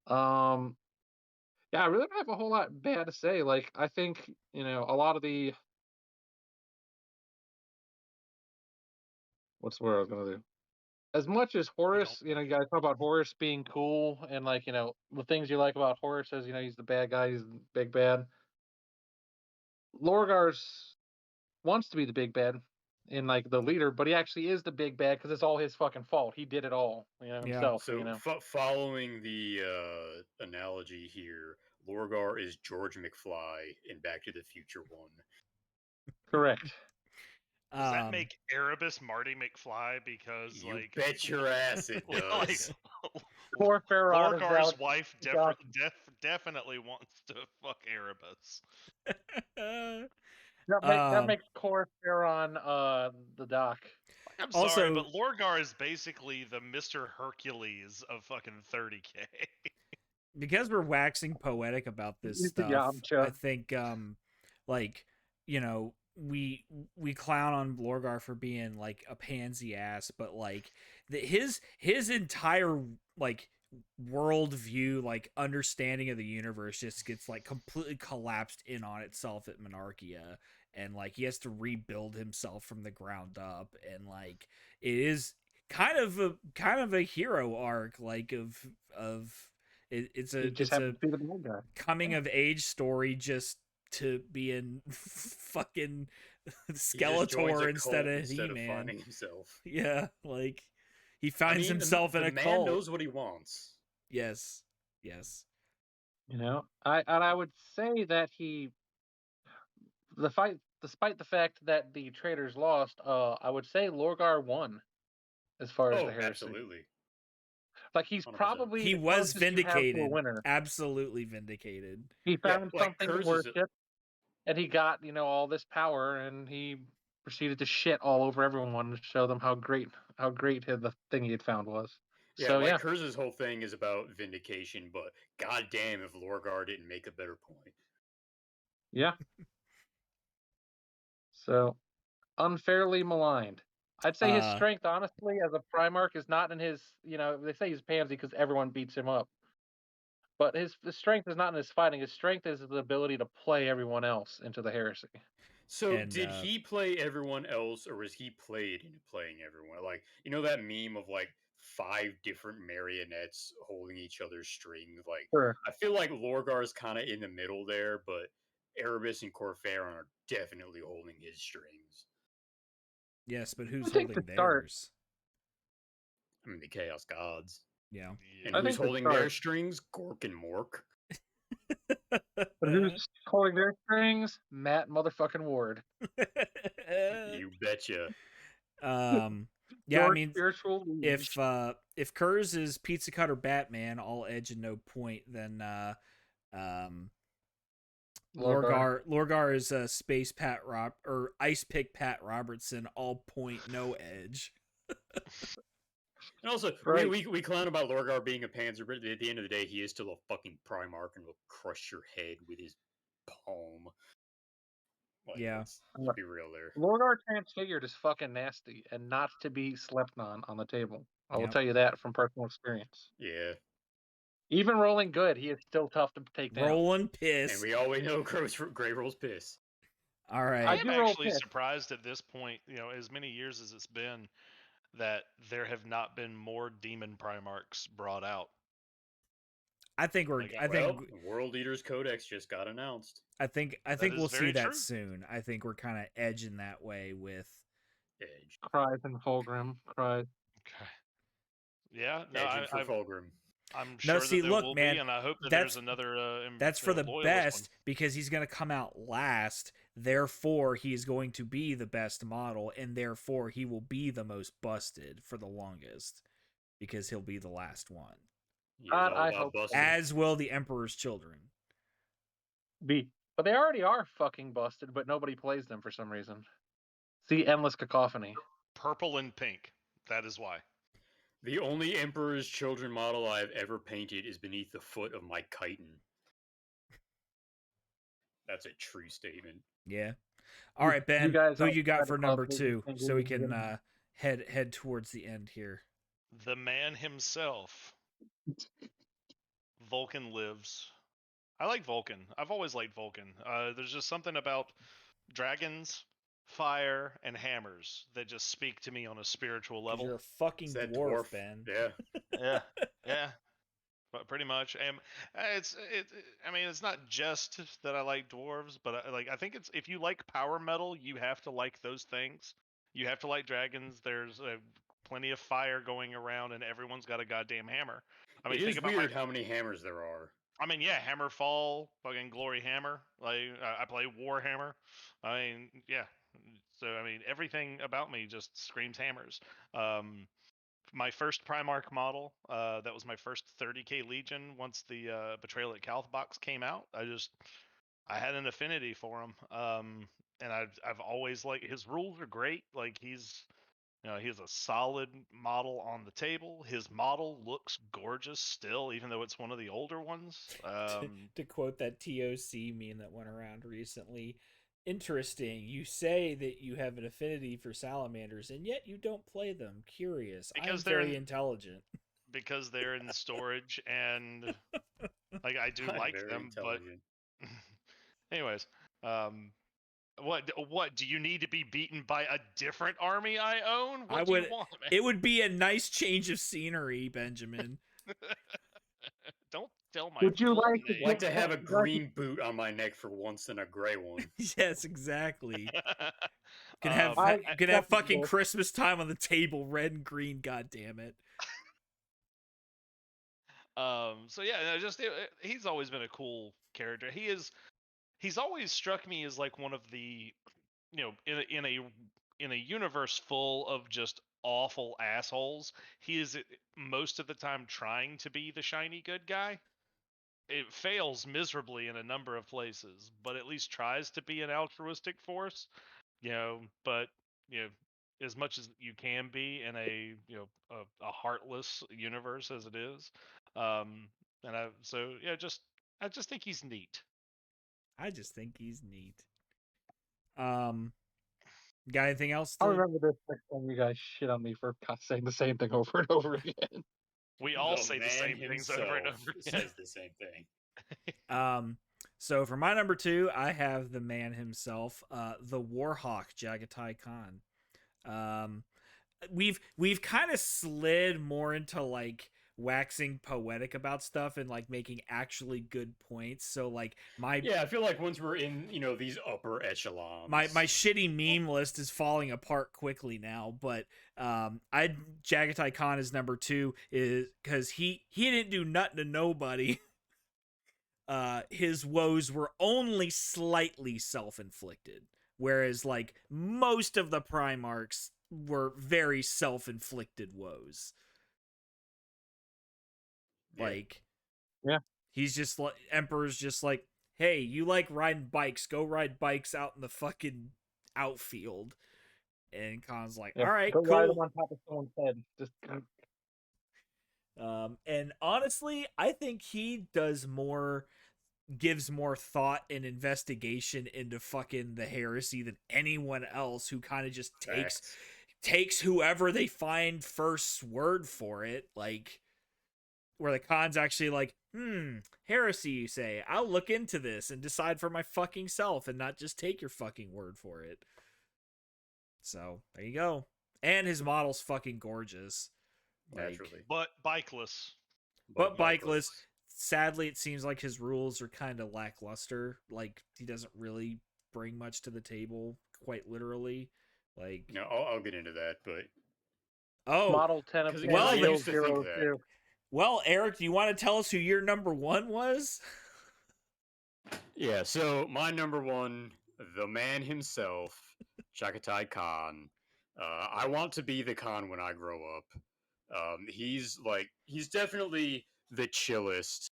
Yeah, I really don't have a whole lot bad to say. Like, I think a lot of the what's the word I was gonna do? As much as Horus, you guys talk about Horus being cool and like the things you like about Horus is he's the bad guy, he's the big bad. Lorgar's wants to be the big bad and like the leader, but he actually is the big bad because it's all his fucking fault. He did it all, himself. So following the analogy here, Lorgar is George McFly in Back to the Future 1. Correct. Does that make Erebus Marty McFly? Because you bet your ass it does. Poor Farad Lorgar's wife definitely wants to fuck Erebus. That makes Core Farron the doc. I'm sorry, but Lorgar is basically the Mr. Hercules of fucking 30K. Because we're waxing poetic about this stuff, I think we clown on Lorgar for being like a pansy ass, but like his entire like worldview, like understanding of the universe just gets like completely collapsed in on itself at Monarchia, and like he has to rebuild himself from the ground up, and like it is kind of a hero arc, like it's a coming of age story just to be in fucking Skeletor instead of He-Man. Finding himself. Yeah, like he finds himself in a cult. The man knows what he wants. Yes. I would say that the fight, despite the fact that the traitors lost, I would say Lorgar won as far as the heresy. Absolutely. Like he was vindicated. Absolutely vindicated. He found something to worship, and he got all this power, and he proceeded to shit all over everyone to show them how great the thing he had found was. Yeah, Kurz's whole thing is about vindication, but goddamn if Lorgar didn't make a better point. Yeah. So, unfairly maligned. I'd say his strength, honestly, as a Primarch, is not in his. They say he's pansy because everyone beats him up. But his strength is not in his fighting. His strength is the ability to play everyone else into the heresy. So did he play everyone else, or was he played into playing everyone? Like, that meme of like 5 different marionettes holding each other's strings? Like, sure. I feel like Lorgar is kind of in the middle there, but Erebus and Corfaron are definitely holding his strings. Yes, but who's holding theirs? I mean, the Chaos Gods. Yeah. And who's holding their strings? Gork and Mork. But who's holding their strings? Matt motherfucking Ward. You betcha. Yeah, I mean, if Kurz is Pizza Cutter Batman, all edge and no point, then Lorgar is Space Pat or Ice Pick Pat Robertson, all point, no edge. And also, we clown about Lorgar being a Panzer, but at the end of the day, he is still a fucking Primarch and will crush your head with his palm. Like, let's be real there. Lorgar Transfigured is fucking nasty and not to be slept on the table. I will tell you that from personal experience. Yeah. Even rolling good, he is still tough to take down. Rolling piss. And we always know Grey rolls piss. All right. I am actually surprised at this point, as many years as it's been, that there have not been more demon Primarchs brought out. I think World Eaters Codex just got announced. I think we'll see that soon. I think we're kind of edging that way with Edge. Cries and Fulgrim. Cries. Okay. Yeah, Fulgrim. I'm sure that there will be, and I hope that there's another. That's for the best because he's going to come out last. Therefore, he's going to be the best model, and therefore he will be the most busted for the longest because he'll be the last one. I hope as will the Emperor's Children. But they already are fucking busted, but nobody plays them for some reason. See Endless Cacophony. Purple and pink. That is why. The only Emperor's Children model I've ever painted is beneath the foot of my chitin. That's a true statement. Yeah. All right, Ben. guys Who all you got tried for to number cosplay 2, these so we penguins can and- head towards the end here. The man himself. Vulcan lives. I like Vulcan. I've always liked Vulcan. There's just something about dragons, fire, and hammers that just speak to me on a spiritual 'Cause level. you're a fucking Is that dwarf, Ben. Yeah. Yeah, yeah, but pretty much. And I mean, it's not just that I like dwarves, but I think it's if you like power metal, you have to like those things. You have to like dragons. There's plenty of fire going around, and everyone's got a goddamn hammer. I mean, It think is about weird how many hammers there are. I mean, yeah, Hammerfall, fucking Glory Hammer. Like I play Warhammer. I mean, yeah. So I mean, everything about me just screams hammers. My first Primarch model, that was my first 30k Legion. Once the Betrayal at Calth box came out, I had an affinity for him. And I've always liked his rules are great. Like he's a solid model on the table. His model looks gorgeous still, even though it's one of the older ones. To quote that TOC meme that went around recently, interesting. You say that you have an affinity for salamanders, and yet you don't play them. Curious. Because I'm very intelligent. Because they're in storage, and like I do I'm like very them, intelligent. but anyways, what do you need to be beaten by a different army I own? What do you want, man? It would be a nice change of scenery, Benjamin. Don't tell my Would you full like to name. Like to have a Exactly. green boot on my neck for once than a gray one. Yes, exactly. Can Um, have fucking acceptable. Christmas time on the table, red and green. God damn it. So yeah, no, he's always been a cool character. He's always struck me as like one of the, in a universe full of just awful assholes, he is most of the time trying to be the shiny good guy. It fails miserably in a number of places, but at least tries to be an altruistic force, but you know as much as you can be in a heartless universe as it is. And I just think he's neat. I just think he's neat. Got anything else? I'll remember this next time you guys shit on me for saying the same thing over and over again. We all The say the man same things over and over again. says the same thing. So for my number 2, I have the man himself, the Warhawk, Jagatai Khan. We've kind of slid more into like waxing poetic about stuff and like making actually good points. So like I feel like once we're in these upper echelons, my shitty meme list is falling apart quickly now. But Jagatai Khan is number 2 is because he didn't do nothing to nobody. His woes were only slightly self-inflicted, whereas like most of the Primarchs were very self-inflicted woes. Like, yeah, he's just like Emperor's just like, hey, you like riding bikes? Go ride bikes out in the fucking outfield. And Khan's like, all right, go cool. ride him on top of someone's head. Just. And honestly, I think he gives more thought and investigation into fucking the heresy than anyone else, who kind of just takes whoever they find first's word for it. Like, where the Khan's actually like, heresy, you say? I'll look into this and decide for my fucking self and not just take your fucking word for it. So, there you go. And his model's fucking gorgeous. Naturally. But bikeless. But bikeless. Sadly, it seems like his rules are kind of lackluster. Like, he doesn't really bring much to the table, quite literally. Like, no, I'll get into that, but Model 10 of I Real used to think that. 02. Well, Eric, do you want to tell us who your number 1 was? Yeah, so my number 1, the man himself, Jagatai Khan. I want to be the Khan when I grow up. He's definitely the chillest.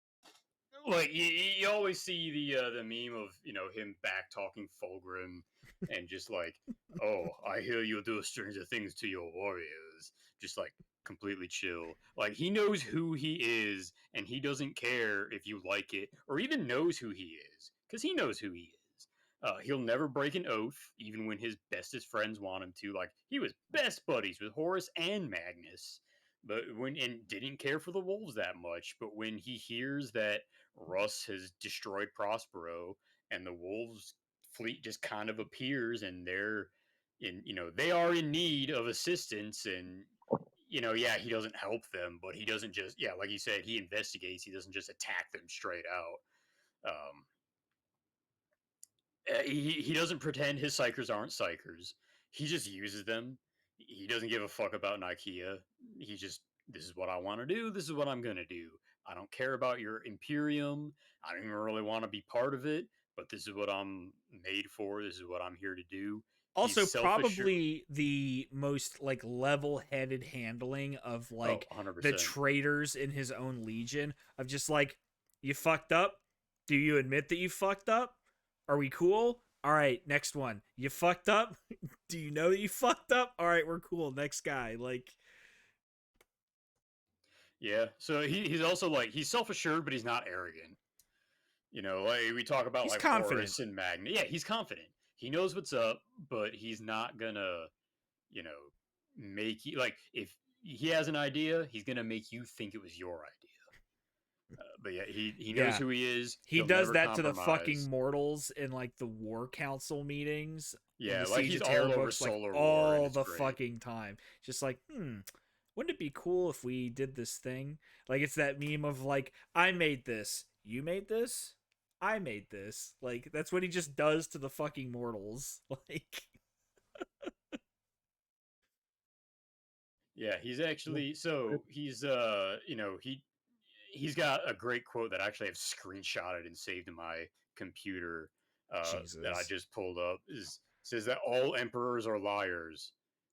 Like you always see the meme of him back talking Fulgrim and just like, oh, I hear you do stranger things to your warriors. Just like completely chill. Like, he knows who he is, and he doesn't care if you like it or even knows who he is, because he knows who he is. He'll never break an oath, even when his bestest friends want him to. Like, he was best buddies with Horus and Magnus, and didn't care for the wolves that much. But when he hears that Russ has destroyed Prospero, and the wolves fleet just kind of appears, and they are in need of assistance, and yeah, he doesn't help them, but he doesn't just, yeah, like you said, he investigates. He doesn't just attack them straight out. He doesn't pretend his psychers aren't psychers. He just uses them. He doesn't give a fuck about Nikea. This is what I want to do. This is what I'm going to do. I don't care about your Imperium. I don't even really want to be part of it, but this is what I'm made for. This is what I'm here to do. Also, probably the most like level-headed handling of like 100%. the traitors in his own legion, of just like, you fucked up. Do you admit that you fucked up? Are we cool? All right, next one. You fucked up? Do you know that you fucked up? All right, we're cool. Next guy. Like, yeah. So he's also like, he's self-assured, but he's not arrogant. Like we talk about, he's like confident. Horus and Magna. Yeah, he's confident. He knows what's up, but he's not gonna, make you, like, if he has an idea, he's gonna make you think it was your idea. But yeah, he knows who he is. He does that to the fucking mortals in like the War Council meetings. Yeah, the like he's all over Solar War all the fucking time. Just like, wouldn't it be cool if we did this thing? Like, it's that meme of like, I made this, you made this, I made this. Like, that's what he just does to the fucking mortals. Like, yeah, he's actually, so he's he's got a great quote that I actually have screenshotted and saved in my computer that I just pulled up. Says that all emperors are liars.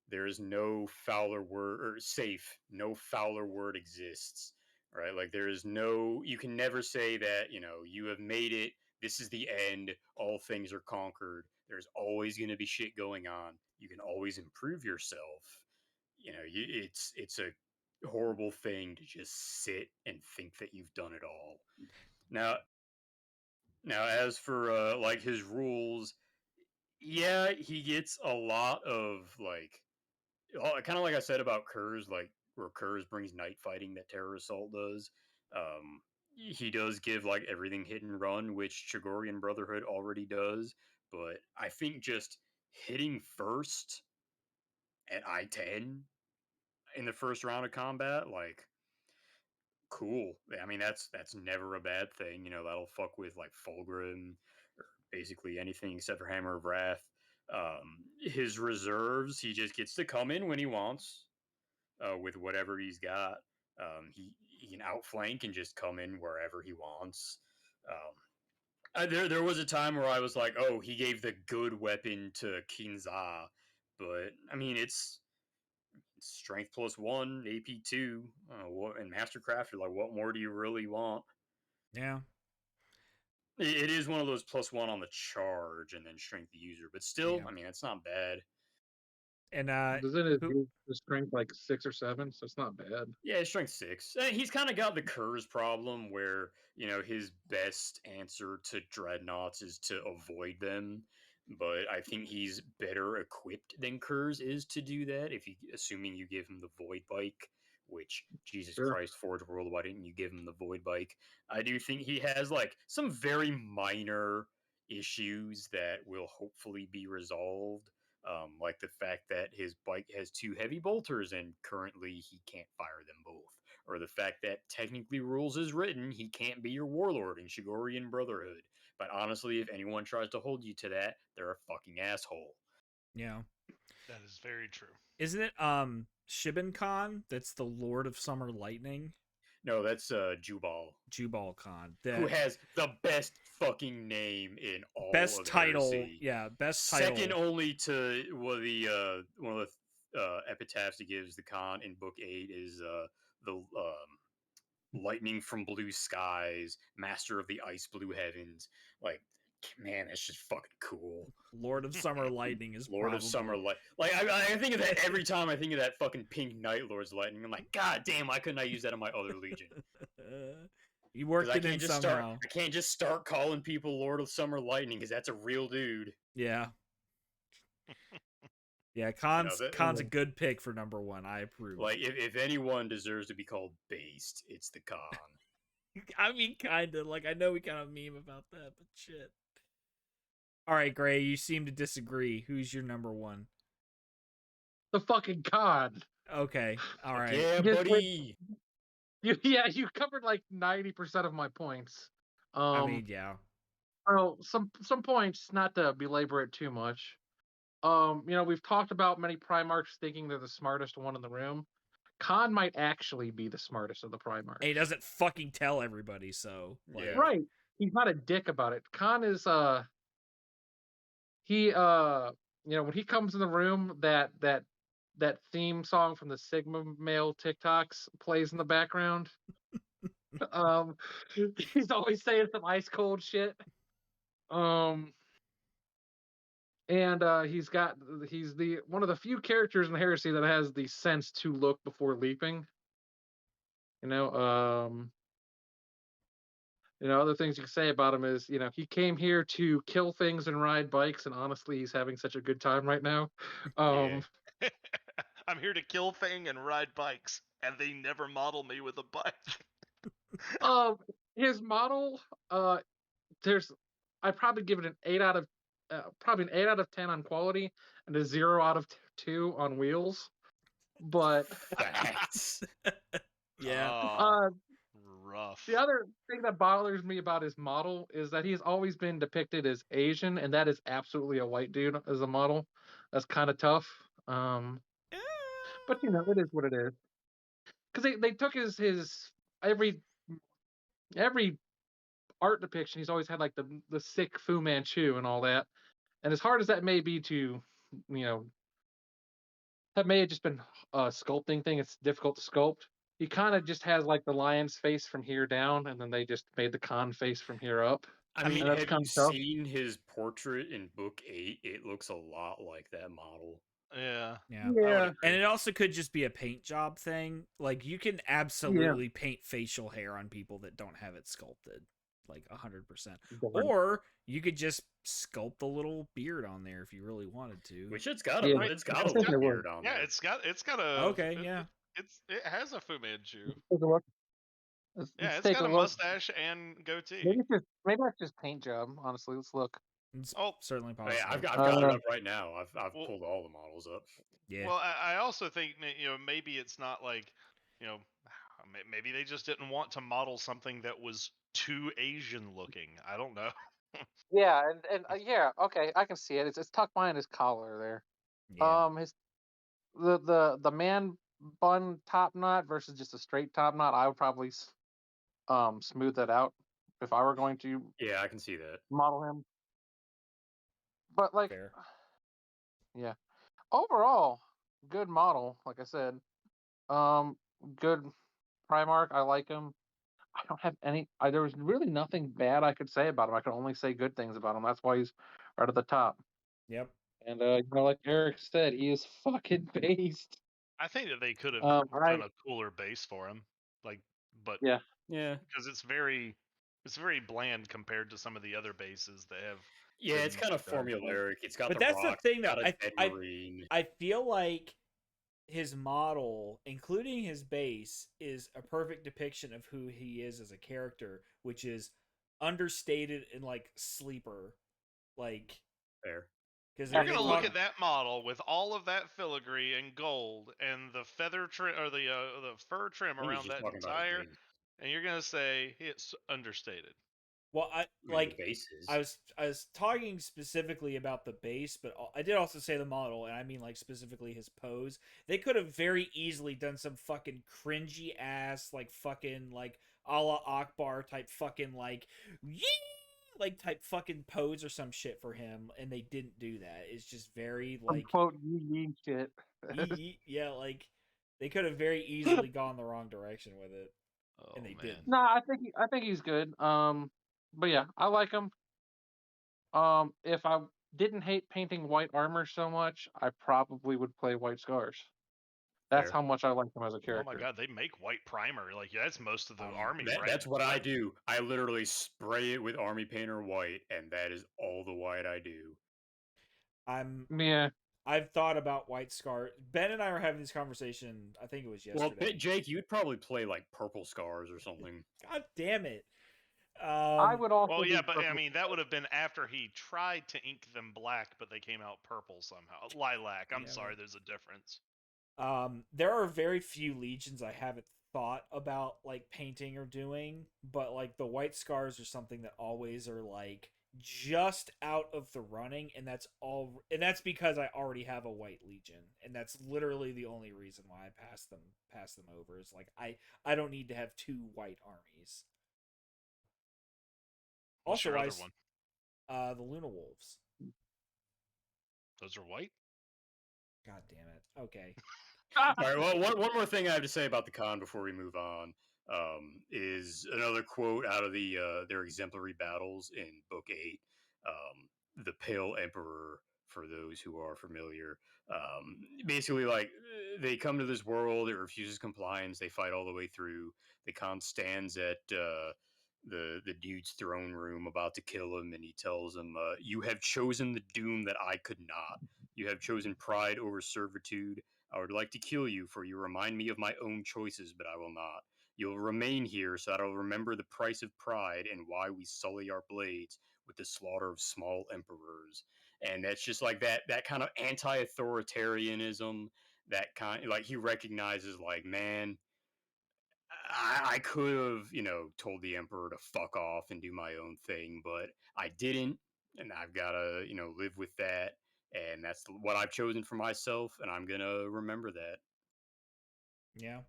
There is no fouler word, or safe. No fouler word exists. Right? Like, there is no. You can never say that you have made it. This is the end. All things are conquered. There's always going to be shit going on. You can always improve yourself. It's a horrible thing to just sit and think that you've done it all. Now, as for like his rules, yeah, he gets a lot of like, kind of like I said about Kurz, like where Kurz brings night fighting that Terror Assault does. He does give like everything hit and run, which Chagorian Brotherhood already does, but I think just hitting first at I-10 in the first round of combat, like, cool. I mean, that's never a bad thing. That'll fuck with like Fulgrim or basically anything except for Hammer of Wrath. His reserves, he just gets to come in when he wants with whatever he's got. He can outflank and just come in wherever he wants. There was a time where I was like, oh, he gave the good weapon to Kinza, but I mean, it's strength +1, AP2, and Mastercraft. You're like, what more do you really want? Yeah. It is one of those +1 on the charge and then strength the user, but still, I mean, it's not bad. And doesn't it do the strength like 6 or 7? So it's not bad. Yeah, strength 6. He's kind of got the Kurz problem where his best answer to dreadnoughts is to avoid them. But I think he's better equipped than Kurz is to do that. Assuming you give him the Void Bike, which Jesus Christ, Forge World, why didn't you give him the Void Bike? I do think he has like some very minor issues that will hopefully be resolved. Like the fact that his bike has 2 heavy bolters and currently he can't fire them both. Or the fact that technically rules is written, he can't be your warlord in Shigorian Brotherhood. But honestly, if anyone tries to hold you to that, they're a fucking asshole. Yeah. That is very true. Isn't it Shibin Khan that's the Lord of Summer Lightning? No, that's Jubal. Jubal Khan. Who has the best fucking name in all best of title. Heresy. Yeah, best title. Second only to one of the epitaphs he gives the Khan in Book 8 is the Lightning from Blue Skies, Master of the Ice Blue Heavens. Like, Man, that's just fucking cool. Lord of Summer Lightning is Lord probably... of Summer Light. Like I think of that every time I think of that fucking pink Night Lord's Lightning. I'm like, God damn, why couldn't I use that on my other Legion? You worked it in somehow. I can't just start calling people Lord of Summer Lightning because that's a real dude. Yeah. Yeah, Khan's a good pick for number 1. I approve. Like, if anyone deserves to be called based, it's the Khan. I mean, kind of. Like, I know we kind of meme about that, but shit. All right, Gray, you seem to disagree. Who's your number 1? The fucking Khan. Okay, all right. Yeah, buddy. You covered like 90% of my points. I mean, yeah. Well, some points, not to belabor it too much. We've talked about many Primarchs thinking they're the smartest one in the room. Khan might actually be the smartest of the Primarchs. And he doesn't fucking tell everybody, so like... Yeah. Right. He's not a dick about it. Khan is when he comes in the room, that theme song from the Sigma Male TikToks plays in the background. He's always saying some ice cold shit. And he's the one of the few characters in the Heresy that has the sense to look before leaping. Other things you can say about him is, he came here to kill things and ride bikes, and honestly, he's having such a good time right now. I'm here to kill thing and ride bikes, and they never model me with a bike. His model, I'd probably give it an 8 out of 10 on quality and a 0 out of 2 on wheels. But yeah. Rough. The other thing that bothers me about his model is that he's always been depicted as Asian, and that is absolutely a white dude as a model. That's kind of tough. But it is what it is. Because they took his every art depiction, he's always had like the sick Fu Manchu and all that. And as hard as that may be to, that may have just been a sculpting thing. It's difficult to sculpt. He kind of just has like the lion's face from here down, and then they just made the Khan face from here up. I mean, have you seen his portrait in Book 8? It looks a lot like that model. Yeah. And it also could just be a paint job thing. Like, you can absolutely paint facial hair on people that don't have it sculpted, like 100%. Or you could just sculpt a little beard on there if you really wanted to. Which it's got a little beard on there. Yeah, it's got a. Okay, It has a Fu Manchu. Let's take a look. It's got a mustache and goatee. Maybe that's just paint job. Honestly, let's look. It's certainly possible. Yeah, I've got it up right now. I've pulled all the models up. Yeah. Well, I also think maybe it's not like maybe they just didn't want to model something that was too Asian looking. I don't know. Yeah, and okay, I can see it. It's tucked behind his collar there. Yeah. His the man bun top knot versus just a straight top knot. I would probably smooth that out if I were going to. Yeah, I can see that. Model him. But like, Fair. Yeah, overall, good model. Like I said, good Primarch. I like him. I don't have any. There was really nothing bad I could say about him. I could only say good things about him. That's why he's right at the top. Yep. And like Eric said, he is fucking based. I think that they could have done a cooler base for him, yeah, because it's very bland compared to some of the other bases that have. Yeah, it's kind of formulaic. It's got. But that's the thing that I feel like his model, including his base, is a perfect depiction of who he is as a character, which is understated and like sleeper, like fair. Because you're gonna look at that model with all of that filigree and gold and the feather trim or the fur trim around that entire, and you're gonna say it's understated. Well, I was talking specifically about the base, but I did also say the model, and I mean like specifically his pose. They could have very easily done some fucking cringy ass like fucking like Allah Akbar type fucking like like type fucking pose or some shit for him, and they didn't do that. It's just very like quote shit. Yeah, like they could have very easily gone the wrong direction with it, and they didn't. No, I think he's good. But yeah, I like him. If I didn't hate painting white armor so much, I probably would play white scars. That's Fair. how much I like them as a Oh character. my god, they make white primer. Like that's most of the army, That, right? that's what I do. I literally spray it with Army Painter white, and that is all the white I do. Yeah. I've thought about white scar. Ben and I were having this conversation. I think it was yesterday. Well, Jake, you'd probably play like purple scars or something. God damn it! I would also. Well, do yeah, but I purple mean that would have been after he tried to ink them black, but they came out purple somehow. Lilac. I'm Yeah, sorry, well- there's a difference. There are very few legions I haven't thought about like painting or doing, but like the white scars are something that always are like just out of the running, and that's because I already have a white legion, and that's literally the only reason why I pass them over. Is like I don't need to have two white armies. What's Also, your other one? The Luna Wolves. Those are white. God damn it. Okay. All right. Well, one more thing I have to say about the con before we move on is another quote out of their exemplary battles in Book 8. The Pale Emperor, for those who are familiar, basically like they come to this world, it refuses compliance, they fight all the way through. The con stands at the dude's throne room about to kill him, and he tells him, "You have chosen the doom that I could not. You have chosen pride over servitude. I would like to kill you, for you remind me of my own choices, but I will not. You'll remain here so that I'll remember the price of pride and why we sully our blades with the slaughter of small emperors." And that's just like that kind of anti-authoritarianism, that kind, like, he recognizes, like, man, I could have, told the emperor to fuck off and do my own thing, but I didn't, and I've got to, live with that. And that's what I've chosen for myself, and I'm gonna remember that. Yeah.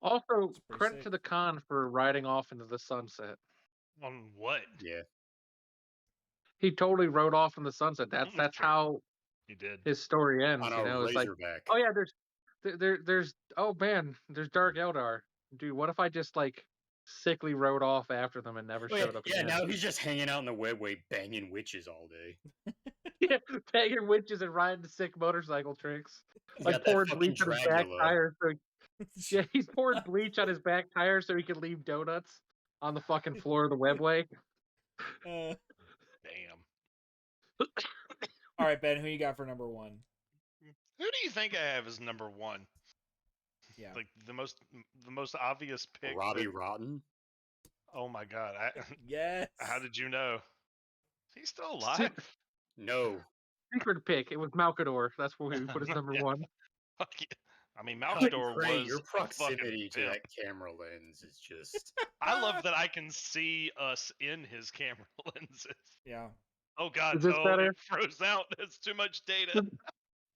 Also, It's pretty credit sick. to the con for riding off into the sunset. On what? Yeah. He totally rode off in the sunset. That's Sure. how He did. his story ends. On a It's like, Razorback. oh yeah, there's oh man, there's Dark Eldar. Dude, what if I just like sickly rode off after them and never Oh, showed up yeah, again? now he's just hanging out in the webway banging witches all day. Yeah, pegging witches and riding sick motorcycle tricks. He's Like got that pouring fucking bleach on his back Dragula. tire. Yeah, he's pouring bleach on his back tire so he can leave donuts on the fucking floor of the webway. Uh, Damn. all right, Ben, who you got for number one? Who do you think I have as number one? Yeah. Like the most obvious pick. Robbie Rotten. Oh my god! Yes. How did you know? He's still alive. No. Secret pick. It was Malkador. That's where we put his number one. Fuck yeah. I mean, God, Malkador Craig, was your a fucking proximity to pimp. that camera lens is just. I love that I can see us in his camera lenses. Yeah. Oh god, Is this no, better? it froze out. It's too much data.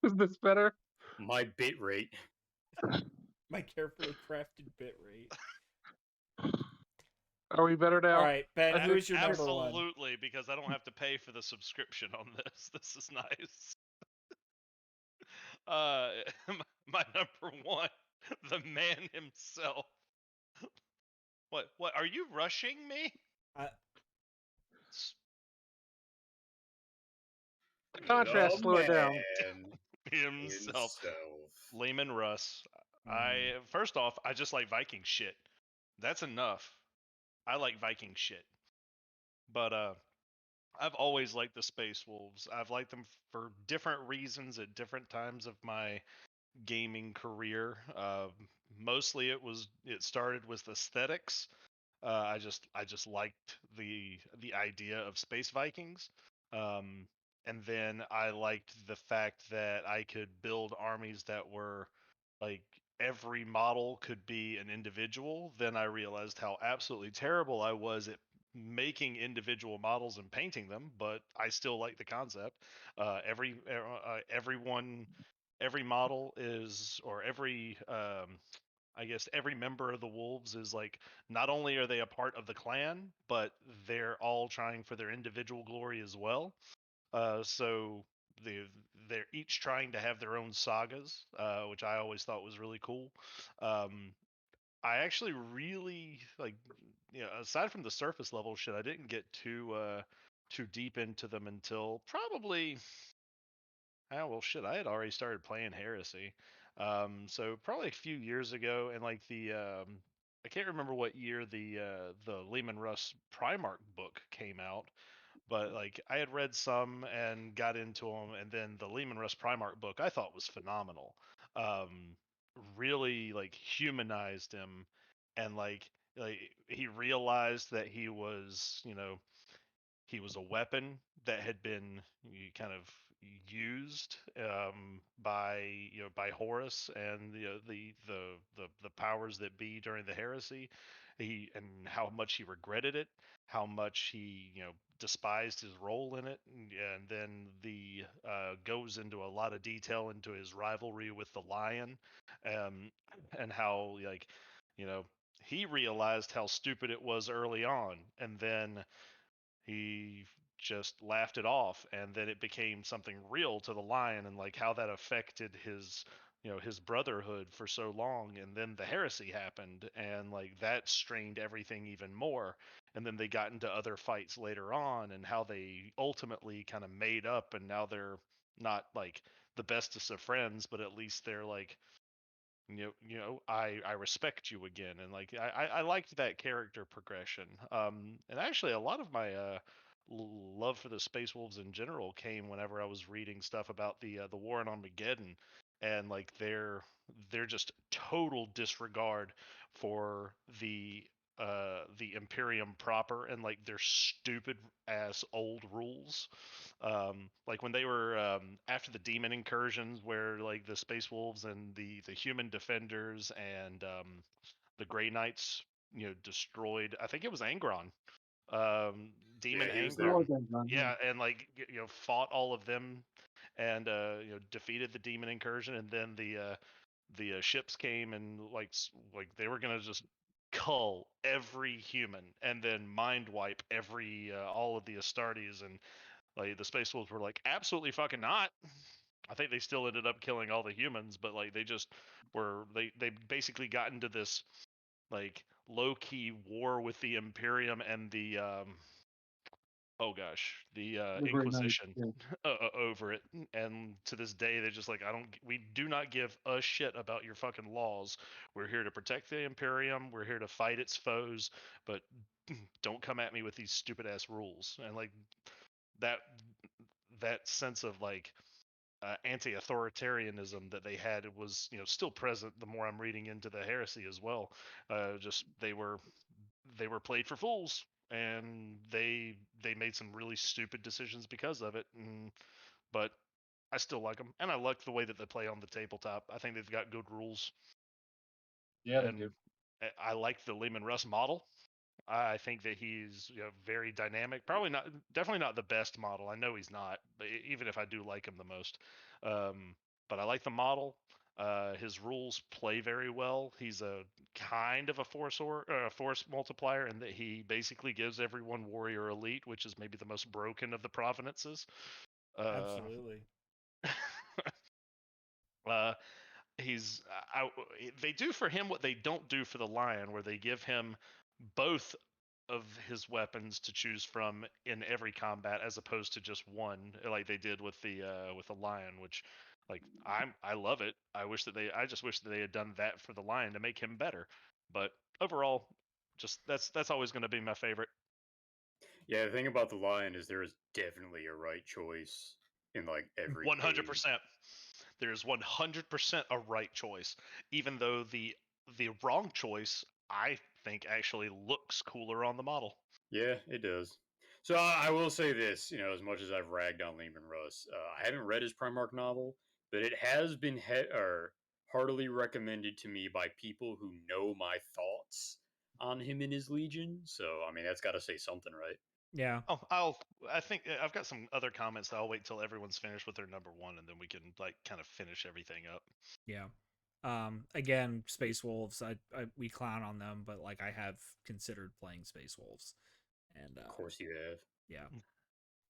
Is this better? My bit rate. My carefully crafted bit rate. Are we better now? All right, Ben, I who's your number one? Absolutely, because I don't have to pay for the subscription on this. This is nice. My number one, the man himself. What? Are you rushing me? The contrast, slow it down. Himself. Lehman Russ. Mm. First off, I just like Viking shit. That's enough. I like Viking shit. But I've always liked the Space Wolves. I've liked them for different reasons at different times of my gaming career. Mostly it started with aesthetics. I just liked the idea of space Vikings. And then I liked the fact that I could build armies that were like every model could be an individual. Then I realized how absolutely terrible I was at making individual models and painting them, but I still like the concept. Every model is, or every I guess every member of the wolves is like, not only are they a part of the clan, but they're all trying for their individual glory as well. So they're each trying to have their own sagas, which I always thought was really cool. I actually really like, aside from the surface level shit, I didn't get too too deep into them until probably. Oh well, shit! I had already started playing Heresy, so probably a few years ago, and like I can't remember what year the Lehman Russ Primarch book came out, but like I had read some and got into them, and then the Lehman Russ Primarch book I thought was phenomenal. Um, really like humanized him, and like he realized that he was a weapon that had been kind of used by by Horus and the powers that be during the heresy. He and how much he regretted it, how much he despised his role in it, and then the goes into a lot of detail into his rivalry with the Lion, um, and how you know he realized how stupid it was early on, and then he just laughed it off, and then it became something real to the Lion, and like how that affected his his brotherhood for so long, and then the heresy happened, and like that strained everything even more, and then they got into other fights later on, and how they ultimately kind of made up, and now they're not like the bestest of friends, but at least they're like I respect you again, and like I liked that character progression. And actually, a lot of my love for the Space Wolves in general came whenever I was reading stuff about the War on Armageddon, and like their just total disregard for the Imperium proper, and like their stupid ass old rules. Like when they were after the demon incursions, where like the Space Wolves and the human defenders and the Grey Knights, destroyed. I think it was Angron, Yeah, Demon he was It there. Angron. was Angron, Yeah, and like fought all of them, and defeated the demon incursion, and then the ships came, and like they were gonna just cull every human and then mind wipe every all of the Astartes, and like the Space Wolves were like, absolutely fucking not. I think they still ended up killing all the humans, but like they just they basically got into this like low key war with the Imperium and the oh gosh, the the Great Knight. Inquisition Yeah. over it. And to this day, they're just like, we do not give a shit about your fucking laws. We're here to protect the Imperium. We're here to fight its foes, but don't come at me with these stupid ass rules. And like that that sense of like anti-authoritarianism that they had was still present the more I'm reading into the heresy as well. Just they were played for fools, and they made some really stupid decisions because of it, but I still like them, and I like the way that they play on the tabletop. I think they've got good rules, Yeah, they and do. I like the Lehman Russ model. I think that he's very dynamic. Probably not, definitely not the best model. I know he's not, but even if I do like him the most, but I like the model. His rules play very well. He's a kind of a force multiplier, in that he basically gives everyone warrior elite, which is maybe the most broken of the provenances. Absolutely. uh, he's they do for him what they don't do for the Lion, where they give him both of his weapons to choose from in every combat, as opposed to just one, like they did with the Lion, which like I love it. I just wish that they had done that for the Lion to make him better. But overall, just that's always going to be my favorite. Yeah, the thing about the Lion is there is definitely a right choice in like every case. 100%. There's 100% a right choice, even though the wrong choice I think actually looks cooler on the model. Yeah, it does. So I will say this, as much as I've ragged on Lehman Russ, I haven't read his Primarch novel, but it has been or heartily recommended to me by people who know my thoughts on him and his Legion. So I mean, that's got to say something, right? Yeah. Oh, I think I've got some other comments that I'll wait till everyone's finished with their number one, and then we can like kind of finish everything up. Yeah. Again, Space Wolves, we clown on them, but like I have considered playing Space Wolves. And Of course you have. yeah.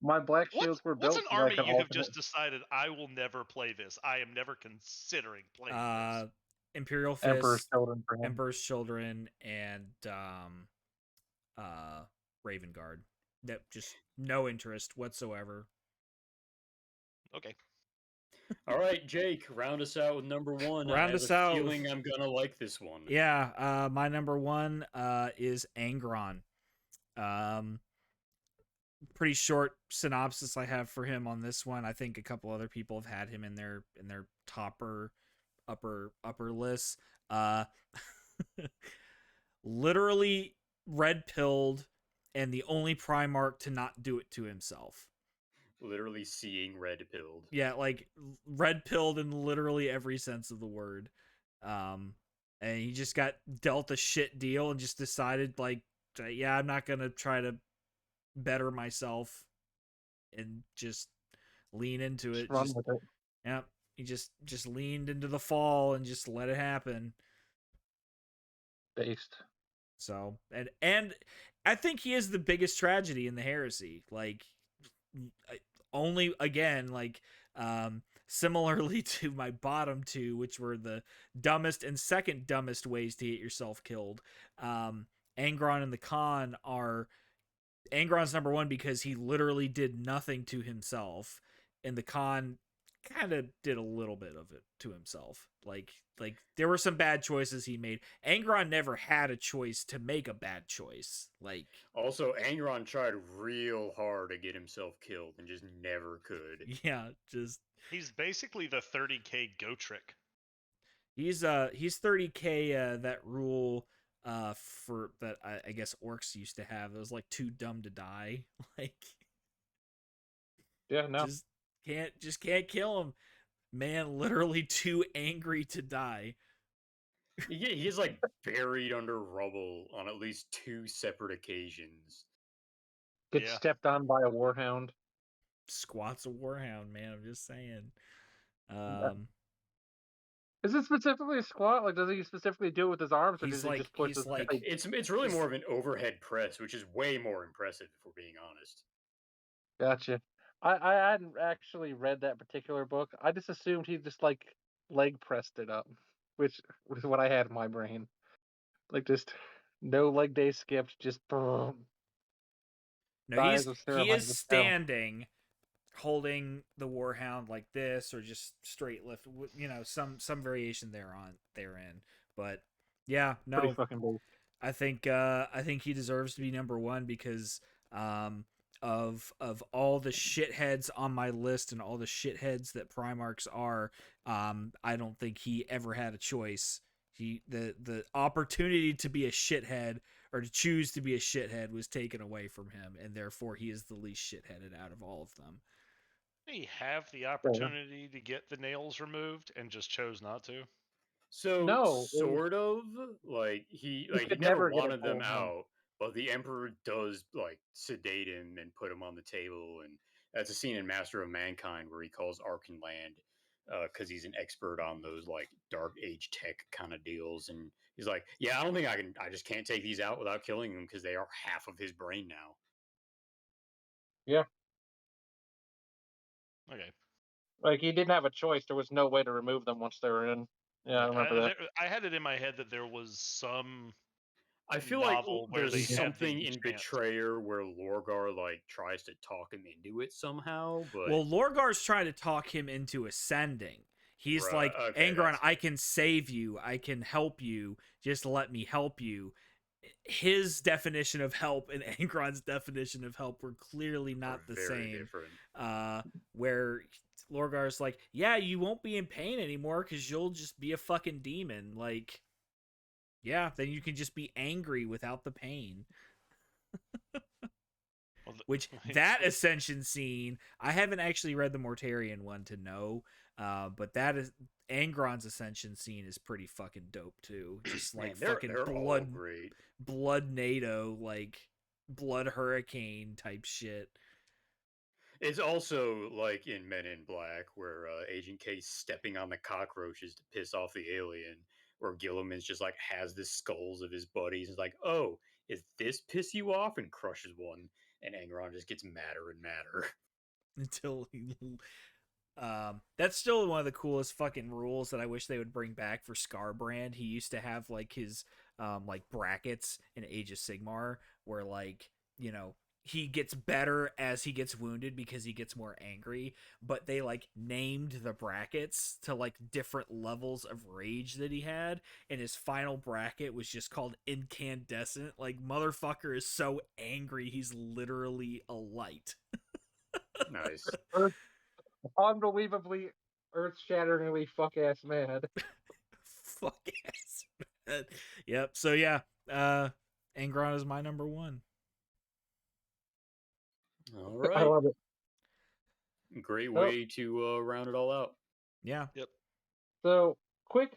My black shields were What's built an so that I army could you have alternate. just decided I will never play this? I am never considering playing this. Imperial Emperor's Fist, Children for him. Emperor's Children, and Raven Guard. That just no interest whatsoever. Okay. All right, Jake, round us out with number one. Round I have us a out. feeling I'm gonna like this one. Yeah, my number one is Angron. Pretty short synopsis I have for him on this one. I think a couple other people have had him in their topper upper lists. Uh literally red pilled and the only Primarch to not do it to himself. Literally seeing red pilled. Yeah, like red pilled in literally every sense of the word. And he just got dealt a shit deal and just decided like, yeah, I'm not gonna try to better myself and just lean into it. Run with it. Yeah, he just leaned into the fall and just let it happen. Based. So and I think he is the biggest tragedy in the heresy. Like only again like similarly to my bottom two, which were the dumbest and second dumbest ways to get yourself killed. Angron and the Khan are Angron's number one because he literally did nothing to himself, and the Khan kind of did a little bit of it to himself. Like there were some bad choices he made. Angron never had a choice to make a bad choice. Like Also, Angron tried real hard to get himself killed and just never could. yeah, just He's basically the 30k go trick. he's 30k that rule for that I guess orcs used to have. It was like too dumb to die. Like Yeah, no. just can't kill him. Man, literally too angry to die. He's like buried under rubble on at least 2 separate occasions. Gets Yeah. stepped on by a warhound. Squats a warhound, man. I'm just saying. Is it specifically a squat? Like, does he specifically do it with his arms, or He's does he like- just push he's his like- leg? It's really more of an overhead press, which is way more impressive, if we're being honest. Gotcha. I hadn't actually read that particular book. I just assumed he just like leg pressed it up, which was what I had in my brain. Like just no leg day skipped, just boom. No, Thighs of he ceremony is just fell. standing, holding the warhound like this, or just straight lift. You know, some variation therein. But yeah, Pretty no, fucking big. I think he deserves to be number one because of all the shitheads on my list and all the shitheads that Primarchs are, I don't think he ever had a choice. The opportunity to be a shithead or to choose to be a shithead was taken away from him, and therefore he is the least shitheaded out of all of them. He have the opportunity to get the nails removed and just chose not to. So No, sort of like he could never never get a wanted them full hug. out, but the Emperor does like sedate him and put him on the table, and that's a scene in Master of Mankind where he calls Arkenland because he's an expert on those like Dark Age tech kind of deals, and he's like, "Yeah, I don't think I can. I just can't take these out without killing them because they are half of his brain now." Yeah, Okay. like he didn't have a choice. There was no way to remove them once they were in. Yeah, I remember that. I had it in my head that there was some I feel like novel where there's they had something the in chance. Betrayer where Lorgar like tries to talk him into it somehow, but Well, Lorgar's trying to talk him into ascending. He's Right, like, okay, Angron, that's- I can save you. I can help you. Just let me help you. His definition of help and Angron's definition of help were clearly are not the very same. different. Where Lorgar's like, yeah, you won't be in pain anymore because you'll just be a fucking demon. Like, yeah, then you can just be angry without the pain. Well, Which that ascension scene, I haven't actually read the Mortarion one to know, but that is Angron's ascension scene is pretty fucking dope too. Just like Man, fucking they're all great. blood NATO, like blood hurricane type shit. It's also like in Men in Black, where Agent K's stepping on the cockroaches to piss off the alien, where Gilliman's just like has the skulls of his buddies. It's like, oh, is this piss you off? And crushes one, and Angron just gets madder and madder. Until he, that's still one of the coolest fucking rules that I wish they would bring back for Scarbrand. He used to have like his like brackets in Age of Sigmar, where like, you know, he gets better as he gets wounded because he gets more angry, but they like named the brackets to like different levels of rage that he had, and his final bracket was just called incandescent. Like, motherfucker is so angry he's literally a light. Nice. Unbelievably, earth-shatteringly fuck-ass mad. Fuck ass. Yep. So yeah, Angron is my number one. All I right. love it. Great way to round it all out. Yeah. Yep. So, quick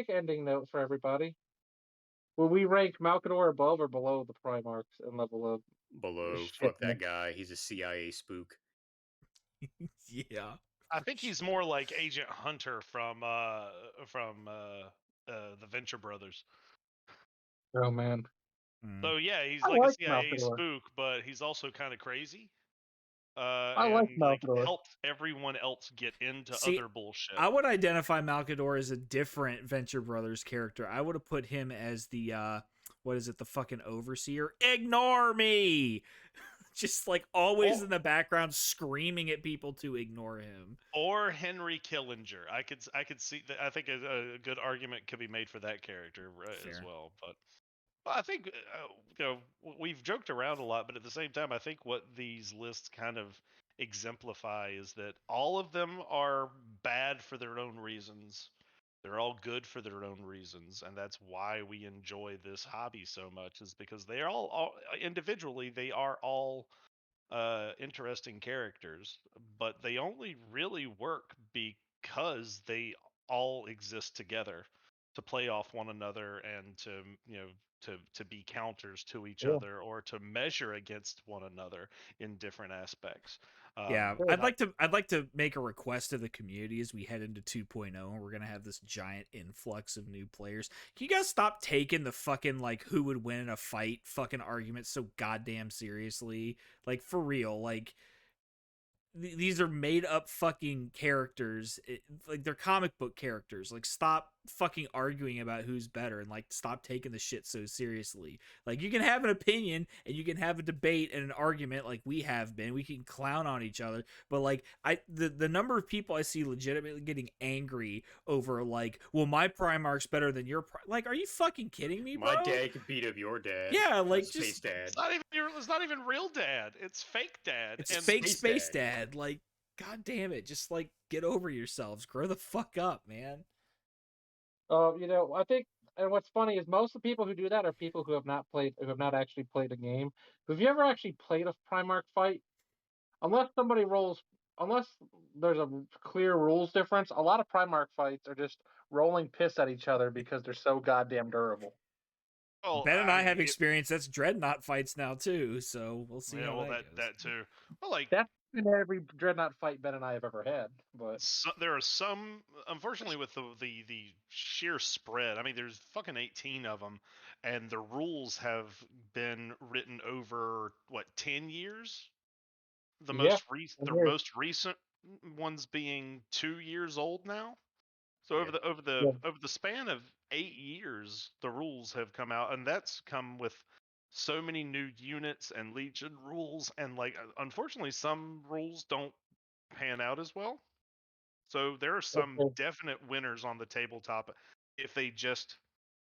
ending note for everybody. Will we rank Malkador above or below the Primarchs in level of Below, shit? fuck that guy. He's a CIA spook. Yeah. I think he's more like Agent Hunter from the Venture Brothers. Oh man, So yeah, he's I like a like CIA Malkador. spook, but he's also kind of crazy. I like And like Malkador. helps everyone else get into See, other bullshit. I would identify Malkador as a different Venture Brothers character. I would have put him as the what is it, the fucking overseer? Ignore me! Just like always in the background screaming at people to ignore him. Or Henry Killinger. I could see that. I think a good argument could be made for that character as Fair. well. But I think we've joked around a lot, but at the same time, I think what these lists kind of exemplify is that all of them are bad for their own reasons. They're all good for their own reasons, and that's why we enjoy this hobby so much. Is because they are all individually they are all interesting characters, but they only really work because they all exist together to play off one another and to to be counters to each Yeah. other or to measure against one another in different aspects. Yeah, Sure. I'd like to make a request to the community as we head into 2.0 and we're gonna have this giant influx of new players. Can you guys stop taking the fucking like who would win in a fight fucking argument so goddamn seriously? Like, for real, like these are made up fucking characters. Like, they're comic book characters. Like, stop fucking arguing about who's better and like stop taking the shit so seriously. Like, you can have an opinion and you can have a debate and an argument like we have been. We can clown on each other, but like the number of people I see legitimately getting angry over like, well, my Primarch's better than your like, are you fucking kidding me, bro? My dad could beat up your dad. Yeah, like, Space just dad. It's not even real dad. It's fake dad. It's and fake Space space Dad. dad. Like, god damn it, just like get over yourselves. Grow the fuck up, man. I think, and what's funny is most of the people who do that are people who have not actually played a game. Have you ever actually played a Primarch fight? Unless there's a clear rules difference, a lot of Primarch fights are just rolling piss at each other because they're so goddamn durable. well, Ben and I have mean, experience. That's Dreadnought fights now too, so we'll see how that goes. that too. Well, like That's in every Dreadnought fight Ben and I have ever had. But there are some, unfortunately, with the sheer spread. I mean, there's fucking 18 of them, and the rules have been written over what 10 years. The yeah, most recent ones being 2 years old now. So Yeah. over the span of 8 years, the rules have come out, and that's come with so many new units and Legion rules, and like unfortunately, some rules don't pan out as well. So there are some Okay. definite winners on the tabletop if they just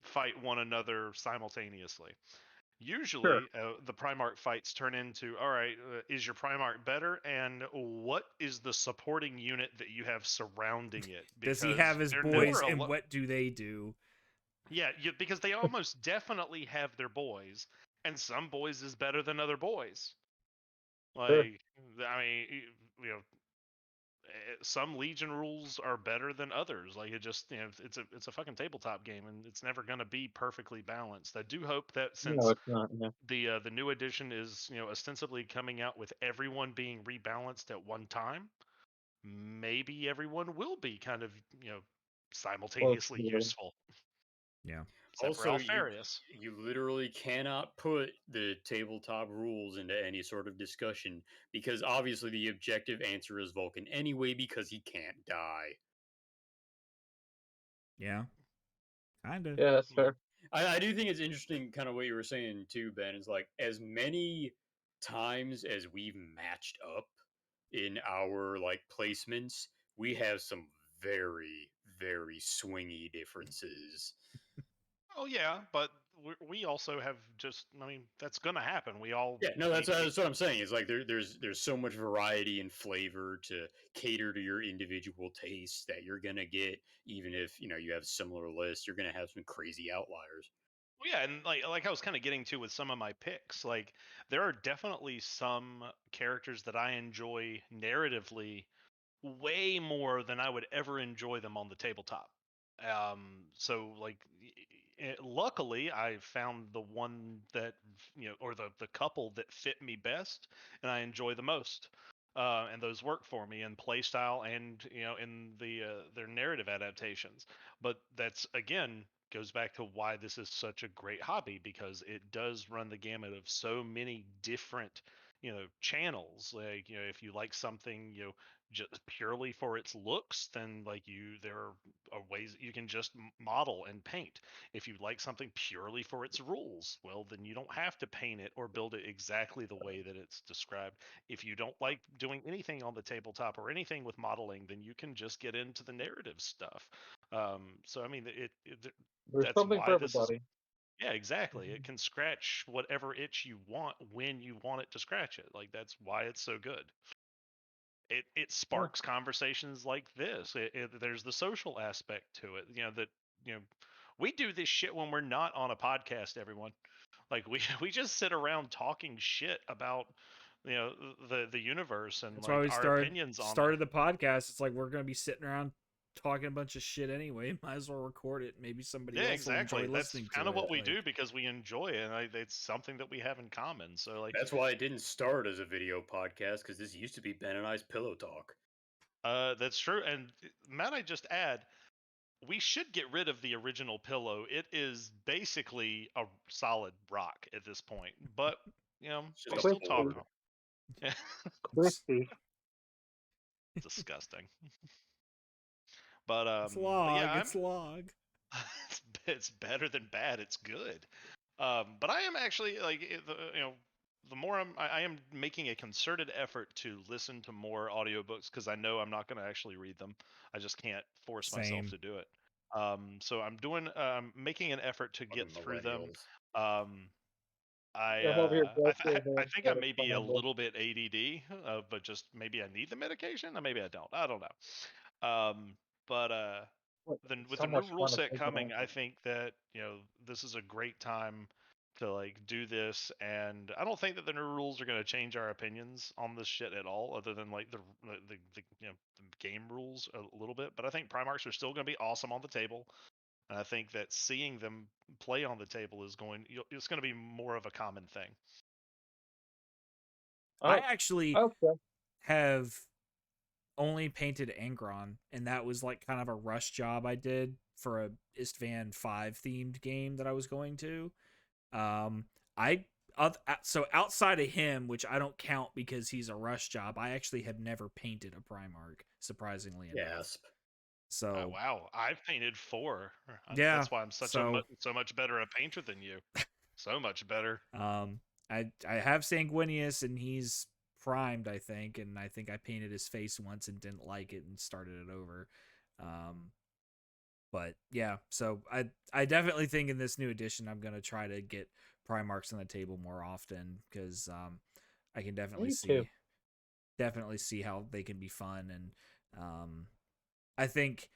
fight one another simultaneously. Usually, the Primarch fights turn into, all right, is your Primarch better? And what is the supporting unit that you have surrounding it? Does he Because have his they're boys, never and what do they do? Yeah, because they almost definitely have their boys, and some boys is better than other boys. Like, I mean, some Legion rules are better than others. Like, it just, it's a fucking tabletop game, and it's never going to be perfectly balanced. I do hope that since No, it's not. Yeah. the new edition is ostensibly coming out with everyone being rebalanced at one time, maybe everyone will be kind of simultaneously yeah. useful. Yeah. Except for Also, Alfarius. you literally cannot put the tabletop rules into any sort of discussion because obviously the objective answer is Vulcan anyway because he can't die. Yeah. Kinda. Yeah, that's fair. I do think it's interesting kind of what you were saying too, Ben, is like as many times as we've matched up in our like placements, we have some very, very swingy differences. Oh yeah, but we also have just. I mean, that's gonna happen. We all. Yeah, no, that's what I'm saying. It's like there's so much variety and flavor to cater to your individual tastes that you're gonna get, even if you have a similar list. You're gonna have some crazy outliers. Well, yeah, and like I was kind of getting to with some of my picks, like there are definitely some characters that I enjoy narratively way more than I would ever enjoy them on the tabletop. So like, luckily, I found the one that or the couple that fit me best, and I enjoy the most. And those work for me in playstyle and in their narrative adaptations. But that's again goes back to why this is such a great hobby, because it does run the gamut of so many different channels. Like if you like something just purely for its looks, then there are ways you can just model and paint. If you like something purely for its rules, well, then you don't have to paint it or build it exactly the way that it's described. If you don't like doing anything on the tabletop or anything with modeling, then you can just get into the narrative stuff. So I mean, There's that's something for why this is. everybody. Yeah, exactly. It can scratch whatever itch you want when you want it to scratch it. Like that's why it's so good. It sparks conversations like this. There's the social aspect to it. That you know we do this shit when we're not on a podcast. Everyone, like we just sit around talking shit about the universe and That's why like we our opinions on it. started the podcast. It's like we're gonna be sitting around talking a bunch of shit anyway. Might as well record it. Maybe somebody Yeah, else will exactly. enjoy That's listening kind to of what it. we Like, do because we enjoy it, and it's something that we have in common. So like, That's why it didn't start as a video podcast, because this used to be Ben and I's pillow talk. that's true. And Matt, I just add, we should get rid of the original pillow. It is basically a solid rock at this point, but It's we just a still talk. floor. Yeah, Crispy. disgusting. But it's log. yeah, It's log. it's better than bad. It's good. But I am actually like the more I am making a concerted effort to listen to more audiobooks because I know I'm not going to actually read them. I just can't force myself Same. to do it. So I'm making an effort to get Fucking through them. millennials. I'm over here I think I may be a little bit ADD, but just maybe I need the medication, or maybe I don't. I don't know. But with the so new much rule fun to set think coming, about. I think that this is a great time to like do this, and I don't think that the new rules are going to change our opinions on this shit at all, other than like the the game rules a little bit. But I think Primarchs are still going to be awesome on the table, and I think that seeing them play on the table is it's going to be more of a common thing. I actually Okay. have only painted Angron, and that was like kind of a rush job I did for a Istvan 5 themed game that I was going to. I so outside of him, which I don't count because he's a rush job, I actually have never painted a Primarch, surprisingly enough. Gasp. So Wow, I've painted 4. yeah, That's why I'm such so, so much better a painter than you. So much better. I have Sanguinius, and he's primed, I think, and I think I painted his face once and didn't like it and started it over. But yeah, so I definitely think in this new edition I'm gonna try to get Primarchs on the table more often, because I can definitely see how they can be fun, and I think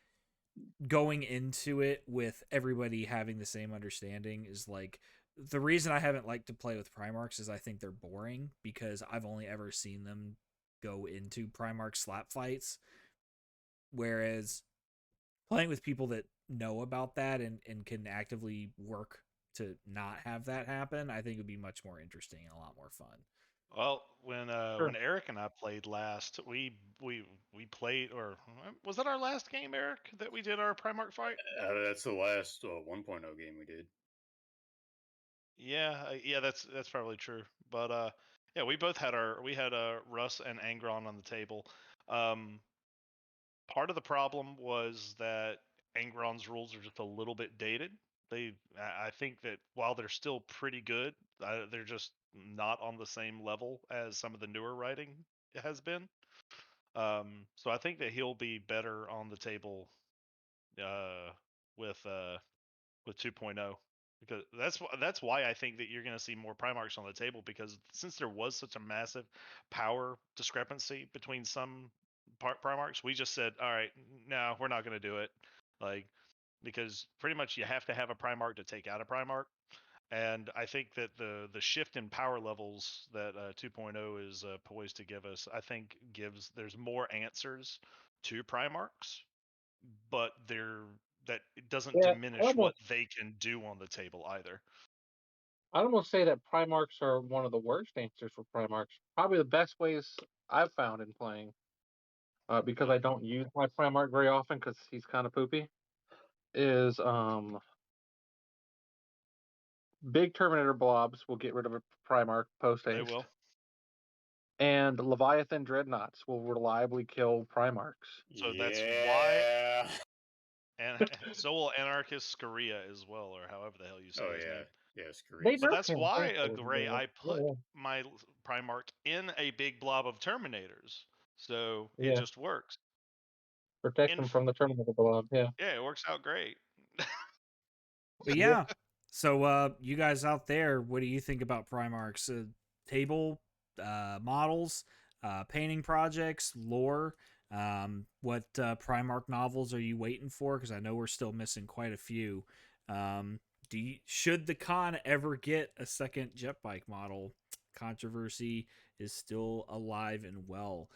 going into it with everybody having the same understanding is like the reason I haven't liked to play with Primarchs is I think they're boring, because I've only ever seen them go into Primarch slap fights, whereas playing with people that know about that and can actively work to not have that happen, I think would be much more interesting and a lot more fun. Well, when Eric and I played last, we played, or was that our last game, Eric, that we did our Primarch fight? That's the last 1.0 game we did. Yeah, that's probably true. But yeah, we both had Russ and Angron on the table. Part of the problem was that Angron's rules are just a little bit dated. I think that while they're still pretty good, they're just not on the same level as some of the newer writing has been. So I think that he'll be better on the table with 2.0, because that's why I think that you're going to see more Primarchs on the table, because since there was such a massive power discrepancy between some Primarchs, we just said, all right, no, we're not going to do it, like, because pretty much you have to have a Primarch to take out a Primarch. And I think that the shift in power levels that 2.0 is poised to give us, I think there's more answers to Primarchs, but that it doesn't diminish what they can do on the table either. I'd almost say that Primarchs are one of the worst answers for Primarchs. Probably the best ways I've found in playing, because I don't use my Primarch very often because he's kind of poopy, is big Terminator blobs will get rid of a Primarch post haste. They will. And Leviathan Dreadnoughts will reliably kill Primarchs. So that's why. And so will Anarchist Scaria as well, or however the hell you say his name. Yeah, Scaria. But that's why, Gray, I put my Primarch in a big blob of Terminators. So it just works. Protect them from the Terminator blob, yeah. Yeah, it works out great. But yeah, so you guys out there, what do you think about Primarchs? Table, models, painting projects, lore? What Primarch novels are you waiting for? Because I know we're still missing quite a few. Should the con ever get a second jet bike model? Controversy is still alive and well.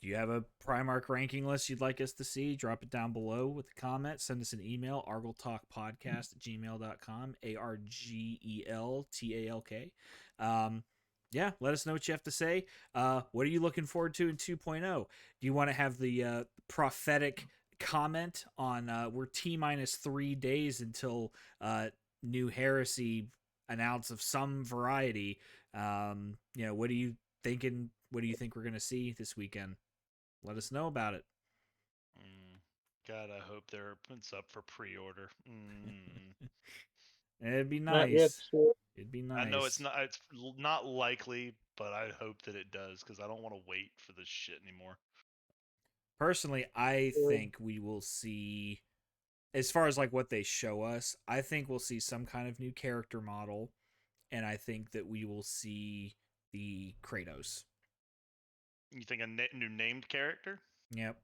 Do you have a Primarch ranking list you'd like us to see? Drop it down below with a comment. Send us an email, argeltalkpodcast@gmail.com, ARGELTALK. Yeah, let us know what you have to say. What are you looking forward to in 2.0? Do you want to have the prophetic comment on we're T-minus 3 days until new heresy announce of some variety? What are you thinking? What do you think we're going to see this weekend? Let us know about it. God, I hope there opens up for pre-order. It'd be nice. It'd be nice. I know it's not likely, but I hope that it does, because I don't want to wait for this shit anymore. Personally, I think we will see, as far as like what they show us, I think we'll see some kind of new character model, and I think that we will see the Kratos. You think a new named character? Yep.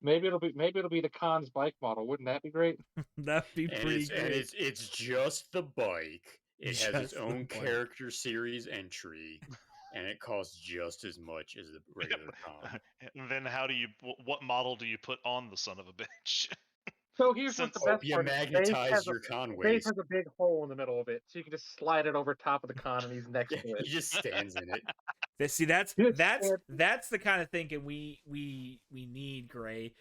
Maybe it'll be the Khan's bike model. Wouldn't that be great? That'd be pretty great. And it's just the bike. It has its own character series entry, and it costs just as much as the regular Khan. And then what model do you put on the son of a bitch? So here's what the best part is. Magnetize your Khan waist. Base has a big hole in the middle of it, so you can just slide it over top of the Khan, and he's next to it. He just stands in it. See, that's the kind of thinking we need, Gray.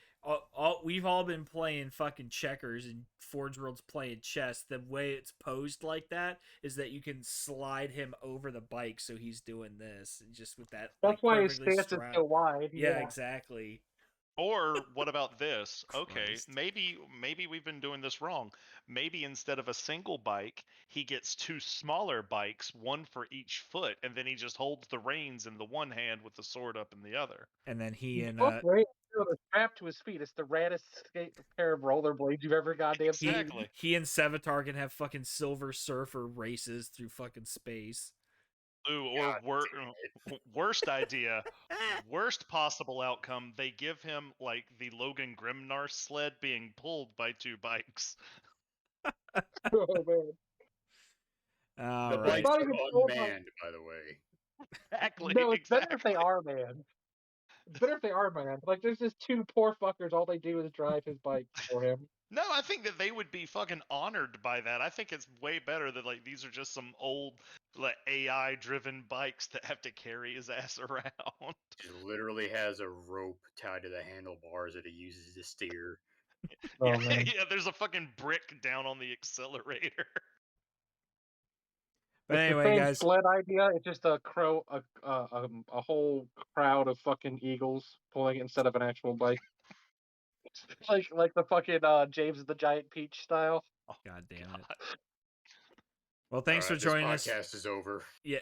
We've all been playing fucking checkers, and Forge World's playing chess. The way it's posed like that is that you can slide him over the bike, so he's doing this, and just with that. That's why his stance is so wide. Yeah, exactly. Or what about this? Okay, maybe we've been doing this wrong. Maybe instead of a single bike, he gets two smaller bikes, one for each foot, and then he just holds the reins in the one hand with the sword up in the other. And then he and strapped to his feet. It's the raddest pair of rollerblades you've ever goddamn seen. He and Sevatar can have fucking Silver Surfer races through fucking space. Ooh, or worst idea, worst possible outcome, they give him like the Logan Grimnar sled being pulled by two bikes. Oh man. The bikes are unmanned, by the way. Exactly. No, it's better if they are manned. It's better if they are manned. Like, there's just two poor fuckers, all they do is drive his bike for him. No, I think that they would be fucking honored by that. I think it's way better that like these are just some old like AI driven bikes that have to carry his ass around. He literally has a rope tied to the handlebars that he uses to steer. Yeah, there's a fucking brick down on the accelerator. But anyway, guys, sled idea. It's just a whole crowd of fucking eagles pulling it instead of an actual bike. like the fucking James the Giant Peach style. Oh, God damn it. Well, thanks for Alright, joining this us. podcast is over. Yeah,